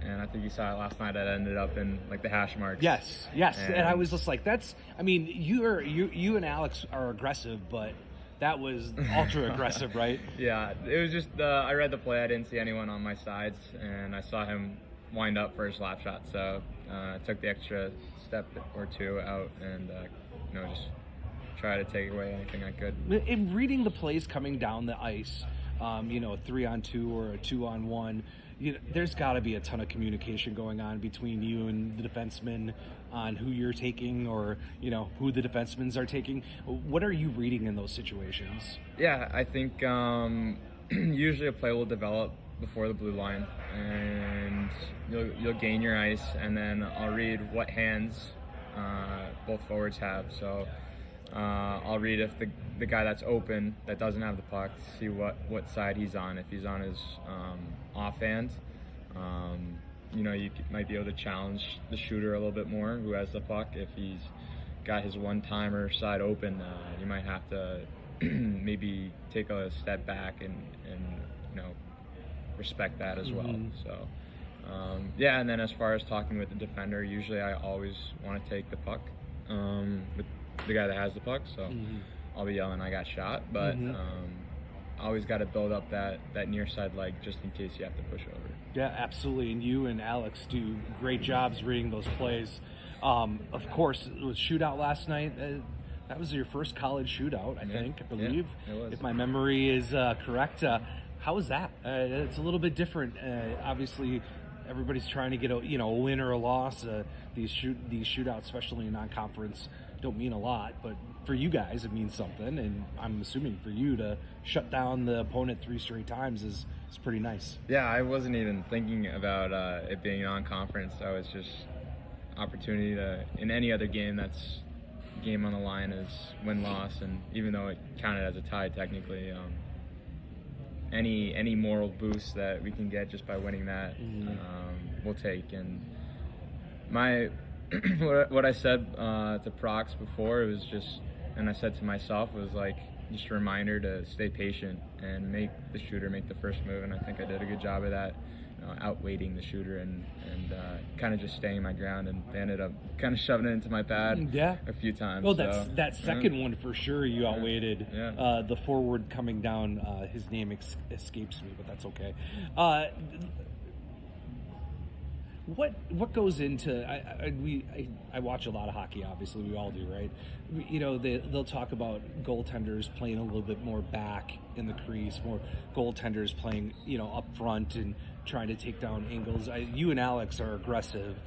and I think you saw it last night. That ended up in like the hash marks. Yes, and I was just like, that's. I mean, you and Alex are aggressive, but that was ultra aggressive, right? Yeah, it was just I read the play. I didn't see anyone on my sides, and I saw him wind up for his slap shot. So I took the extra step or two out, and just try to take away anything I could. In reading the plays coming down the ice, a 3-on-2 or a 2-on-1, there's got to be a ton of communication going on between you and the defenseman on who you're taking or, who the defensemen are taking. What are you reading in those situations? Yeah, I think usually a play will develop before the blue line, and you'll gain your ice, and then I'll read what hands both forwards have. So I'll read if the guy that's open, that doesn't have the puck, see what side he's on. If he's on his offhand, you might be able to challenge the shooter a little bit more who has the puck. If he's got his one-timer side open, you might have to maybe take a step back and respect that as well. So and then as far as talking with the defender, usually I always want to take the puck with the guy that has the puck, so I'll be yelling I got shot, but always got to build up that near side leg just in case you have to push over. Yeah, absolutely, and you and Alex do great jobs reading those plays. Of course, it was shootout last night. That was your first college shootout, I believe. Yeah, it was. If my memory is correct. How was that? It's a little bit different. Obviously, everybody's trying to get a win or a loss. These shootouts, especially in non-conference, don't mean a lot, but for you guys it means something, and I'm assuming for you to shut down the opponent 3 straight times is pretty nice. Yeah, I wasn't even thinking about it being non-conference. I was just opportunity to, in any other game that's game on the line, is win-loss, and even though it counted as a tie technically, any moral boost that we can get just by winning that, we'll take. And my what I said to Prox before, it was just, and I said to myself, was like just a reminder to stay patient and make the shooter make the first move, and I think I did a good job of that, outweighting the shooter and kind of just staying my ground, and they ended up kind of shoving it into my pad a few times. Well, that second one for sure you outweighted. The forward coming down, his name escapes me, but that's okay. What goes into I watch a lot of hockey, obviously we all do, right? They'll talk about goaltenders playing a little bit more back in the crease, more goaltenders playing up front and trying to take down angles. You and Alex are aggressive.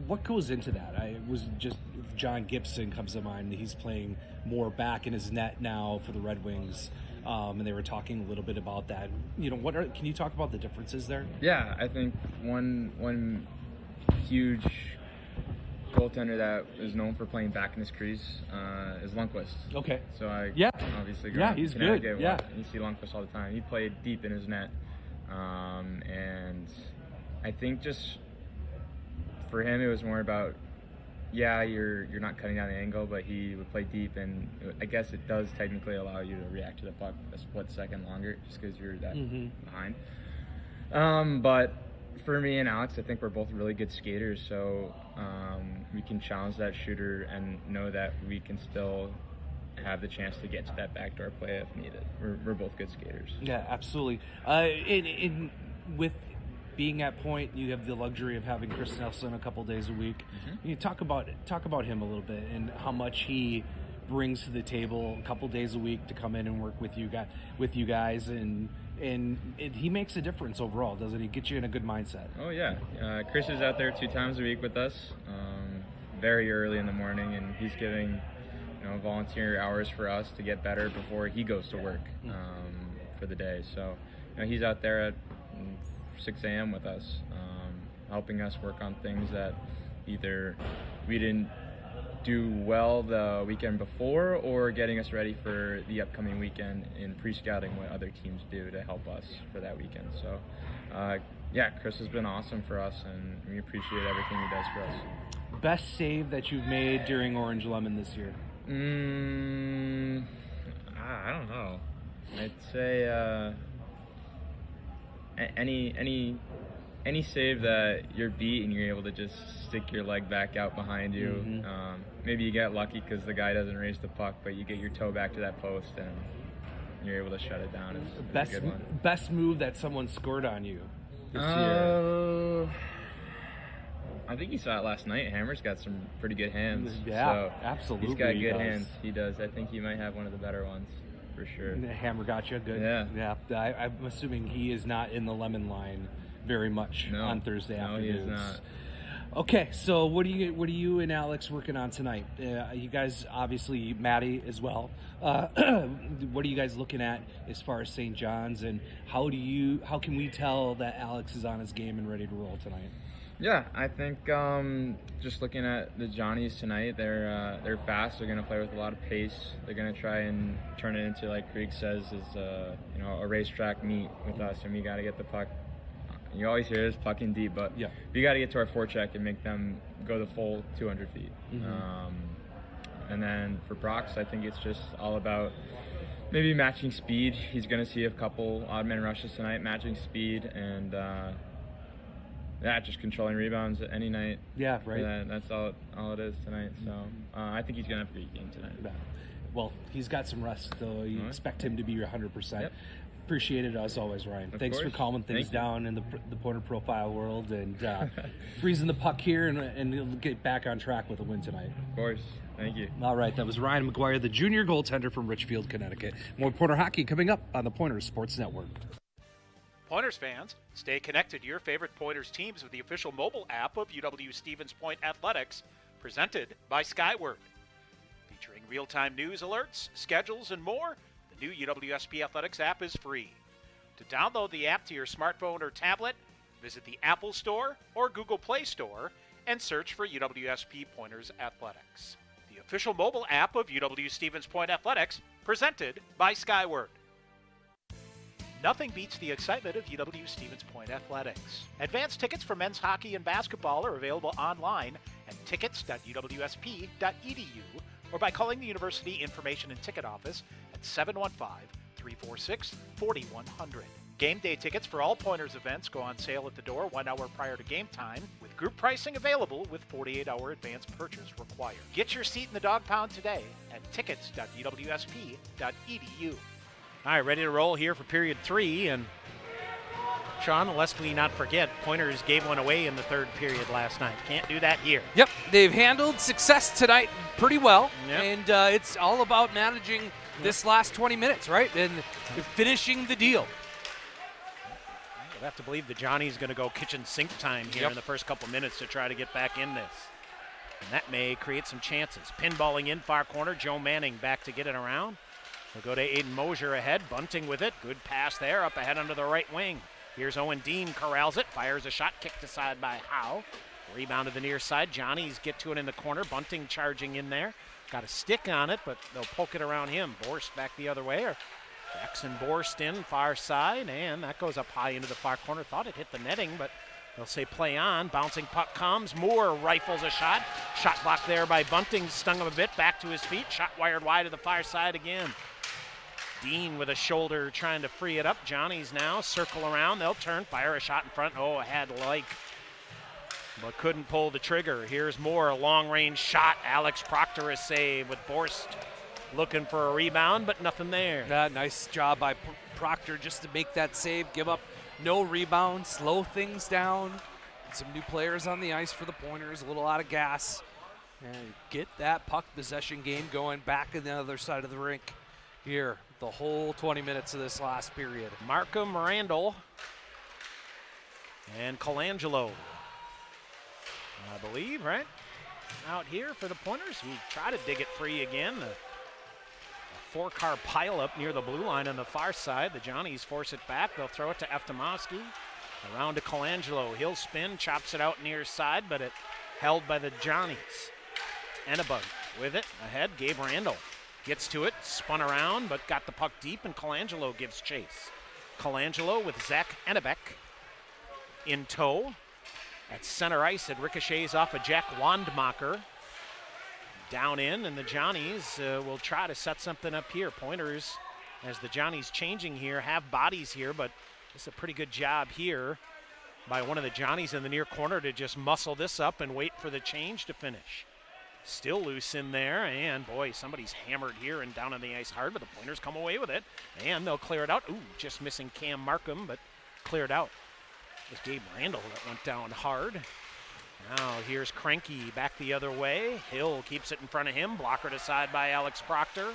What goes into that? John Gibson comes to mind. He's playing more back in his net now for the Red Wings. And they were talking a little bit about that. Can you talk about the differences there? Yeah, I think one huge goaltender that is known for playing back in his crease is Lundqvist. Okay. So obviously he's good. Yeah, you see Lundqvist all the time. He played deep in his net, and I think just for him it was more about, you're not cutting down the angle, but he would play deep, and I guess it does technically allow you to react to the puck a split second longer just because you're that behind. But for me and Alex, I think we're both really good skaters, so we can challenge that shooter and know that we can still have the chance to get to that backdoor play if needed. We're both good skaters. Yeah, absolutely. With being at Point, you have the luxury of having Chris Nelson a couple days a week. You talk about him a little bit and how much he brings to the table a couple days a week to come in and work with you guys, and he makes a difference overall, doesn't he? Get you in a good mindset. Oh yeah, Chris is out there 2 times a week with us, very early in the morning, and he's giving volunteer hours for us to get better before he goes to work for the day. So he's out there at 6 a.m. with us, helping us work on things that either we didn't do well the weekend before, or getting us ready for the upcoming weekend in pre-scouting what other teams do to help us for that weekend. So Chris has been awesome for us, and we appreciate everything he does for us. Best save that you've made during Orange Lemon this year? I don't know. I'd say any save that you're beat and you're able to just stick your leg back out behind you. Mm-hmm. Maybe you get lucky because the guy doesn't raise the puck, but you get your toe back to that post and you're able to shut it down. It's a good one. Best move that someone scored on you this year? I think you saw it last night. Hammer's got some pretty good hands. Yeah, so absolutely. He's got good hands. He does. I think he might have one of the better ones for sure. The Hammer got you good. Yeah. I'm assuming he is not in the lemon line very much on Thursday afternoons. No, he is not. Okay, so what are you and Alex working on tonight? You guys, obviously, Maddie as well. What are you guys looking at as far as St. John's, and how can we tell that Alex is on his game and ready to roll tonight? Yeah, I think just looking at the Johnnies tonight, they're fast. They're going to play with a lot of pace. They're going to try and turn it into, like Krieg says, is a racetrack meet with us, and we got to get the puck. You always hear this, puck in deep, but we got to get to our forecheck and make them go the full 200 feet. Mm-hmm. And then for Brox, I think it's just all about maybe matching speed. He's going to see a couple odd man rushes tonight, matching speed, and just controlling rebounds any night. Yeah, right. That's all it is tonight. So I think he's going to have a great game tonight. Yeah. Well, he's got some rest, so you expect him to be 100%. Yep. Appreciate it as always, Ryan. Thanks for calming things down in the Pointer Profile world and freezing the puck here and get back on track with a win tonight. Of course. Thank you. All right, that was Ryan McGuire, the junior goaltender from Richfield, Connecticut. More Pointer hockey coming up on the Pointers Sports Network. Pointers fans, stay connected to your favorite Pointers teams with the official mobile app of UW-Stevens Point Athletics, presented by Skyward. Featuring real-time news alerts, schedules, and more, the new UWSP Athletics app is free. To download the app to your smartphone or tablet, visit the Apple Store or Google Play Store and search for UWSP Pointers Athletics. The official mobile app of UW-Stevens Point Athletics, presented by Skyward. Nothing beats the excitement of UW-Stevens Point Athletics. Advanced tickets for men's hockey and basketball are available online at tickets.uwsp.edu or by calling the University Information and Ticket Office at 715-346-4100. Game day tickets for all Pointers events go on sale at the door 1 hour prior to game time, with group pricing available with 48-hour advance purchase required. Get your seat in the dog pound today at tickets.uwsp.edu. All right, ready to roll here for period 3, and Sean, lest we not forget, Pointers gave one away in the third period last night. Can't do that here. Yep, they've handled success tonight pretty well, and it's all about managing this last 20 minutes, right, and finishing the deal. You'll have to believe the Johnny's going to go kitchen sink time here in the first couple minutes to try to get back in this. And that may create some chances. Pinballing in far corner, Joe Manning back to get it around. We'll go to Aiden Mosier ahead, Bunting with it. Good pass there, up ahead under the right wing. Here's Owen Dean, corrals it, fires a shot, kicked aside by Howe. Rebound to the near side. Johnny's get to it in the corner. Bunting charging in there. Got a stick on it, but they'll poke it around him. Borst back the other way. Jackson Borst in, far side, and that goes up high into the far corner. Thought it hit the netting, but they'll say play on. Bouncing puck comes. Moore rifles a shot. Shot blocked there by Bunting. Stung him a bit. Back to his feet. Shot wired wide to the far side again. Dean with a shoulder trying to free it up. Johnny's now circle around. They'll turn, fire a shot in front. Oh, had like, but couldn't pull the trigger. Here's Moore, a long-range shot. Alex Proctor a save with Borst looking for a rebound, but nothing there. Nice job by Proctor just to make that save, give up no rebound, slow things down. Some new players on the ice for the Pointers, a little out of gas. And get that puck possession game going back on the other side of the rink here. The whole 20 minutes of this last period. Markham, Randall, and Colangelo, I believe, right? Out here for the Pointers. We try to dig it free again. A four-car pileup near the blue line on the far side. The Johnnies force it back. They'll throw it to Eftimowski. Around to Colangelo. He'll spin, chops it out near side, but it held by the Johnnies. Ennebug with it ahead. Gabe Randall gets to it, spun around, but got the puck deep, and Colangelo gives chase. Colangelo with Zach Ennebeck in tow. At center ice, it ricochets off of Jack Wandmacher. Down in, and the Johnnies will try to set something up here. Pointers, as the Johnnies changing here, have bodies here, but This is a pretty good job here by one of the Johnnies in the near corner to just muscle this up and wait for the change to finish. Still loose in there, and boy, somebody's hammered here and down on the ice hard, but the Pointers come away with it, and they'll clear it out. Ooh, just missing Cam Markham, but cleared out. It was Gabe Randall that went down hard. Now here's Cranky back the other way. Hill keeps it in front of him, blockered aside by Alex Proctor.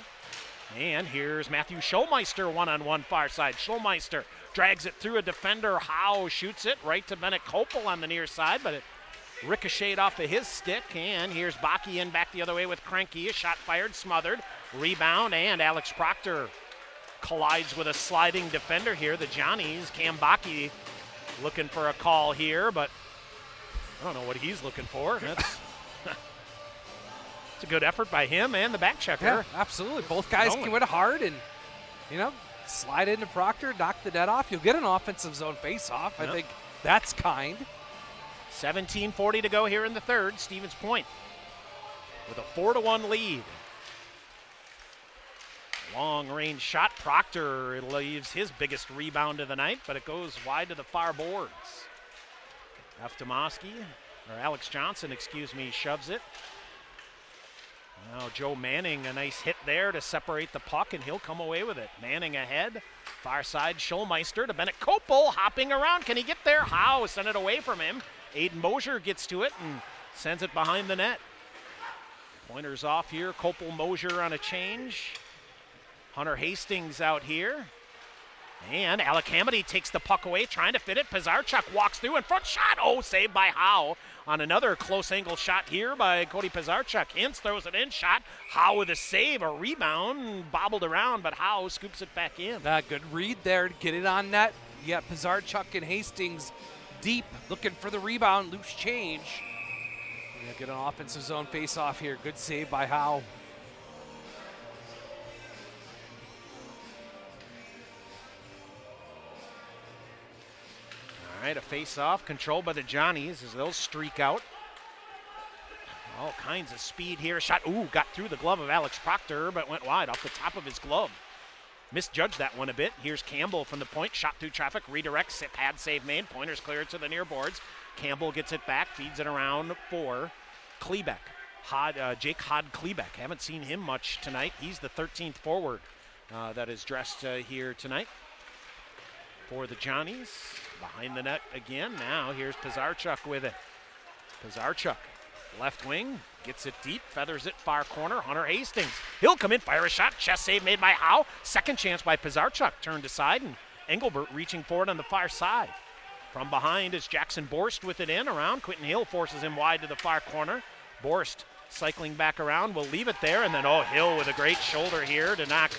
And here's Matthew Schulmeister one-on-one far side. Schulmeister drags it through a defender. Howe shoots it right to Bennett Kopel on the near side, but it ricocheted off of his stick. And here's Bakke in back the other way with Cranky. A shot fired, smothered. Rebound, and Alex Proctor collides with a sliding defender here. The Johnnies, Cam Bakke looking for a call here, but I don't know what he's looking for. That's it's a good effort by him and the back checker. Yeah, absolutely. Both guys can win it hard and, slide into Proctor, knock the net off. You'll get an offensive zone face-off. I think that's kind. 17:40 to go here in the third. Stevens Point with a 4-1 lead. Long-range shot. Proctor leaves his biggest rebound of the night, but it goes wide to the far boards. Alex Johnson, shoves it. Now Joe Manning, a nice hit there to separate the puck, and he'll come away with it. Manning ahead, far side, Schulmeister to Bennett Kopel, hopping around. Can he get there? Howe sent it away from him. Aiden Mosier gets to it and sends it behind the net. Pointers off here, Kopel, Mosier on a change. Hunter Hastings out here. And Alec Hamady takes the puck away, trying to fit it. Pizarchuk walks through in front, shot. Oh, saved by Howe on another close angle shot here by Cody Pizarchuk. Hintz throws it in, shot. Howe with a save, a rebound, bobbled around, but Howe scoops it back in. Good read there to get it on net. Yeah, Pizarchuk and Hastings deep, looking for the rebound, loose change. Get an offensive zone face-off here. Good save by Howe. All right, a face-off controlled by the Johnnies as they'll streak out. All kinds of speed here. Shot, got through the glove of Alex Proctor, but went wide off the top of his glove. Misjudged that one a bit. Here's Campbell from the point. Shot through traffic, redirects, pad save made. Pointers clear it to the near boards. Campbell gets it back, feeds it around for Klebeck. Jake Hod-Klebeck. Haven't seen him much tonight. He's the 13th forward that is dressed here tonight for the Johnnies. Behind the net again. Now here's Pizarchuk with it. Pizarchuk, left wing, gets it deep, feathers it far corner. Hunter Hastings, he'll come in, fire a shot. Chest save made by Howe. Second chance by Pizarchuk, turned aside, and Engelbert reaching forward on the far side. From behind is Jackson Borst with it in around. Quentin Hill forces him wide to the far corner. Borst cycling back around, will leave it there, and then Hill with a great shoulder here to knock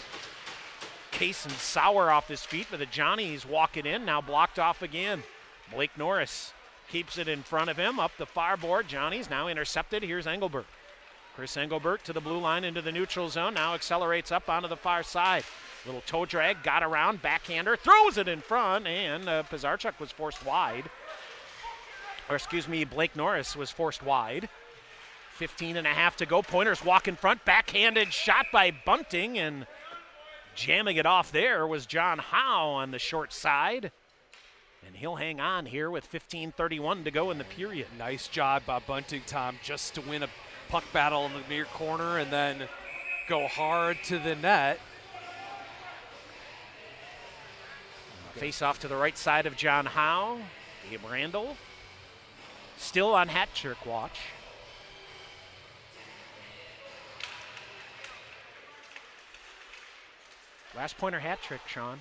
Case and Sauer off his feet, but the Johnnies walk it in, now blocked off again. Blake Norris keeps it in front of him, up the far board. Johnnies now intercepted. Here's Engelbert. Chris Engelbert to the blue line into the neutral zone, now accelerates up onto the far side. Little toe drag, got around, backhander, throws it in front, and Pizarchuk was forced wide. Blake Norris was forced wide. 15.5 to go. Pointers walk in front, backhanded shot by Bunting, and jamming it off there was John Howe on the short side. And he'll hang on here with 15:31 to go in the period. Nice job by Bunting, Tom, just to win a puck battle in the near corner and then go hard to the net. Face off to the right side of John Howe. Gabe Randall still on hat trick watch. Last Pointer hat trick, Sean.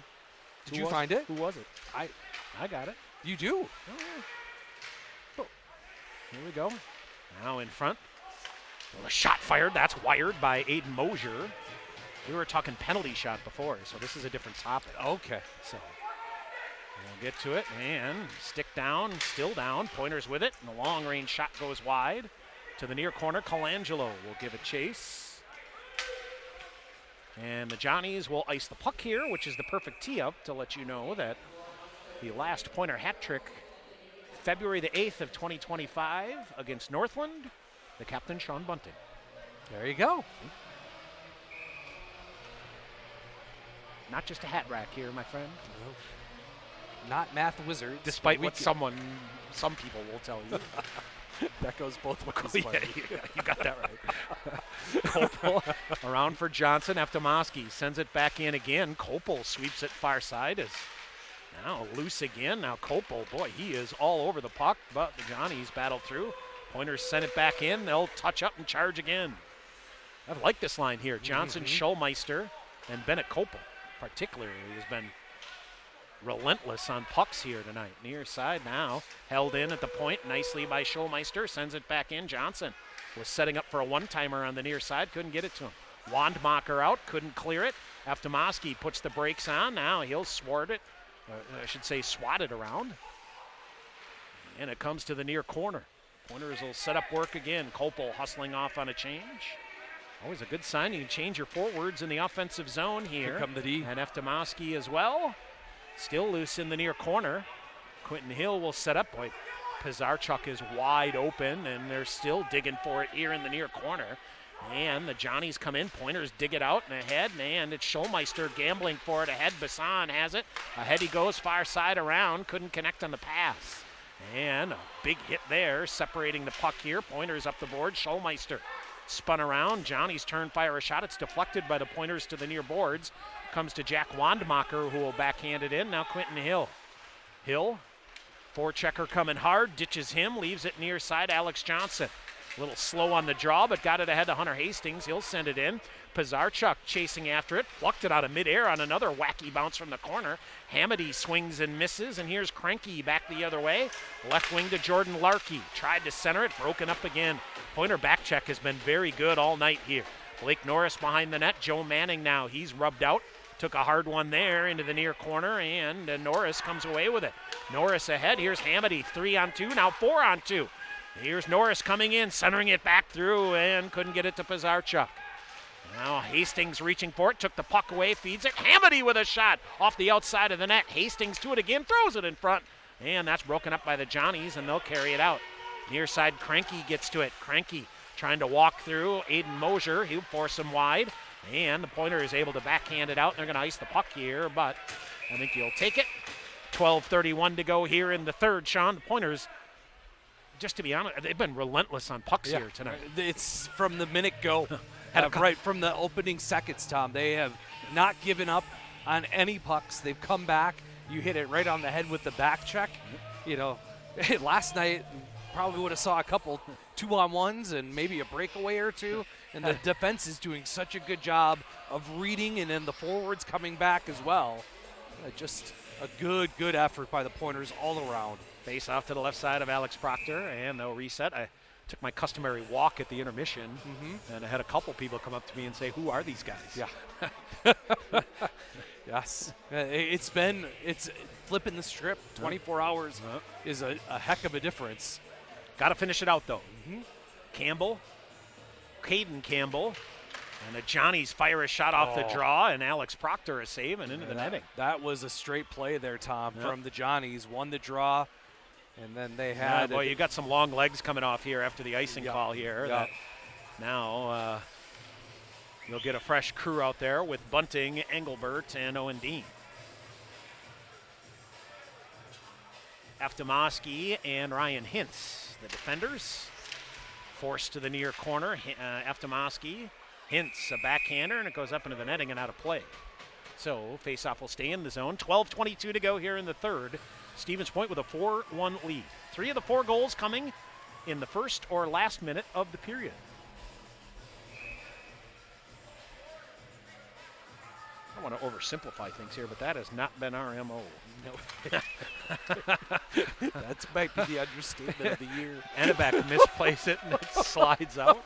Did you find it? Who was it? I got it. You do? Oh, yeah. Here we go. Now in front. Well, a shot fired. That's wired by Aiden Mosier. We were talking penalty shot before, so this is a different topic. Okay. So we'll get to it. And stick down, still down. Pointers with it. And the long-range shot goes wide. To the near corner, Colangelo will give a chase. And the Johnnies will ice the puck here, which is the perfect tee-up to let you know that the last Pointer hat trick, February the 8th of 2025 against Northland, the captain, Sean Bunting. There you go. Not just a hat rack here, my friend. not math wizards. Despite what some people will tell you. That goes both ways. Yeah, you got that right. Kopel around for Johnson. Eftimowski sends it back in again. Kopel sweeps it far side. Is now loose again. Now Kopel, boy, he is all over the puck, but the Johnnies battle through. Pointers send it back in. They'll touch up and charge again. I like this line here. Johnson, Schulmeister, and Bennett Kopel particularly has been relentless on pucks here tonight. Near side now, held in at the point nicely by Schulmeister, sends it back in. Johnson was setting up for a one-timer on the near side, couldn't get it to him. Wandmacher out, couldn't clear it. Eftimowski puts the brakes on. Now he'll swat it around. And it comes to the near corner. Pointers will set up work again. Kopel hustling off on a change. Always a good sign. You can change your forwards in the offensive zone here. Here come the D. And Eftimowski as well. Still loose in the near corner. Quentin Hill will set up. Boy, Pizarchuk is wide open, and they're still digging for it here in the near corner. And the Johnnies come in. Pointers dig it out and ahead, and it's Schulmeister gambling for it ahead. Bassan has it. Ahead he goes, far side around. Couldn't connect on the pass. And a big hit there, separating the puck here. Pointers up the board. Schulmeister spun around. Johnnies turn, fire a shot. It's deflected by the Pointers to the near boards. Comes to Jack Wandmacher, who will backhand it in. Now Quentin Hill. Hill, forechecker coming hard, ditches him, leaves it near side. Alex Johnson, a little slow on the draw, but got it ahead to Hunter Hastings. He'll send it in. Pizarchuk chasing after it, plucked it out of midair on another wacky bounce from the corner. Hamady swings and misses, and here's Cranky back the other way. Left wing to Jordan Larkey. Tried to center it, broken up again. Pointer back check has been very good all night here. Blake Norris behind the net. Joe Manning now, he's rubbed out. Took a hard one there into the near corner, and Norris comes away with it. Norris ahead. Here's Hamady, 3-on-2, now 4-on-2. Here's Norris coming in, centering it back through, and couldn't get it to Pizarchuk. Now Hastings reaching for it, took the puck away, feeds it. Hamady with a shot off the outside of the net. Hastings to it again, throws it in front, and that's broken up by the Johnnies, and they'll carry it out. Near side, Cranky gets to it. Cranky trying to walk through. Aiden Mosier, he'll force him wide. And the Pointer is able to backhand it out. They're going to ice the puck here, but I think you'll take it. 12:31 to go here in the third. Sean, the Pointers, just to be honest, they've been relentless on pucks here tonight. It's from the minute go. Right from the opening seconds, Tom. They have not given up on any pucks. They've come back. You hit it right on the head with the back check. You know, last night probably would have saw a couple 2-on-1s and maybe a breakaway or two. And the defense is doing such a good job of reading, and then the forwards coming back as well. Just a good effort by the Pointers all around. Face off to the left side of Alex Proctor, and they'll reset. I took my customary walk at the intermission, and I had a couple people come up to me and say, "Who are these guys?" Yeah. Yes. It's flipping the script. 24 hours is a heck of a difference. Got to finish it out, though. Caden Campbell, and the Johnnies fire a shot off the draw, and Alex Proctor a save and into the netting. That was a straight play there, Tom, from the Johnnies. Won the draw, and then they had... you got some long legs coming off here after the icing call here. Now you'll get a fresh crew out there with Bunting, Engelbert, and Owen Dean. Eftimowski and Ryan Hintz, the defenders. Forced to the near corner. Eftimowski, Hintz, a backhander, and it goes up into the netting and out of play. So faceoff will stay in the zone. 12:22 to go here in the third. Stevens Point with a 4-1 lead. 3 of the 4 goals coming in the first or last minute of the period. I don't want to oversimplify things here, but that has not been our MO. No. That might be the understatement of the year. Ennebeck misplays it and it slides out.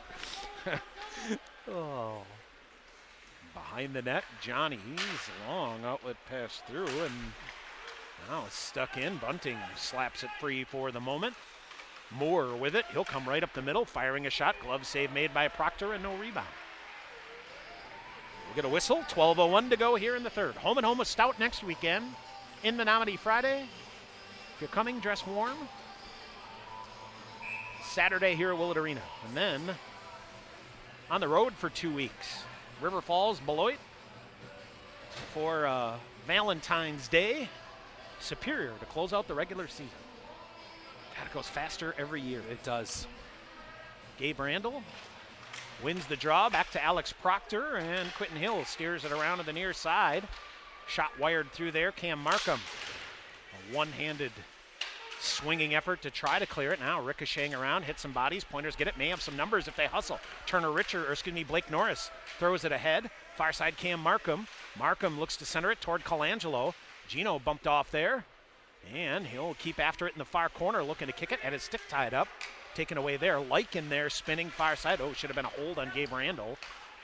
Behind the net, Johnny's long outlet pass through, and now it's stuck in. Bunting slaps it free for the moment. Moore with it. He'll come right up the middle, firing a shot. Glove save made by Proctor and no rebound. We'll get a whistle. 12:01 to go here in the third. Home and home with Stout next weekend. In the Nominee Friday. If you're coming, dress warm. Saturday here at Willett Arena. And then on the road for 2 weeks. River Falls, Beloit for Valentine's Day. Superior to close out the regular season. God, it goes faster every year. It does. Gabe Randall wins the draw. Back to Alex Proctor, and Quentin Hill steers it around to the near side. Shot wired through there. Cam Markham. A one-handed swinging effort to try to clear it. Now ricocheting around, hit some bodies. Pointers get it. May have some numbers if they hustle. Blake Norris throws it ahead. Far side Cam Markham. Markham looks to center it toward Colangelo. Gino bumped off there, and he'll keep after it in the far corner, looking to kick it. Had his stick tied up. Taken away there. Lycan there spinning far side. Oh, should have been a hold on Gabe Randall,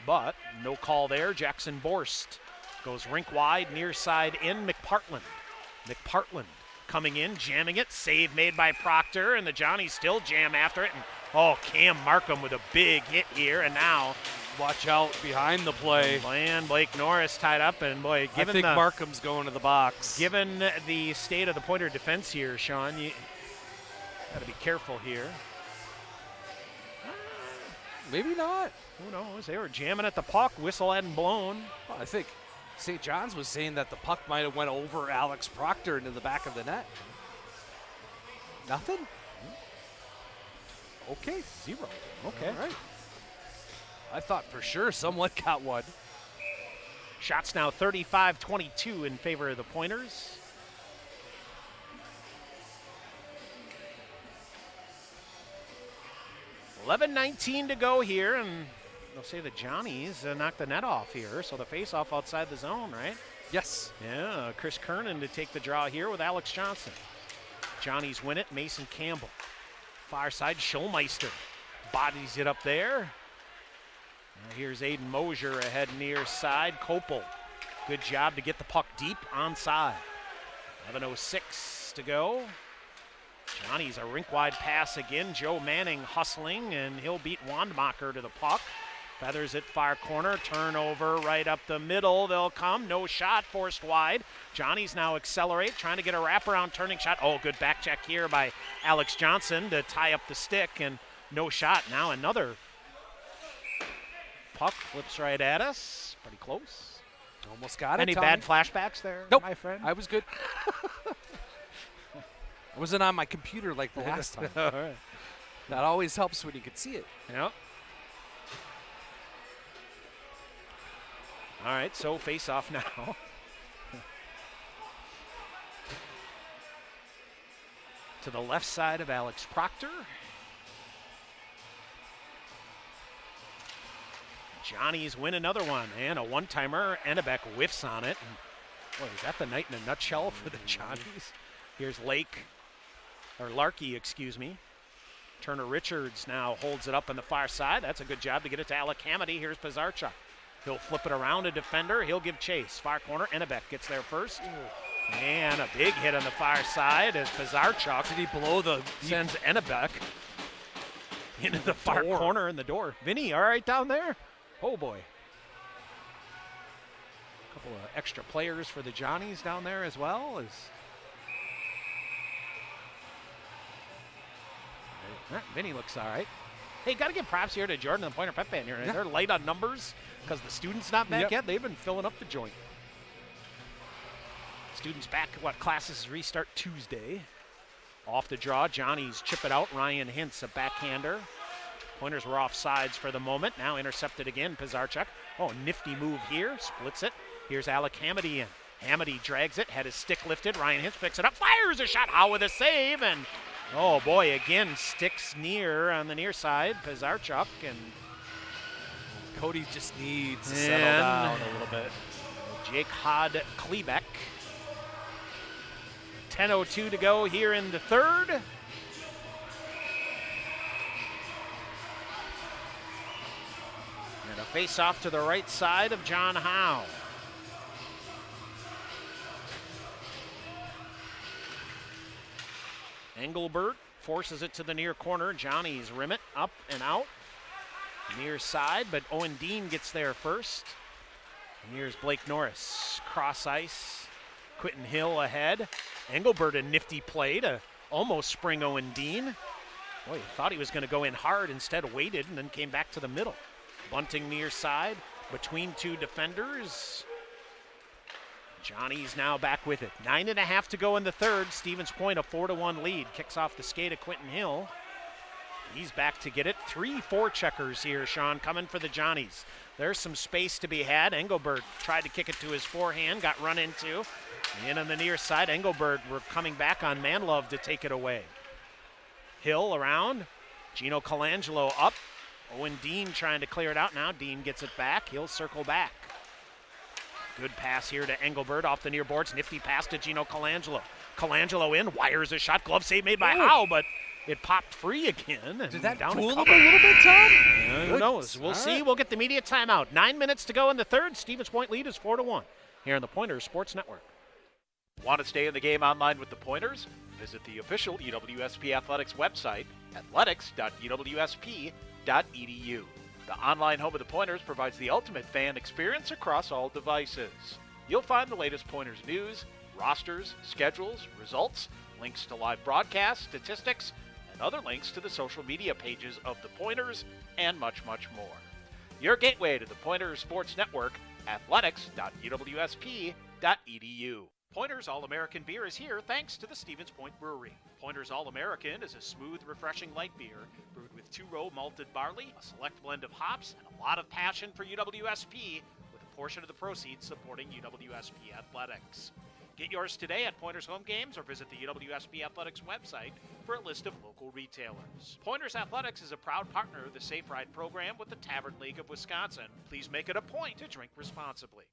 but no call there. Jackson Borst goes rink wide, near side in. McPartland coming in, jamming it. Save made by Proctor, and the Johnnies still jam after it. And Cam Markham with a big hit here, and now watch out behind the play. And Blake Norris tied up, and boy, I think Markham's going to the box. Given the state of the Pointer defense here, Sean, you got to be careful here. Maybe not. Who knows? They were jamming at the puck. Whistle hadn't blown. Well, I think St. John's was saying that the puck might have went over Alex Proctor into the back of the net. Nothing? Okay. 0. Okay. All right. I thought for sure someone got one. Shots now 35-22 in favor of the Pointers. $11:19 to go here, and they'll say the Johnnies knocked the net off here, so the face-off outside the zone, right? Yes. Yeah, Chris Kernan to take the draw here with Alex Johnson. Johnnies win it, Mason Campbell. Far side, Schulmeister bodies it up there. Now here's Aiden Mosier ahead near side. Kopel, good job to get the puck deep onside. 11:06 to go. Johnny's a rink-wide pass again. Joe Manning hustling, and he'll beat Wandmacher to the puck. Feathers it far corner, turnover right up the middle. They'll come, no shot, forced wide. Johnny's now accelerate, trying to get a wraparound turning shot. Oh, good back check here by Alex Johnson to tie up the stick, and no shot. Now another puck flips right at us. Pretty close. Almost got it, Any Tommy. bad flashbacks there, Nope. my friend? I was good. I wasn't on my computer like the last time. All right. That always helps when you can see it. Yep. All right, so face off now. To the left side of Alex Proctor. Johnnies win another one, and a one-timer. Ennebeck whiffs on it. And boy, is that the night in a nutshell for the Johnnies? Here's Larkey, excuse me. Turner Richards now holds it up on the far side. That's a good job to get it to Alec Hamady. Here's Pizarchuk. He'll flip it around a defender. He'll give chase. Far corner, Ennebeck gets there first. And a big hit on the far side as Pizarchuk. Did he blow the... Sends Ennebeck into the far corner in the door. Vinny, all right down there? Oh, boy. A couple of extra players for the Johnnies down there as well. Vinny looks all right. Hey, got to give props here to Jordan and the Pointer Pep Band here. Yeah. They're light on numbers because the students not back yet. They've been filling up the joint. Students back, classes restart Tuesday. Off the draw, Johnny's chip it out. Ryan Hintz, a backhander. Pointers were off sides for the moment. Now intercepted again, Pizarchuk. Oh, nifty move here, splits it. Here's Alec Hamady in. Hamady drags it, had his stick lifted. Ryan Hintz picks it up, fires a shot. How with a save, and oh boy, again, sticks near on the near side, Pizarchuk, and Cody just needs to settle down a little bit. Jake Hod Klebeck. 10:02 to go here in the third. And a face-off to the right side of John Howe. Engelbert forces it to the near corner. Johnny's rim it up and out. Near side, but Owen Dean gets there first. And here's Blake Norris. Cross ice. Quentin Hill ahead. Engelbert a nifty play to almost spring Owen Dean. Boy, he thought he was going to go in hard, instead waited and then came back to the middle. Bunting near side between two defenders. Johnny's now back with it. 9.5 to go in the third. Stevens Point a 4-1 lead. Kicks off the skate of Quentin Hill. He's back to get it. 3 forecheckers here, Sean, coming for the Johnnies. There's some space to be had. Engelbert tried to kick it to his forehand, got run into. In on the near side, Engelbert were coming back on Manlove to take it away. Hill around. Gino Colangelo up. Owen Dean trying to clear it out now. Dean gets it back. He'll circle back. Good pass here to Engelbert off the near boards. Nifty pass to Gino Colangelo. Colangelo in, wires a shot. Glove save made by Howe, but it popped free again. Did that down fool him a little bit, Tom? Who knows? We'll see. Right. We'll get the media timeout. 9 minutes to go in the third. Stevens Point lead is 4-1 here on the Pointers Sports Network. Want to stay in the game online with the Pointers? Visit the official UWSP Athletics website, athletics.uwsp.edu. The online home of the Pointers provides the ultimate fan experience across all devices. You'll find the latest Pointers news, rosters, schedules, results, links to live broadcasts, statistics, and other links to the social media pages of the Pointers, and much, much more. Your gateway to the Pointers Sports Network, athletics.uwsp.edu. Pointers All-American beer is here thanks to the Stevens Point Brewery. Pointers All-American is a smooth, refreshing light beer brewed with 2-row malted barley, a select blend of hops, and a lot of passion for UWSP, with a portion of the proceeds supporting UWSP athletics. Get yours today at Pointers home games or visit the UWSP Athletics website for a list of local retailers. Pointers Athletics is a proud partner of the Safe Ride program with the Tavern League of Wisconsin. Please make it a point to drink responsibly.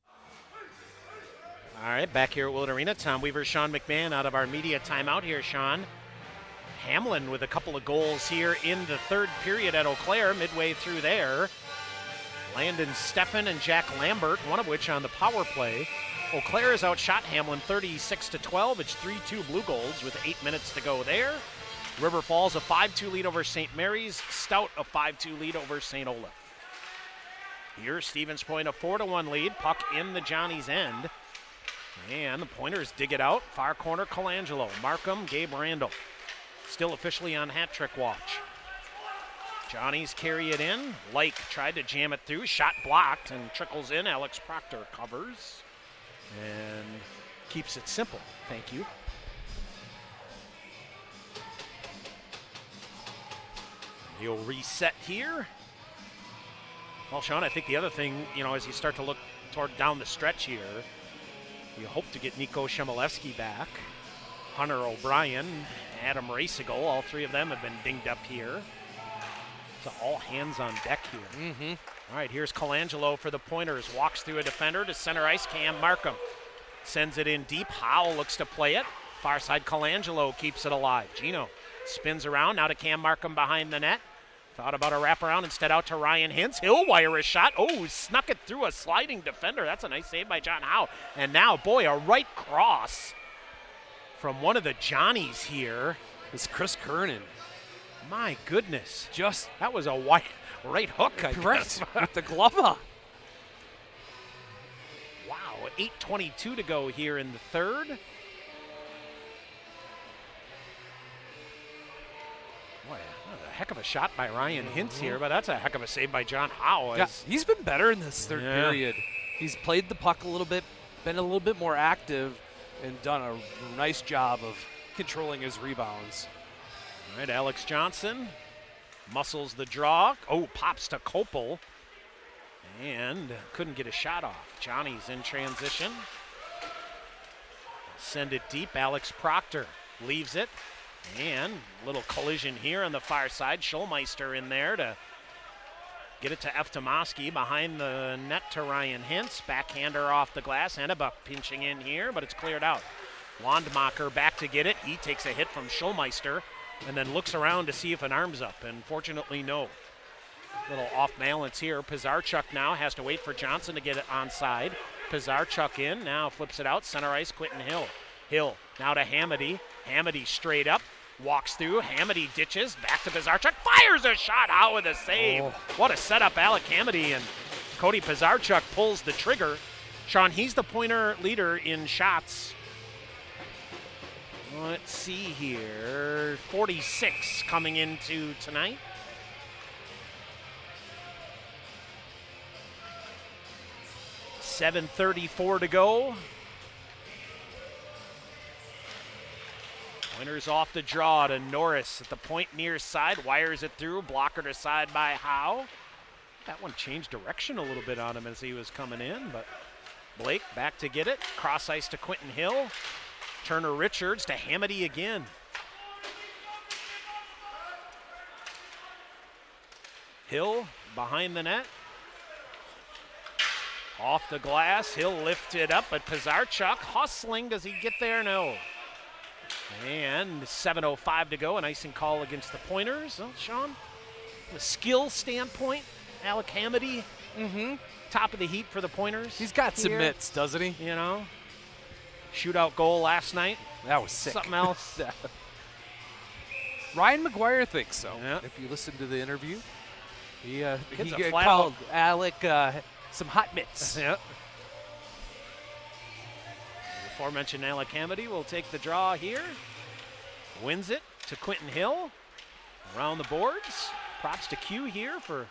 All right, back here at Willett Arena. Tom Weaver, Sean McMahon out of our media timeout here, Sean. Hamlin with a couple of goals here in the third period at Eau Claire, midway through there. Landon Steffen and Jack Lambert, one of which on the power play. Eau Claire has outshot Hamlin 36-12. It's 3-2 Blue Golds with 8 minutes to go there. River Falls a 5-2 lead over St. Mary's. Stout a 5-2 lead over St. Olaf. Here, Stevens Point a 4-1 lead. Puck in the Johnny's end. And the Pointers dig it out. Far corner, Colangelo. Markham, Gabe Randall. Still officially on hat trick watch. Johnnies carry it in. Lake tried to jam it through. Shot blocked and trickles in. Alex Proctor covers and keeps it simple. Thank you. He'll reset here. Well, Sean, I think the other thing, as you start to look toward down the stretch here, you hope to get Nico Shemilevsky back. Hunter O'Brien, Adam Racigal, all three of them have been dinged up here. So all hands on deck here. Mm-hmm. All right, here's Colangelo for the Pointers. Walks through a defender to center ice. Cam Markham sends it in deep. Howell looks to play it. Far side, Colangelo keeps it alive. Gino spins around, now to Cam Markham behind the net. Thought about a wraparound, instead out to Ryan Hintz. He'll wire a shot. Oh, snuck it through a sliding defender. That's a nice save by John Howe. And now, boy, a right cross from one of the Johnnies here. It's Chris Kernan. My goodness. That was a right hook, I guess. With the glove up. Wow, 8:22 to go here in the third. Boy, that was a heck of a shot by Ryan Hintz here, but that's a heck of a save by John Howe. Yeah, he's been better in this third period. He's played the puck a little bit, been a little bit more active, and done a nice job of controlling his rebounds. All right, Alex Johnson muscles the draw. Oh, pops to Kopel. And couldn't get a shot off. Johnny's in transition. Send it deep. Alex Proctor leaves it. And a little collision here on the far side. Schulmeister in there to get it to Eftimowski. Behind the net to Ryan Hintz. Backhander off the glass. Hennebuck pinching in here, but it's cleared out. Wandmacher back to get it. He takes a hit from Schulmeister and then looks around to see if an arm's up, and fortunately no. Little off balance here. Pizarchuk now has to wait for Johnson to get it onside. Pizarchuk in, now flips it out. Center ice, Quentin Hill. Hill now to Hamady. Hamady straight up, walks through. Hamady ditches, back to Pizarchuk. Fires a shot out with a save. Oh. What a setup, Alec Hamady, and Cody Pizarchuk pulls the trigger. Sean, he's the Pointer leader in shots. Let's see here. 46 coming into tonight. .734 to go. Pointers off the draw to Norris at the point near side. Wires it through. Blocker to side by Howe. That one changed direction a little bit on him as he was coming in, but Blake back to get it. Cross ice to Quentin Hill. Turner Richards to Hamady again. Hill behind the net. Off the glass. Hill lifted up, but Pizarchuk hustling. Does he get there? No. And 7:05 to go. An icing call against the Pointers. Oh, Sean, from a skill standpoint, Alec Hamady, top of the heap for the Pointers. He's got some here. mitts, doesn't he? You know, shootout goal last night. That was sick. Something else. Ryan McGuire thinks so. Yeah. If you listen to the interview, he Kid's a flat called Alec some hot mitts. Yeah. The aforementioned Alec Hamady will take the draw here. Wins it to Quentin Hill. Around the boards. Props to Q here for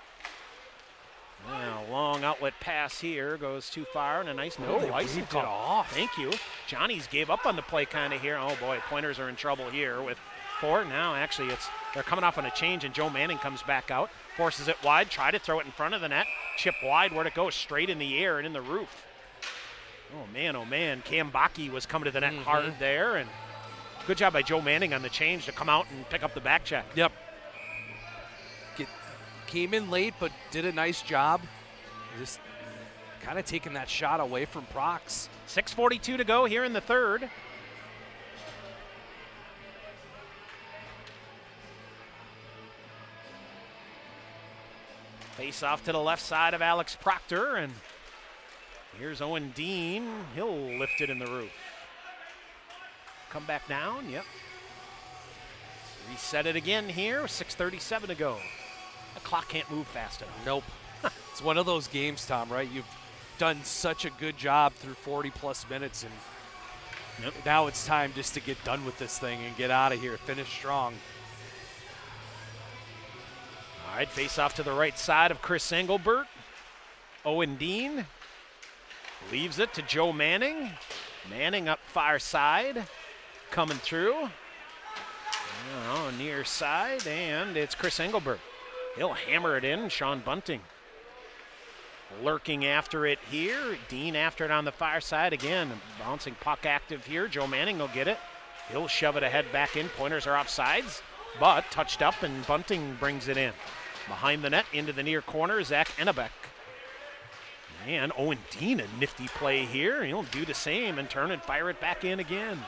a long outlet pass here. Goes too far and a nice icing waved call. it off. Thank you. Johnny's gave up on the play kind of here. Oh boy, Pointers are in trouble here with 4. Now actually they're coming off on a change and Joe Manning comes back out. Forces it wide. Try to throw it in front of the net. Chip wide. Where'd it go? Straight in the air and in the roof. Oh man. Cam Bakke was coming to the net hard there. And good job by Joe Manning on the change to come out and pick up the back check. Yep. Came in late, but did a nice job. Just kind of taking that shot away from Prox. 6:42 to go here in the third. Face off to the left side of Alex Proctor, and here's Owen Dean. He'll lift it in the roof. Come back down, yep. Reset it again here, 6:37 to go. The clock can't move fast enough. Nope. It's one of those games, Tom, right? You've done such a good job through 40-plus minutes, and now it's time just to get done with this thing and get out of here, finish strong. All right, face off to the right side of Chris Engelbert. Owen Dean leaves it to Joe Manning. Manning up far side, coming through. Near side, and it's Chris Engelbert. He'll hammer it in. Sean Bunting lurking after it here. Dean after it on the far side again. Bouncing puck active here. Joe Manning will get it. He'll shove it ahead back in. Pointers are offsides, but touched up, and Bunting brings it in. Behind the net, into the near corner, Zach Ennebeck. And Owen Dean, a nifty play here. He'll do the same and turn and fire it back in again.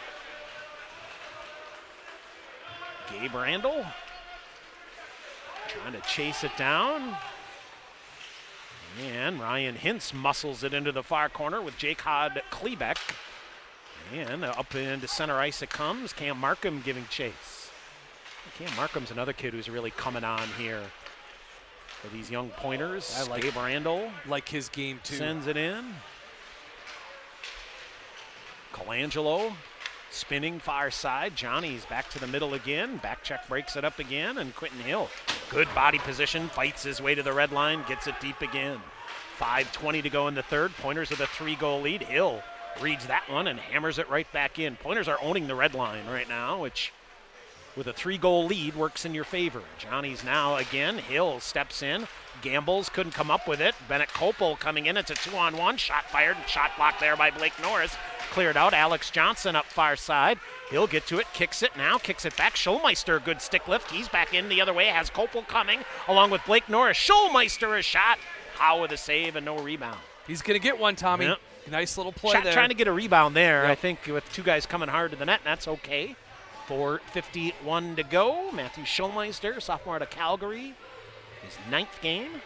Gabe Randall trying to chase it down. And Ryan Hintz muscles it into the far corner with Jake Hod Klebeck. And up into center ice it comes. Cam Markham giving chase. Cam Markham's another kid who's really coming on here for these young Pointers. I like Gabe Randall. Like his game, too. Sends it in. Colangelo spinning far side. Johnny's back to the middle again. Back check breaks it up again. And Quentin Hill, good body position, fights his way to the red line, gets it deep again. 5:20 to go in the third. Pointers with a 3-goal lead. Hill reads that one and hammers it right back in. Pointers are owning the red line right now, which with a 3-goal lead works in your favor. Johnny's now again. Hill steps in. Gambles couldn't come up with it. Bennett Kopel coming in. It's a 2-on-1. Shot fired. Shot blocked there by Blake Norris. Cleared out. Alex Johnson up far side. He'll get to it. Kicks it now. Kicks it back. Schulmeister, good stick lift. He's back in the other way. Has Kopel coming along with Blake Norris. Schulmeister a shot. Howe with a save and no rebound. He's going to get one, Tommy. Yep. Nice little play there. Trying to get a rebound there. Yep. I think with two guys coming hard to the net, that's okay. 4:51 to go. Matthew Schulmeister, sophomore out of Calgary. His 9th game.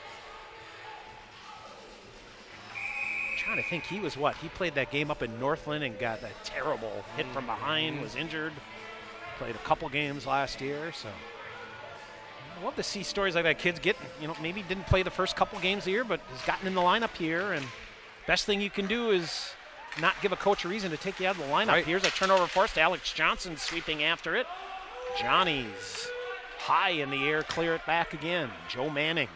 Trying to think, he was what? He played that game up in Northland and got that terrible hit from behind, was injured. Played a couple games last year, so I love to see stories like that. Kids get, maybe didn't play the first couple games of the year, but has gotten in the lineup here, and best thing you can do is not give a coach a reason to take you out of the lineup. Right. Here's a turnover forced. Alex Johnson sweeping after it. Johnny's high in the air, clear it back again. Joe Manning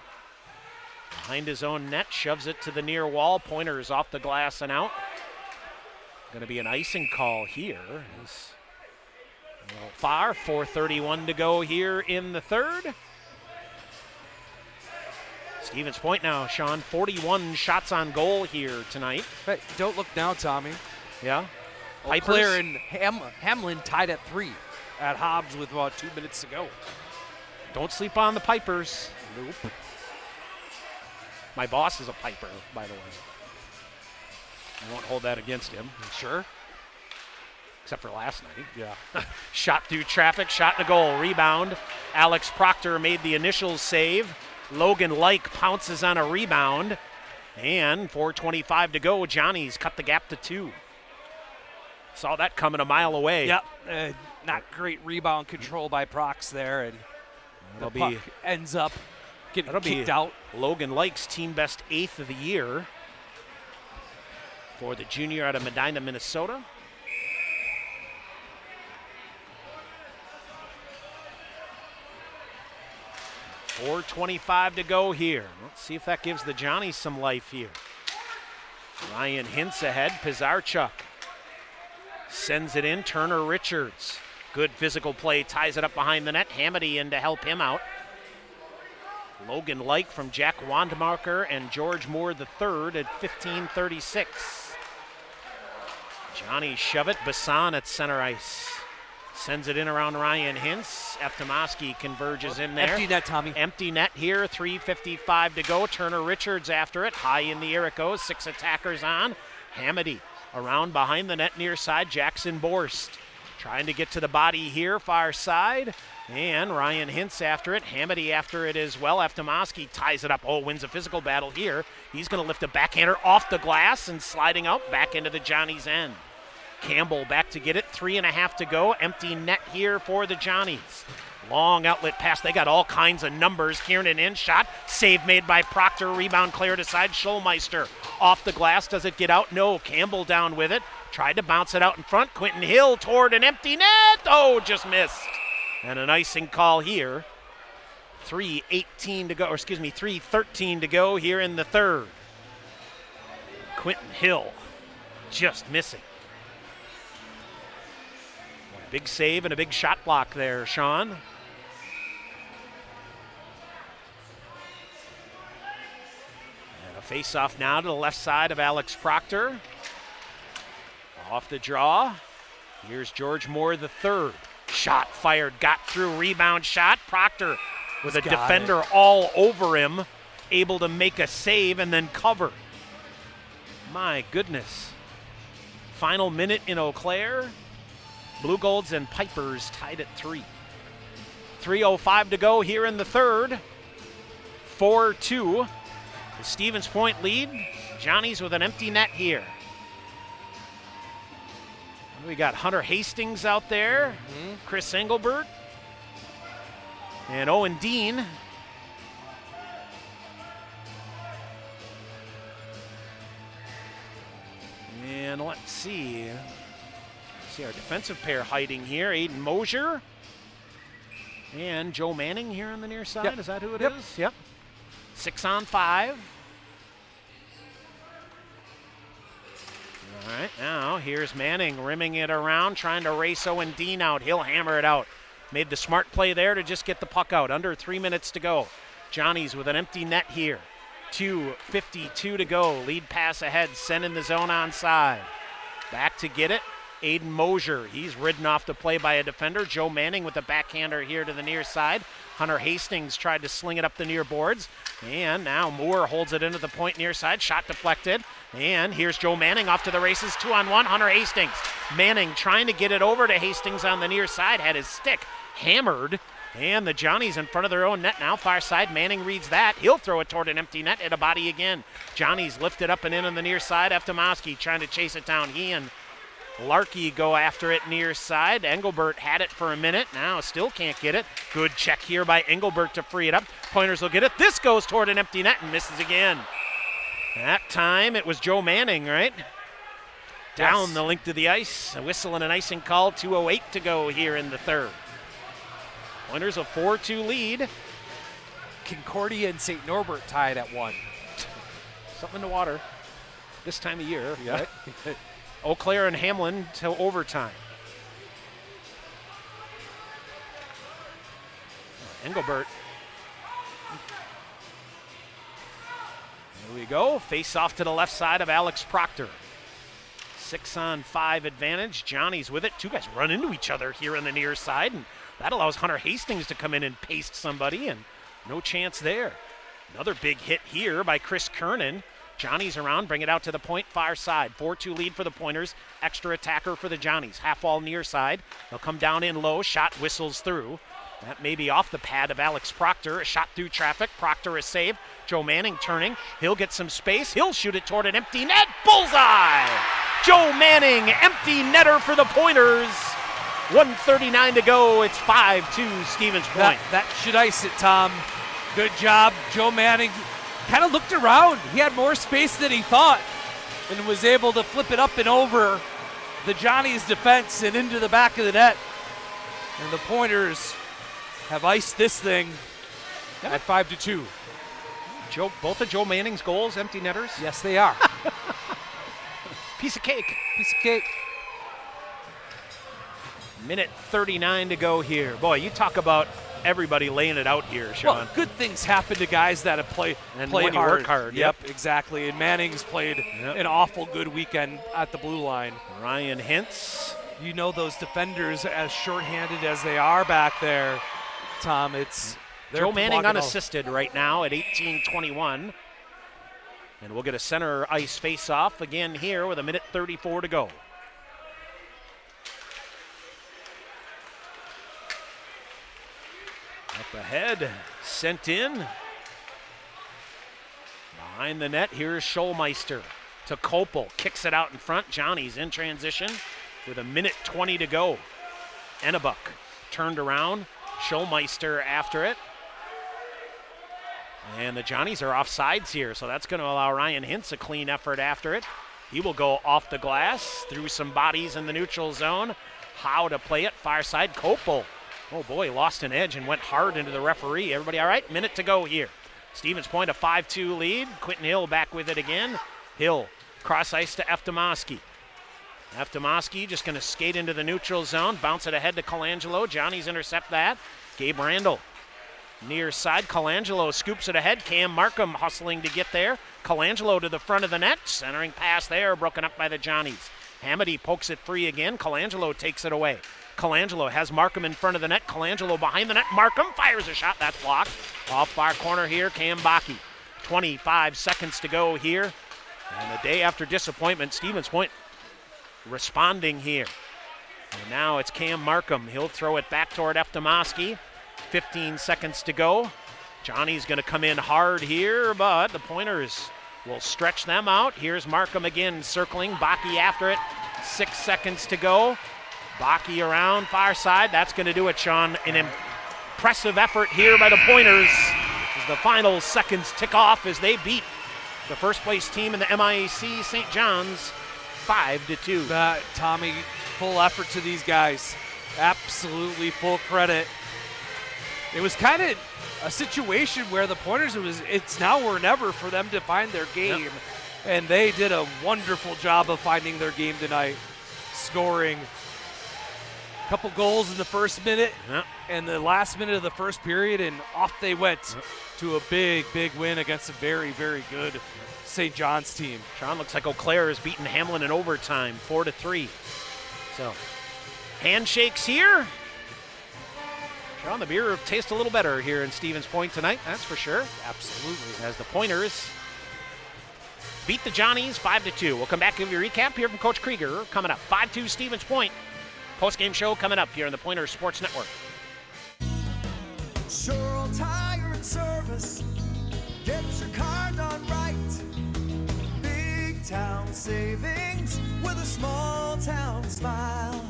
behind his own net, shoves it to the near wall. Pointers off the glass and out. Going to be an icing call here. little far, 4:31 to go here in the third. Stevens Point now, Sean, 41 shots on goal here tonight. Hey, don't look now, Tommy. Yeah. Eau Claire and Hamlin tied at 3 at Hobbs with about 2 minutes to go. Don't sleep on the Pipers. Nope. My boss is a Piper, by the way. I won't hold that against him. Sure. Except for last night. Yeah. Shot through traffic, shot and a goal. Rebound. Alex Proctor made the initial save. Logan Like pounces on a rebound. And 4:25 to go. Johnny's cut the gap to 2. Saw that coming a mile away. Yep. Not great rebound control by Prox there. And the puck ends up getting kicked out. Logan Like's team best 8th of the year for the junior out of Medina, Minnesota. .425 to go here. Let's see if that gives the Johnnies some life here. Ryan Hintz ahead. Pizarchuk sends it in. Turner Richards. Good physical play. Ties it up behind the net. Hamady in to help him out. Logan Like from Jack Wandmarker and George Moore III at 15:36. Johnny shove it. Bassan at center ice. Sends it in around Ryan Hintz. Eftimowski converges in there. Empty net, Tommy. Empty net here. 3:55 to go. Turner Richards after it. High in the air it goes. 6 attackers on. Hamady around behind the net near side. Jackson Borst trying to get to the body here. Far side. And Ryan Hintz after it. Hamady after it as well. Eftimowski ties it up. Oh, wins a physical battle here. He's going to lift a backhander off the glass and sliding out back into the Johnnies' end. Campbell back to get it. 3.5 to go. Empty net here for the Johnnies. Long outlet pass. They got all kinds of numbers. Kiernan in. Shot. Save made by Proctor. Rebound cleared aside. Schulmeister off the glass. Does it get out? No. Campbell down with it. Tried to bounce it out in front. Quentin Hill toward an empty net. Oh, just missed. And an icing call here. 3:13 to go here in the third. Quentin Hill just missing. Big save and a big shot block there, Sean. And a face-off now to the left side of Alex Proctor. Off the draw. Here's George Moore III. Shot fired, got through, rebound shot. Proctor with a defender all over him, able to make a save and then cover. My goodness. Final minute in Eau Claire. Blue Golds and Pipers tied at 3. 3:05 to go here in the third. 4-2. The Stevens Point lead. Johnnies with an empty net here. We got Hunter Hastings out there. Chris Engelbert. And Owen Dean. And let's see. See our defensive pair hiding here. Aiden Mosier and Joe Manning here on the near side. Yep. Is that who it is? Yep. 6 on 5. All right, now here's Manning rimming it around, trying to race Owen Dean out. He'll hammer it out. Made the smart play there to just get the puck out. Under 3 minutes to go. Johnnies with an empty net here. 2:52 to go. Lead pass ahead, sent in the zone onside. Back to get it. Aiden Mosier, he's ridden off the play by a defender. Joe Manning with a backhander here to the near side. Hunter Hastings tried to sling it up the near boards. And now Moore holds it into the point near side. Shot deflected. And here's Joe Manning off to the races. 2-on-1. Hunter Hastings. Manning trying to get it over to Hastings on the near side. Had his stick hammered. And the Johnnies in front of their own net now. Far side. Manning reads that. He'll throw it toward an empty net. Hit a body again. Johnnies lifted up and in on the near side. Eftimowski trying to chase it down. He and Larkey go after it near side. Engelbert had it for a minute. Now still can't get it. Good check here by Engelbert to free it up. Pointers will get it. This goes toward an empty net and misses again. That time it was Joe Manning, right? Down the length of the ice. A whistle and an icing call. 2:08 to go here in the third. Pointers a 4-2 lead. Concordia and St. Norbert tied at 1. Something in the water this time of year. Yeah. Right? Eau Claire and Hamlin till overtime. Engelbert. There we go. Face off to the left side of Alex Proctor. 6-on-5 advantage. Johnny's with it. Two guys run into each other here on the near side, and that allows Hunter Hastings to come in and paste somebody, and no chance there. Another big hit here by Chris Kernan. Johnny's around, bring it out to the point, far side. 4-2 lead for the Pointers. Extra attacker for the Johnnies. Half wall near side. They'll come down in low. Shot whistles through. That may be off the pad of Alex Proctor. A shot through traffic. Proctor is saved. Joe Manning turning. He'll get some space. He'll shoot it toward an empty net. Bullseye! Joe Manning, empty netter for the Pointers. 1:39 to go. It's 5-2 Stevens Point. That should ice it, Tom. Good job. Joe Manning kind of looked around. He had more space than he thought and was able to flip it up and over the Johnny's defense and into the back of the net. And the Pointers have iced this thing at 5-2. Both of Joe Manning's goals, empty netters? Yes, they are. Piece of cake. Piece of cake. Minute 39 to go here. Boy, you talk about everybody laying it out here, Sean. Well, good things happen to guys that have play when hard. you work hard. Yep, exactly. And Manning's played an awful good weekend at the blue line. Ryan Hintz. You know those defenders, as shorthanded as they are back there, Tom, Joe Manning unassisted right now at 18:21. And we'll get a center ice face-off again here with a minute 34 to go. Up ahead, sent in. Behind the net, here's Schulmeister to Kopel. Kicks it out in front. Johnny's in transition with a minute 20 to go. Ennebuck turned around. Schulmeister after it. And the Johnnies are off sides here, so that's going to allow Ryan Hintz a clean effort after it. He will go off the glass, through some bodies in the neutral zone. How to play it, far side, Kopel. Oh boy, lost an edge and went hard into the referee. Everybody all right? Minute to go here. Stevens Point a 5-2 lead. Quentin Hill back with it again. Hill, cross ice to Eftimowski. Eftimowski just going to skate into the neutral zone, bounce it ahead to Colangelo. Johnny's intercept that. Gabe Randall. Near side, Colangelo scoops it ahead. Cam Markham hustling to get there. Colangelo to the front of the net. Centering pass there, broken up by the Johnnies. Hamady pokes it free again. Colangelo takes it away. Colangelo has Markham in front of the net. Colangelo behind the net. Markham fires a shot. That's blocked. Off far corner here, Cam Bakke. 25 seconds to go here. And the day after disappointment, Stevens Point responding here. And now it's Cam Markham. He'll throw it back toward Eftimowski. 15 seconds to go. Johnny's going to come in hard here, but the Pointers will stretch them out. Here's Markham again circling. Bakke after it. 6 seconds to go. Bakke around far side. That's going to do it, Sean. An impressive effort here by the Pointers as the final seconds tick off as they beat the first place team in the MIAC, St. John's, 5-2. Tommy, full effort to these guys. Absolutely full credit. It was kind of a situation where the Pointers, it's now or never for them to find their game. Yep. And they did a wonderful job of finding their game tonight, scoring a couple goals in the first minute and the last minute of the first period, and off they went to a big, big win against a very, very good St. John's team. Sean, looks like Eau Claire has beaten Hamlin in overtime, 4-3. So, handshakes here. Sean, the beer tastes a little better here in Stevens Point tonight, that's for sure. Absolutely. As the Pointers beat the Johnnies 5-2. We'll come back and give you a recap here from Coach Krieger. Coming up, 5-2 Stevens Point. Post-game show coming up here on the Pointers Sports Network. Sure Tire and Service. Get your car done right. Big town savings with a small town smile.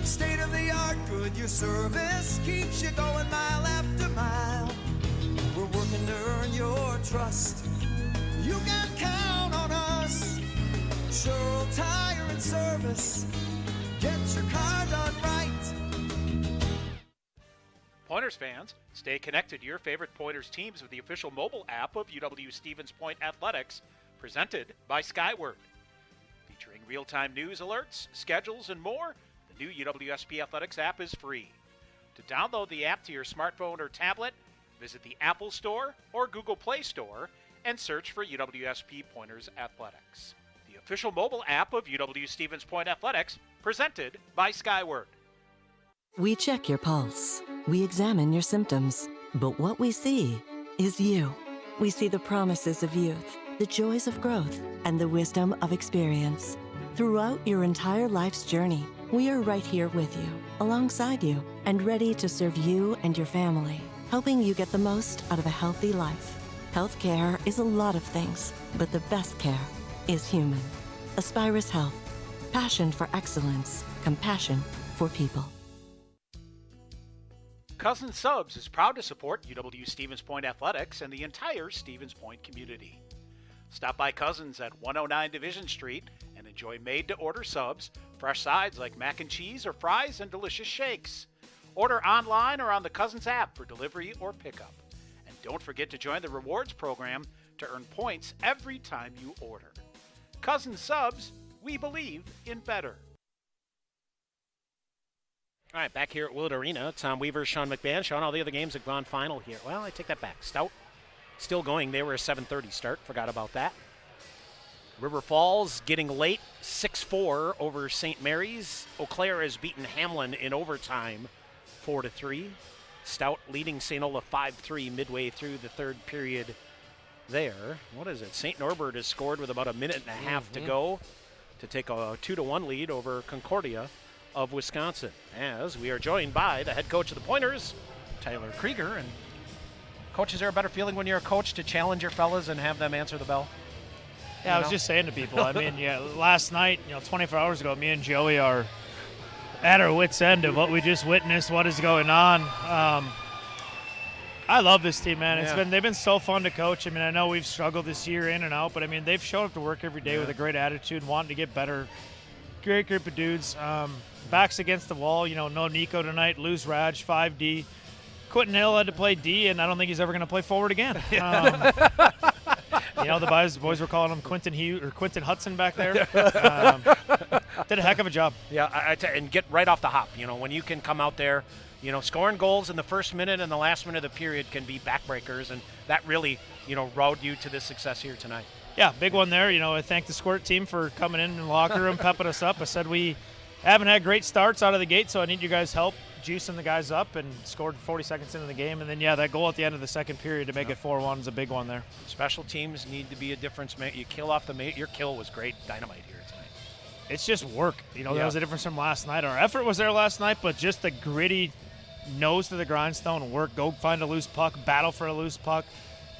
State-of-the-art Goodyear service keeps you going mile after mile. We're working to earn your trust. You can count on us. Sure Tire and Service. Get your car done right. Pointers fans, stay connected to your favorite Pointers teams with the official mobile app of UW Stevens Point Athletics, presented by Skyward. Featuring real-time news alerts, schedules, and more, the new UWSP Athletics app is free. To download the app to your smartphone or tablet, visit the Apple Store or Google Play Store and search for UWSP Pointers Athletics. The official mobile app of UW Stevens Point Athletics, presented by Skyward. We check your pulse. We examine your symptoms. But what we see is you. We see the promises of youth, the joys of growth, and the wisdom of experience. Throughout your entire life's journey, we are right here with you, alongside you, and ready to serve you and your family, helping you get the most out of a healthy life. Healthcare is a lot of things, but the best care is human. Aspirus Health. Passion for excellence. Compassion for people. Cousins Subs is proud to support UW Stevens Point Athletics and the entire Stevens Point community. Stop by Cousins at 109 Division Street and enjoy made-to-order subs, fresh sides like mac and cheese or fries, and delicious shakes. Order online or on the Cousins app for delivery or pickup. And don't forget to join the rewards program to earn points every time you order. Cousins Subs, we believe in better. All right, back here at Willett Arena, Tom Weaver, Sean McMahon. Sean, all the other games have gone final here. Well, I take that back. Stout still going. They were a 7:30 start. Forgot about that. River Falls getting late, 6-4 over St. Mary's. Eau Claire has beaten Hamlin in overtime, 4-3. Stout leading St. Olaf 5-3 midway through the third period there. What is it? St. Norbert has scored with about a minute and a half to go to take a 2-1 lead over Concordia of Wisconsin, as we are joined by the head coach of the Pointers, Tyler Krieger. And coach, is there a better feeling when you're a coach to challenge your fellas and have them answer the bell? Yeah, I was just saying to people, I mean, last night, 24 hours ago, me and Joey are at our wits' end of what we just witnessed, what is going on. I love this team, man. They've been so fun to coach. I mean, I know we've struggled this year in and out, but I mean, they've showed up to work every day with a great attitude, wanting to get better. Great group of dudes. Backs against the wall. No Nico tonight. Lose Raj, 5D. Quentin Hill had to play D, and I don't think he's ever going to play forward again. The boys were calling him Quentin Hudson back there. Did a heck of a job. Yeah, and get right off the hop. When you can come out there, scoring goals in the first minute and the last minute of the period can be backbreakers, and that really, rode you to this success here tonight. Yeah, big one there. I thank the Squirt team for coming in the locker room, pepping us up. I said we haven't had great starts out of the gate, so I need you guys' help juicing the guys up, and scored 40 seconds into the game. And then, that goal at the end of the second period to make it 4-1 is a big one there. Special teams need to be a difference maker. You kill off your kill was great dynamite here tonight. It's just work. That was a difference from last night. Our effort was there last night, but just the gritty nose to the grindstone work, go find a loose puck, battle for a loose puck.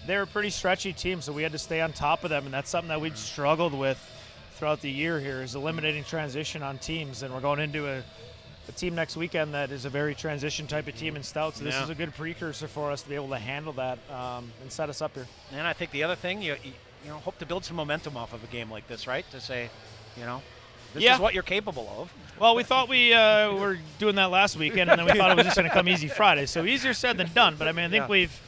They're a pretty stretchy team, so we had to stay on top of them, and that's something that we've struggled with throughout the year here, is eliminating transition on teams. And we're going into a team next weekend that is a very transition type of team in Stout, so this is a good precursor for us to be able to handle that and set us up here. And I think the other thing, you hope to build some momentum off of a game like this, right? To say, this is what you're capable of. Well, we thought we were doing that last weekend, and then we thought it was just going to come easy Friday. So easier said than done, but I mean, I think we've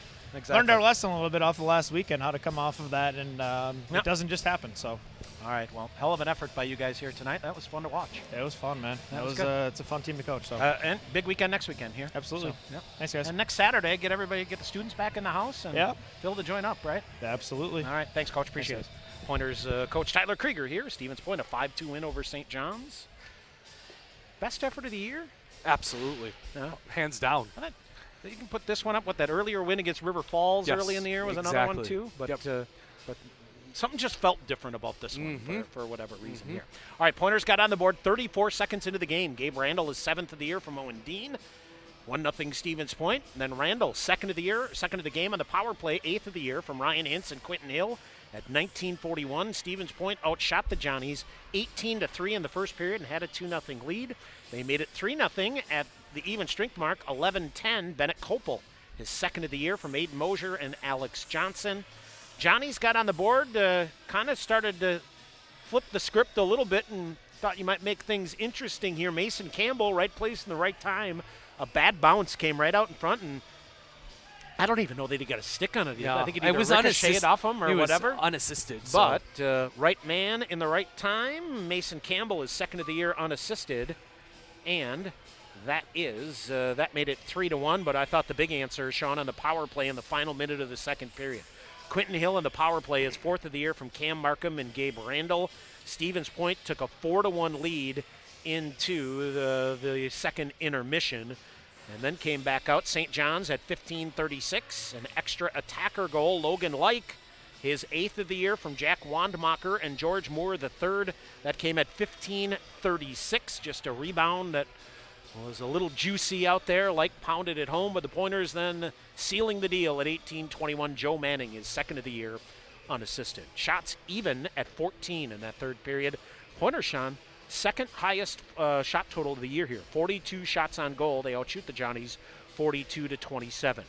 learned our lesson a little bit off the last weekend, how to come off of that, and it doesn't just happen. So, all right, well, hell of an effort by you guys here tonight. That was fun to watch. It was fun, man. That was it's a fun team to coach. So, and big weekend next weekend here. Absolutely. So, Thanks, guys. And next Saturday, get the students back in the house and fill the joint up, right? Absolutely. All right, thanks, Coach. Appreciate it. Pointers coach Tyler Krieger here. Stevens Point, a 5-2 win over St. John's. Best effort of the year? Absolutely. Hands down. You can put this one up. That earlier win against River Falls early in the year was another one too. But but something just felt different about this one for whatever reason here. All right, Pointers got on the board 34 seconds into the game. Gabe Randall is 7th of the year from Owen Dean. 1-0 Stevens Point. And then Randall, second of the game on the power play, 8th of the year from Ryan Hintz and Quentin Hill. At 19:41, Stevens Point outshot the Johnnies 18-3 in the first period and had a 2-0 lead. They made it 3-0 at the even strength mark, 11-10. Bennett Kopel, his second of the year from Aiden Mosier and Alex Johnson. Johnnies got on the board, kind of started to flip the script a little bit and thought you might make things interesting here. Mason Campbell, right place in the right time. A bad bounce came right out in front, and I don't even know that he got a stick on it. Yeah. I think it was ricocheted off him or whatever. Unassisted. But right man in the right time. Mason Campbell is second of the year unassisted. And That made it 3-1, but I thought the big answer, Sean, on the power play in the final minute of the second period. Quentin Hill in the power play is 4th of the year from Cam Markham and Gabe Randall. Stevens Point took a 4-1 lead into the second intermission and then came back out. St. John's at 15:36, an extra attacker goal. Logan Like, his 8th of the year from Jack Wandmacher and George Moore the third. That came at 15:36, just a rebound that was a little juicy out there. Like pounded it home, but the Pointers then sealing the deal at 18:21. Joe Manning is 2nd of the year unassisted. Shots even at 14 in that third period. Pointers, Sean, second highest shot total of the year here. 42 shots on goal. They outshoot the Johnnies 42-27.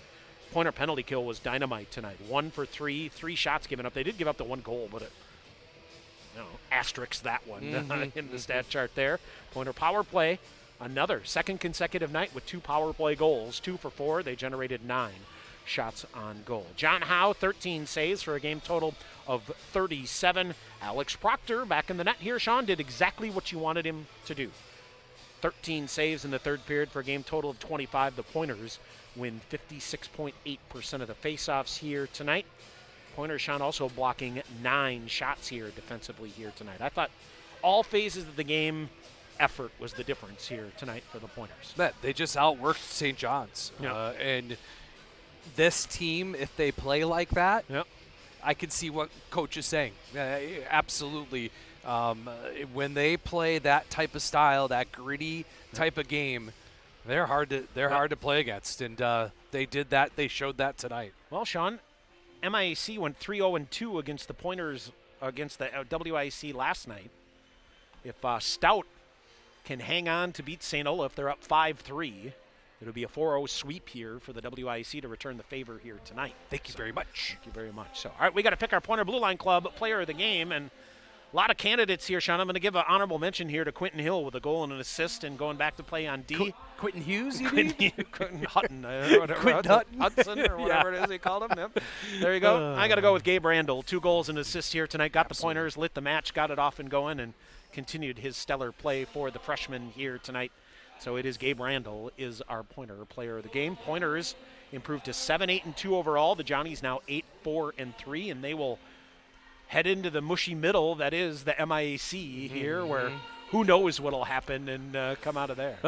Pointer penalty kill was dynamite tonight. 1 for 3, 3 shots given up. They did give up the 1 goal, but it, asterisk that one in the stat chart there. Pointer power play, another second consecutive night with 2 power play goals. 2 for 4. They generated 9 shots on goal. John Howe, 13 saves for a game total of 37. Alex Proctor back in the net here, Sean, did exactly what you wanted him to do. 13 saves in the third period for a game total of 25. The Pointers win 56.8% of the faceoffs here tonight. Pointers, Sean, also blocking 9 shots here defensively here tonight. I thought all phases of the game effort was the difference here tonight for the Pointers. They just outworked St. John's. Yeah. And this team, if they play like that, yep, I can see what Coach is saying. Absolutely. When they play that type of style, that gritty type of game, they're hard to play against, and they did that. They showed that tonight. Well, Sean, MIAC went 3-0-2 against the Pointers against the WIC last night. If Stout can hang on to beat St. Olaf, they're up 5-3. It'll be a 4-0 sweep here for the WIC to return the favor here tonight. Thank you very much. Thank you very much. So, all right, we got to pick our Pointer Blue Line Club player of the game, and a lot of candidates here, Sean. I'm going to give an honorable mention here to Quentin Hill with a goal and an assist and going back to play on D. Quentin Hughes, you Quentin Hutton. Quentin Hudson or whatever it is he called him. Yep. There you go. I got to go with Gabe Randall. 2 goals and assists here tonight. Got the Pointers, lit the match, got it off and going, and continued his stellar play for the freshman here tonight. So it is Gabe Randall is our Pointer player of the game. Pointers improved to 7-8-2 overall. The Johnnies now 8-4-3, and they will head into the mushy middle that is the MIAC here, where who knows what will happen and come out of there.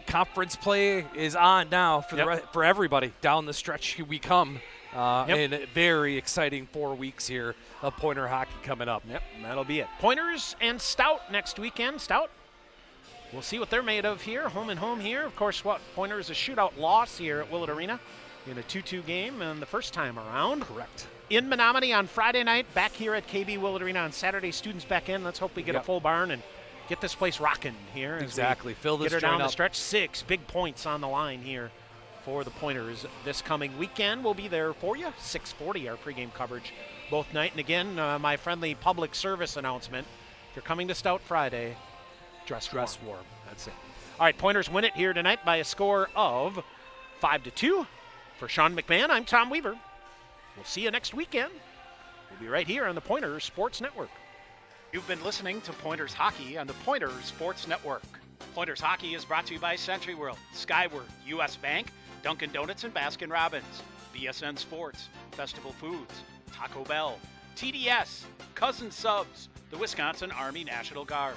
Conference play is on now for for everybody. Down the stretch we come. And a very exciting 4 weeks here of Pointer hockey coming up. Yep, that'll be it. Pointers and Stout next weekend. Stout, we'll see what they're made of here, home and home here. Of course, Pointers a shootout loss here at Willett Arena in a 2-2 game and the first time around. Correct. In Menominee on Friday night, back here at KB Willett Arena on Saturday. Students back in. Let's hope we get a full barn and get this place rocking here. Exactly. Fill this get her down up. the stretch. 6 big points on the line here for the Pointers this coming weekend. We'll be there for you. 6:40 our pregame coverage both night. And again, my friendly public service announcement. If you're coming to Stout Friday, dress warm. That's it. All right, Pointers win it here tonight by a score of 5-2. For Sean McMahon, I'm Tom Weaver. We'll see you next weekend. We'll be right here on the Pointers Sports Network. You've been listening to Pointers Hockey on the Pointers Sports Network. Pointers Hockey is brought to you by Century World, Skyward, U.S. Bank, Dunkin' Donuts and Baskin Robbins, BSN Sports, Festival Foods, Taco Bell, TDS, Cousin Subs, the Wisconsin Army National Guard,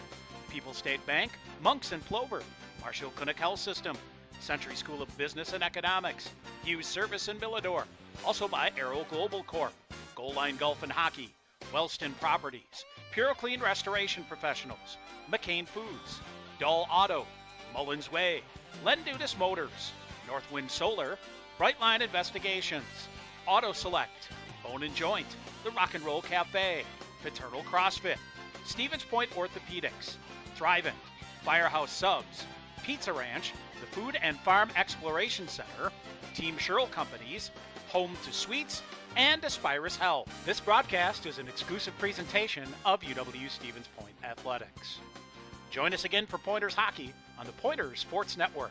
People's State Bank, Monks and Plover, Marshall Clinic Health System, Century School of Business and Economics, Hughes Service in Millador, also by Aero Global Corp, Goal Line Golf and Hockey, Wellston Properties, Pure Clean Restoration Professionals, McCain Foods, Dull Auto, Mullins Way, Lendutis Motors, Northwind Solar, Brightline Investigations, Auto Select, Bone and Joint, The Rock and Roll Cafe, Fraternal CrossFit, Stevens Point Orthopedics, Thrivent, Firehouse Subs, Pizza Ranch, the Food and Farm Exploration Center, Team Sherrill Companies, Home to Suites, and Aspirus Health. This broadcast is an exclusive presentation of UW Stevens Point Athletics. Join us again for Pointers Hockey on the Pointers Sports Network.